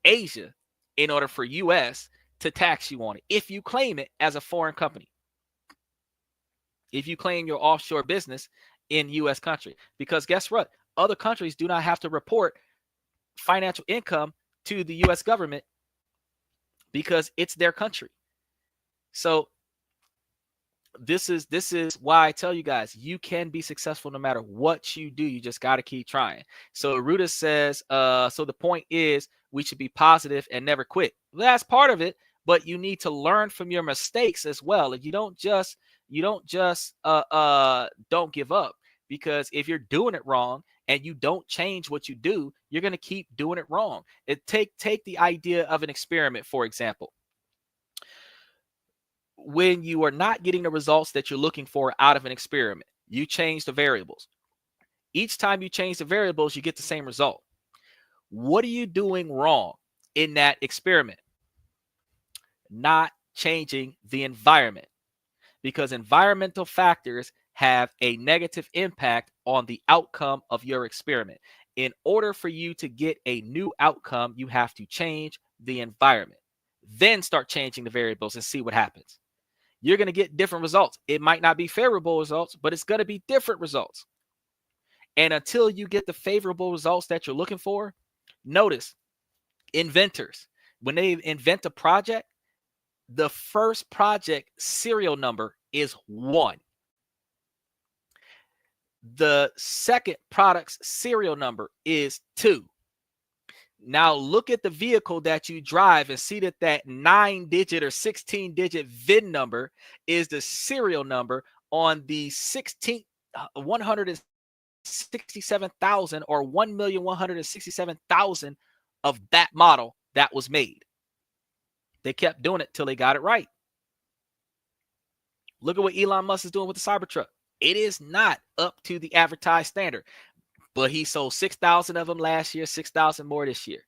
Asia in order for US to tax you on it if you claim it as a foreign company. If you claim your offshore business in US country, because guess what? Other countries do not have to report financial income to the US government because it's their country. So this is why I tell you guys, you can be successful no matter what you do. You just got to keep trying. So Ruta says, so the point is we should be positive and never quit. That's part of it, but you need to learn from your mistakes as well. And you don't just don't give up, because if you're doing it wrong and you don't change what you do, you're going to keep doing it wrong. Take the idea of an experiment, for example. When you are not getting the results that you're looking for out of an experiment, you change the variables. Each time you change the variables, you get the same result. What are you doing wrong in that experiment? Not changing the environment, because environmental factors have a negative impact on the outcome of your experiment. In order for you to get a new outcome, you have to change the environment. Then start changing the variables and see what happens. You're going to get different results. It might not be favorable results, but it's going to be different results. And until you get the favorable results that you're looking for, notice inventors, when they invent a project, the first project serial number is 1. The second product's serial number is 2. Now look at the vehicle that you drive and see that 9-digit or 16-digit VIN number is the serial number on the 16th 167,000 or 1,167,000 of that model that was made. They kept doing it till they got it right. Look at what Elon Musk is doing with the Cybertruck. It is not up to the advertised standard, but he sold 6,000 of them last year, 6,000 more this year.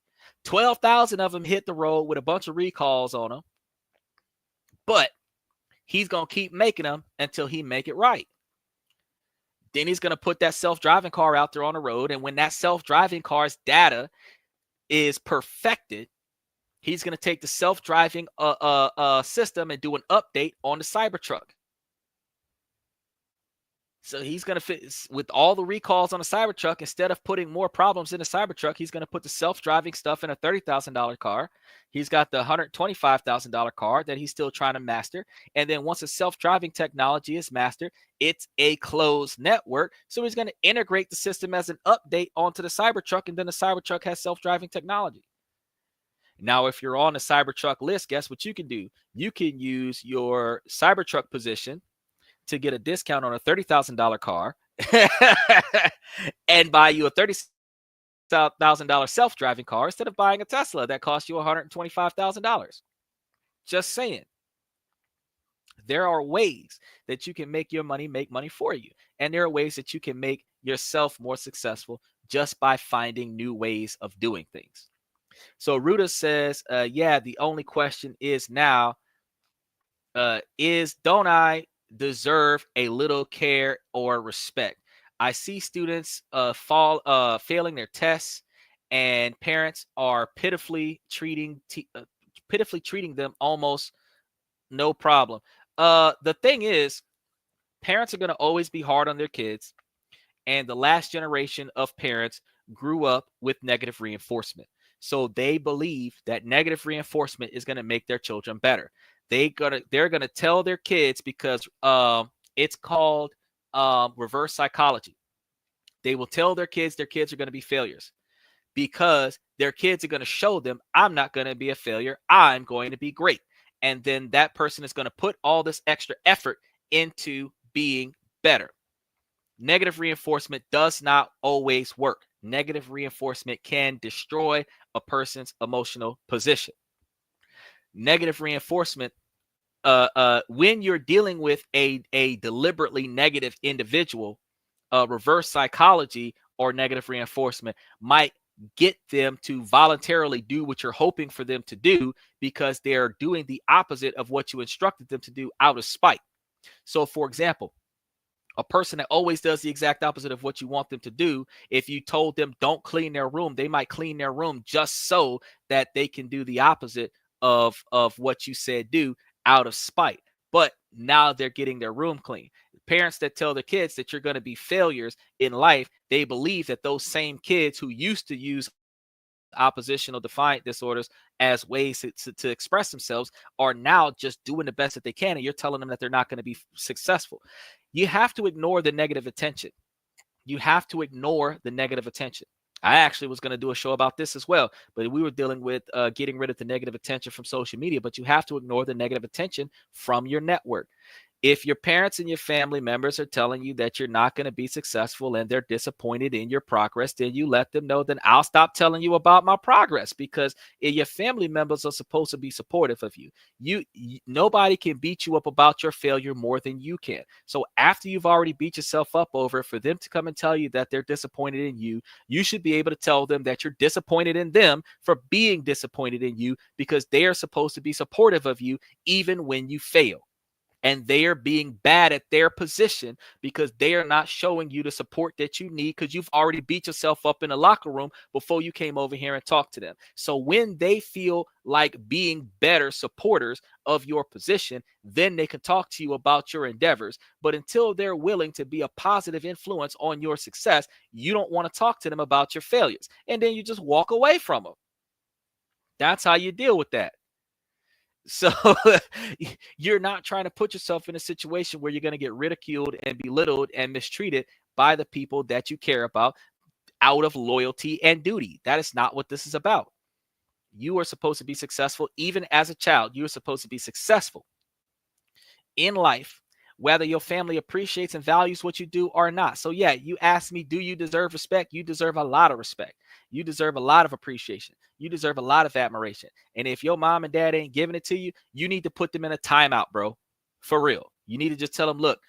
12,000 of them hit the road with a bunch of recalls on them, but he's going to keep making them until he make it right. Then he's going to put that self-driving car out there on the road, and when that self-driving car's data is perfected, he's going to take the self-driving system and do an update on the Cybertruck. So he's going to fit with all the recalls on the Cybertruck. Instead of putting more problems in the Cybertruck, he's going to put the self-driving stuff in a $30,000 car. He's got the $125,000 car that he's still trying to master. And then once the self-driving technology is mastered, it's a closed network. So he's going to integrate the system as an update onto the Cybertruck, and then the Cybertruck has self-driving technology. Now, if you're on the Cybertruck list, guess what you can do? You can use your Cybertruck position to get a discount on a $30,000 car and buy you a $30,000 self-driving car instead of buying a Tesla that costs you $125,000. Just saying. There are ways that you can make your money make money for you. And there are ways that you can make yourself more successful just by finding new ways of doing things. So Ruta says, yeah, the only question is now, don't I deserve a little care or respect? I see students failing their tests, and parents are pitifully treating them almost no problem. The thing is, parents are going to always be hard on their kids, and the last generation of parents grew up with negative reinforcement. So they believe that negative reinforcement is going to make their children better. They're going to tell their kids, because it's called reverse psychology. They will tell their kids are going to be failures, because their kids are going to show them, I'm not going to be a failure. I'm going to be great. And then that person is going to put all this extra effort into being better. Negative reinforcement does not always work. Negative reinforcement can destroy a person's emotional position. Negative reinforcement, when you're dealing with a deliberately negative individual, reverse psychology or negative reinforcement might get them to voluntarily do what you're hoping for them to do, because they're doing the opposite of what you instructed them to do out of spite. So, for example, a person that always does the exact opposite of what you want them to do, if you told them don't clean their room, they might clean their room just so that they can do the opposite of what you said do out of spite. But now they're getting their room clean. Parents that tell their kids that you're going to be failures in life, they believe that those same kids who used to use oppositional defiant disorders as ways to express themselves are now just doing the best that they can, and you're telling them that they're not going to be successful. You have to ignore the negative attention. You have to ignore the negative attention. I actually was going to do a show about this as well, but we were dealing with getting rid of the negative attention from social media. But you have to ignore the negative attention from your network. If your parents and your family members are telling you that you're not going to be successful and they're disappointed in your progress, then you let them know, then I'll stop telling you about my progress, because your family members are supposed to be supportive of you. Nobody can beat you up about your failure more than you can. So after you've already beat yourself up over it, for them to come and tell you that they're disappointed in you, you should be able to tell them that you're disappointed in them for being disappointed in you, because they are supposed to be supportive of you even when you fail. And they are being bad at their position because they are not showing you the support that you need, because you've already beat yourself up in the locker room before you came over here and talked to them. So when they feel like being better supporters of your position, then they can talk to you about your endeavors. But until they're willing to be a positive influence on your success, you don't want to talk to them about your failures. And then you just walk away from them. That's how you deal with that. So you're not trying to put yourself in a situation where you're going to get ridiculed and belittled and mistreated by the people that you care about out of loyalty and duty. That is not what this is about. You are supposed to be successful. Even as a child, you are supposed to be successful in life whether your family appreciates and values what you do or not. So yeah, you asked me, do you deserve respect? You deserve a lot of respect. You deserve a lot of appreciation. You deserve a lot of admiration. And if your mom and dad ain't giving it to you, you need to put them in a timeout, bro. For real. You need to just tell them, look,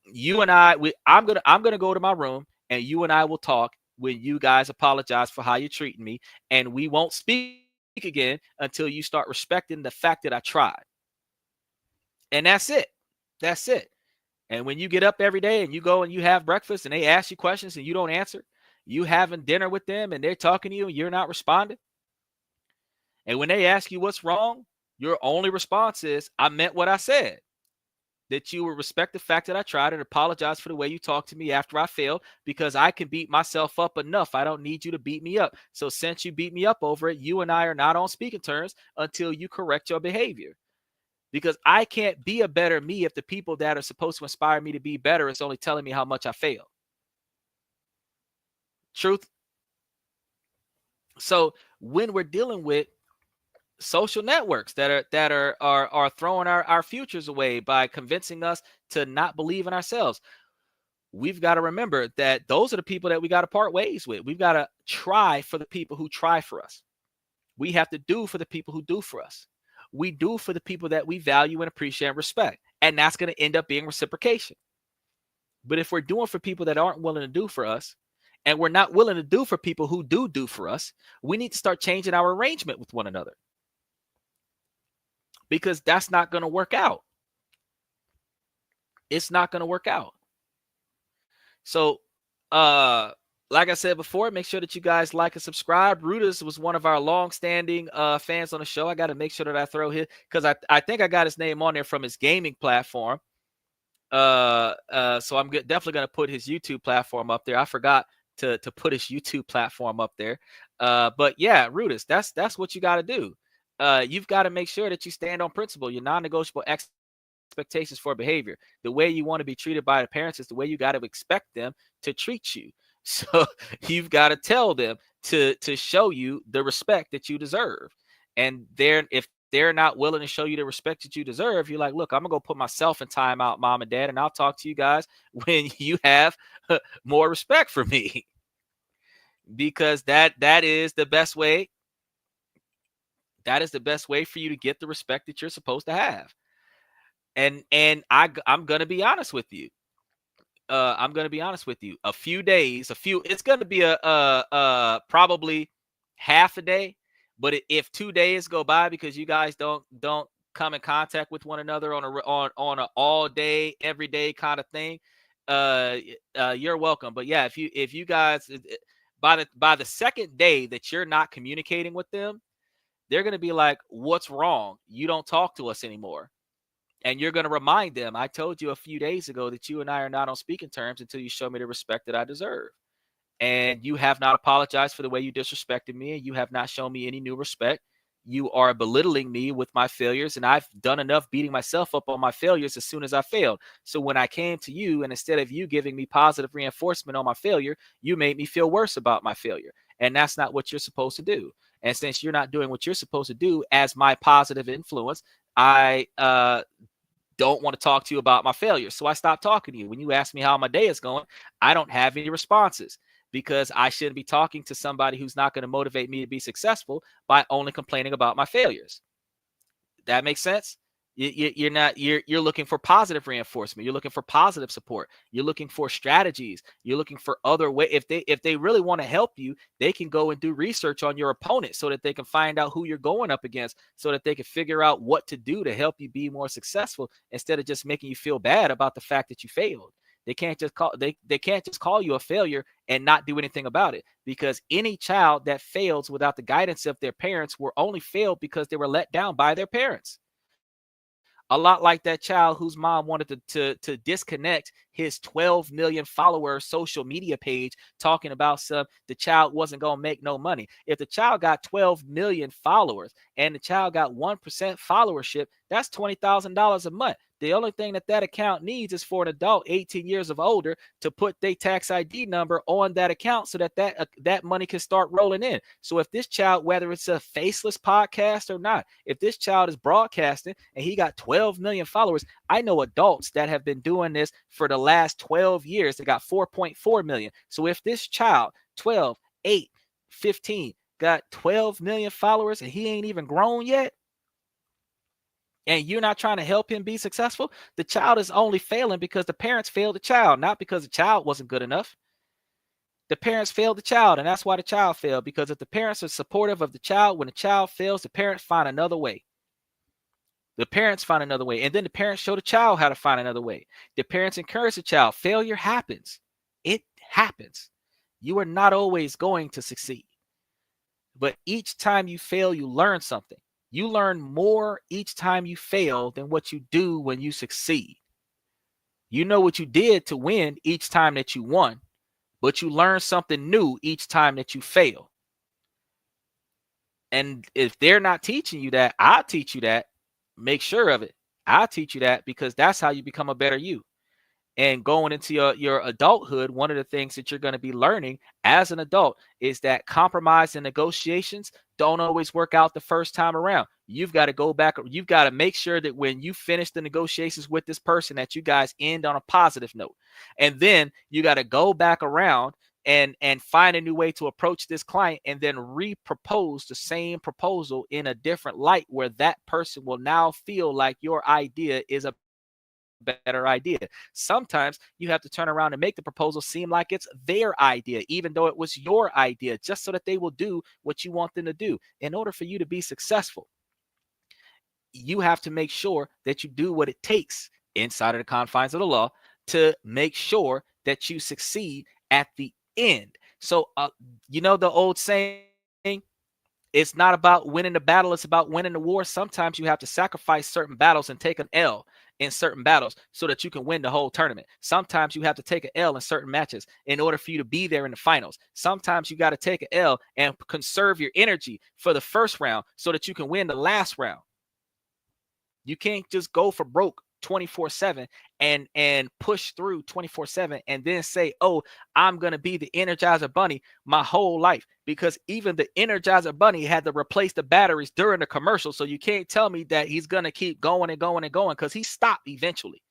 you and I'm gonna go to my room, and you and I will talk when you guys apologize for how you're treating me, and we won't speak again until you start respecting the fact that I tried. And that's it. That's it. And when you get up every day and you go and you have breakfast and they ask you questions and you don't answer, you having dinner with them and they're talking to you and you're not responding. And when they ask you what's wrong, your only response is, I meant what I said. That you will respect the fact that I tried and apologize for the way you talked to me after I failed, because I can beat myself up enough. I don't need you to beat me up. So since you beat me up over it, you and I are not on speaking terms until you correct your behavior. Because I can't be a better me if the people that are supposed to inspire me to be better is only telling me how much I failed. Truth. So when we're dealing with social networks that are throwing our futures away by convincing us to not believe in ourselves, we've got to remember that those are the people that we got to part ways with. We've got to try for the people who try for us. We have to do for the people who do for us. We do for the people that we value and appreciate and respect. And that's going to end up being reciprocation. But if we're doing for people that aren't willing to do for us, and we're not willing to do for people who do for us, we need to start changing our arrangement with one another. Because that's not going to work out. It's not going to work out. So, like I said before, make sure that you guys like and subscribe. Rudis was one of our long-standing fans on the show. I got to make sure that I throw his, because I think I got his name on there from his gaming platform. So I'm definitely going to put his YouTube platform up there. I forgot to put his YouTube platform up there. But yeah, Rudis, that's what you got to do. You've got to make sure that you stand on principle, your non-negotiable expectations for behavior. The way you want to be treated by the parents is the way you got to expect them to treat you. So you've got to tell them to show you the respect that you deserve. And if they're not willing to show you the respect that you deserve, you're like, look, I'm gonna go put myself in timeout, mom and dad, and I'll talk to you guys when you have more respect for me. Because that is the best way. That is the best way for you to get the respect that you're supposed to have. And I'm gonna be honest with you. A few days, it's gonna be a probably half a day. But if 2 days go by because you guys don't come in contact with one another on an all day, every day kind of thing, you're welcome. But yeah, if you guys by the second day that you're not communicating with them, they're gonna be like, what's wrong? You don't talk to us anymore. And you're going to remind them, I told you a few days ago that you and I are not on speaking terms until you show me the respect that I deserve. And you have not apologized for the way you disrespected me, and you have not shown me any new respect. You are belittling me with my failures, and I've done enough beating myself up on my failures as soon as I failed. So when I came to you, and instead of you giving me positive reinforcement on my failure, you made me feel worse about my failure. And that's not what you're supposed to do. And since you're not doing what you're supposed to do as my positive influence, I don't want to talk to you about my failures. So I stopped talking to you. When you ask me how my day is going, I don't have any responses, because I shouldn't be talking to somebody who's not going to motivate me to be successful by only complaining about my failures. That makes sense? You're looking for positive reinforcement. You're looking for positive support. You're looking for strategies. You're looking for other ways. If they really want to help you, they can go and do research on your opponent so that they can find out who you're going up against, so that they can figure out what to do to help you be more successful, instead of just making you feel bad about the fact that you failed. They can't just call you a failure and not do anything about it, because any child that fails without the guidance of their parents were only failed because they were let down by their parents. A lot like that child whose mom wanted to disconnect his 12 million follower social media page, talking about the child wasn't going to make no money. If the child got 12 million followers and the child got 1% followership, that's $20,000 a month. The only thing that account needs is for an adult 18 years of older to put their tax ID number on that account so that money can start rolling in. So if this child, whether it's a faceless podcast or not, if this child is broadcasting and he got 12 million followers, I know adults that have been doing this for the last 12 years that got 4.4 million. So if this child, 12, 8, 15, got 12 million followers and he ain't even grown yet, and you're not trying to help him be successful, the child is only failing because the parents failed the child, not because the child wasn't good enough. The parents failed the child, and that's why the child failed, because if the parents are supportive of the child, when the child fails, the parents find another way. The parents find another way, and then the parents show the child how to find another way. The parents encourage the child. Failure happens. It happens. You are not always going to succeed. But each time you fail, you learn something. You learn more each time you fail than what you do when you succeed. You know what you did to win each time that you won, but you learn something new each time that you fail. And if they're not teaching you that, I'll teach you that. Make sure of it. I'll teach you that, because that's how you become a better you. And going into your adulthood, one of the things that you're going to be learning as an adult is that compromise and negotiations don't always work out the first time around. You've got to go back. You've got to make sure that when you finish the negotiations with this person, that you guys end on a positive note. And then you got to go back around and find a new way to approach this client, and then re-propose the same proposal in a different light, where that person will now feel like your idea is a better idea. Sometimes you have to turn around and make the proposal seem like it's their idea, even though it was your idea, just so that they will do what you want them to do. In order for you to be successful, you have to make sure that you do what it takes inside of the confines of the law to make sure that you succeed at the end. So, you know the old saying, it's not about winning the battle, it's about winning the war. Sometimes you have to sacrifice certain battles and take an L in certain battles so that you can win the whole tournament. Sometimes you have to take an L in certain matches in order for you to be there in the finals. Sometimes you got to take an L and conserve your energy for the first round so that you can win the last round. You can't just go for broke 24/7 and push through 24/7 and then say, oh, I'm going to be the Energizer Bunny my whole life, because even the Energizer Bunny had to replace the batteries during the commercial. So you can't tell me that he's going to keep going and going and going, because he stopped eventually.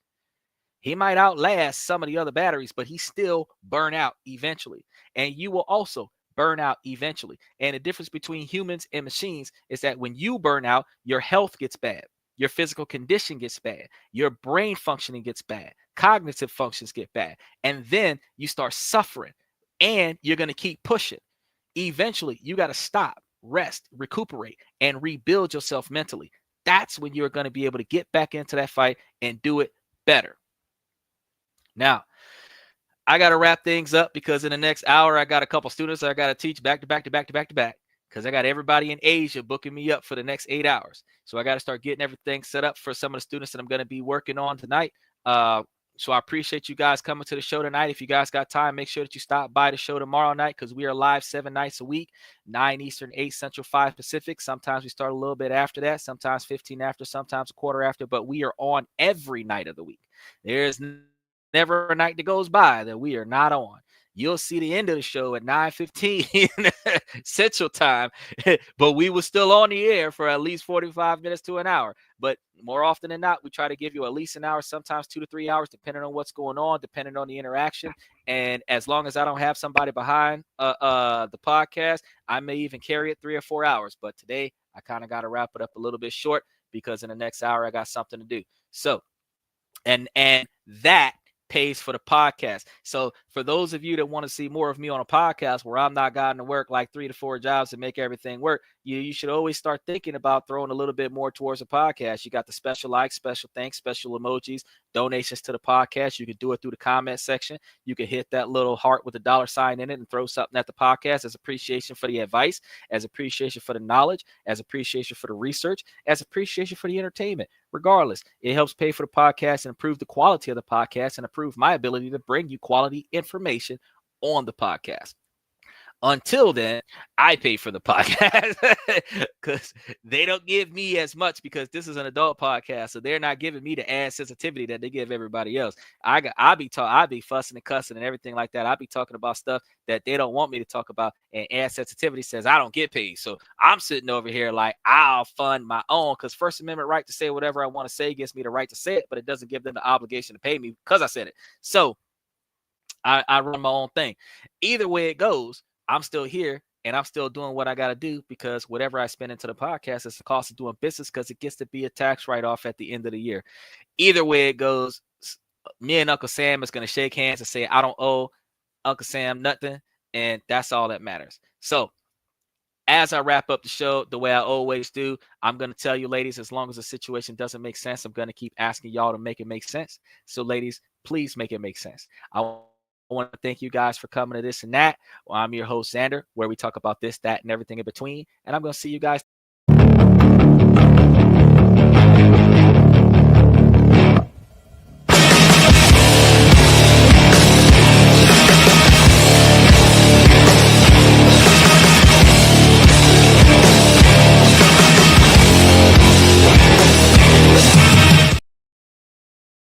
He might outlast some of the other batteries, but he still burn out eventually. And you will also burn out eventually. And the difference between humans and machines is that when you burn out, your health gets bad. Your physical condition gets bad. Your brain functioning gets bad. Cognitive functions get bad. And then you start suffering, and you're going to keep pushing. Eventually, you got to stop, rest, recuperate, and rebuild yourself mentally. That's when you're going to be able to get back into that fight and do it better. Now, I got to wrap things up, because in the next hour, I got a couple students I got to teach back to back, because I got everybody in Asia booking me up for the next 8 hours. So I got to start getting everything set up for some of the students that I'm going to be working on tonight. So I appreciate you guys coming to the show tonight. If you guys got time, make sure that you stop by the show tomorrow night, because we are live 7 nights a week, 9 Eastern, 8 Central, 5 Pacific. Sometimes we start a little bit after that, sometimes 15 after, sometimes a quarter after, but we are on every night of the week. There's never a night that goes by that we are not on. You'll see the end of the show at 9:15 Central Time, but we were still on the air for at least 45 minutes to an hour. But more often than not, we try to give you at least an hour, sometimes 2 to 3 hours, depending on what's going on, depending on the interaction. And as long as I don't have somebody behind the podcast, I may even carry it 3 or 4 hours. But today, I kind of got to wrap it up a little bit short, because in the next hour, I got something to do. So, and that pays for the podcast. So for those of you that want to see more of me on a podcast where I'm not gotten to work like 3 to 4 jobs to make everything work, you should always start thinking about throwing a little bit more towards the podcast. You got the special likes, special thanks, special emojis, donations to the podcast. You can do it through the comment section. You can hit that little heart with a $sign in it and throw something at the podcast as appreciation for the advice, as appreciation for the knowledge, as appreciation for the research, as appreciation for the entertainment. Regardless, it helps pay for the podcast and improve the quality of the podcast and improve my ability to bring you quality information on the podcast. Until then, I pay for the podcast because they don't give me as much, because this is an adult podcast, so they're not giving me the ad sensitivity that they give everybody else. I be fussing and cussing and everything like that. I be talking about stuff that they don't want me to talk about, and ad sensitivity says I don't get paid. So I'm sitting over here like I'll fund my own, because First Amendment right to say whatever I want to say gives me the right to say it, but it doesn't give them the obligation to pay me because I said it. So I run my own thing. Either way it goes, I'm still here and I'm still doing what I got to do, because whatever I spend into the podcast is the cost of doing business, because it gets to be a tax write-off at the end of the year. Either way it goes, me and Uncle Sam is going to shake hands and say, I don't owe Uncle Sam nothing. And that's all that matters. So as I wrap up the show, the way I always do, I'm going to tell you, ladies, as long as the situation doesn't make sense, I'm going to keep asking y'all to make it make sense. So ladies, please make it make sense. I want to thank you guys for coming to This and That. Well, I'm your host, Xander, where we talk about this, that, and everything in between. And I'm going to see you guys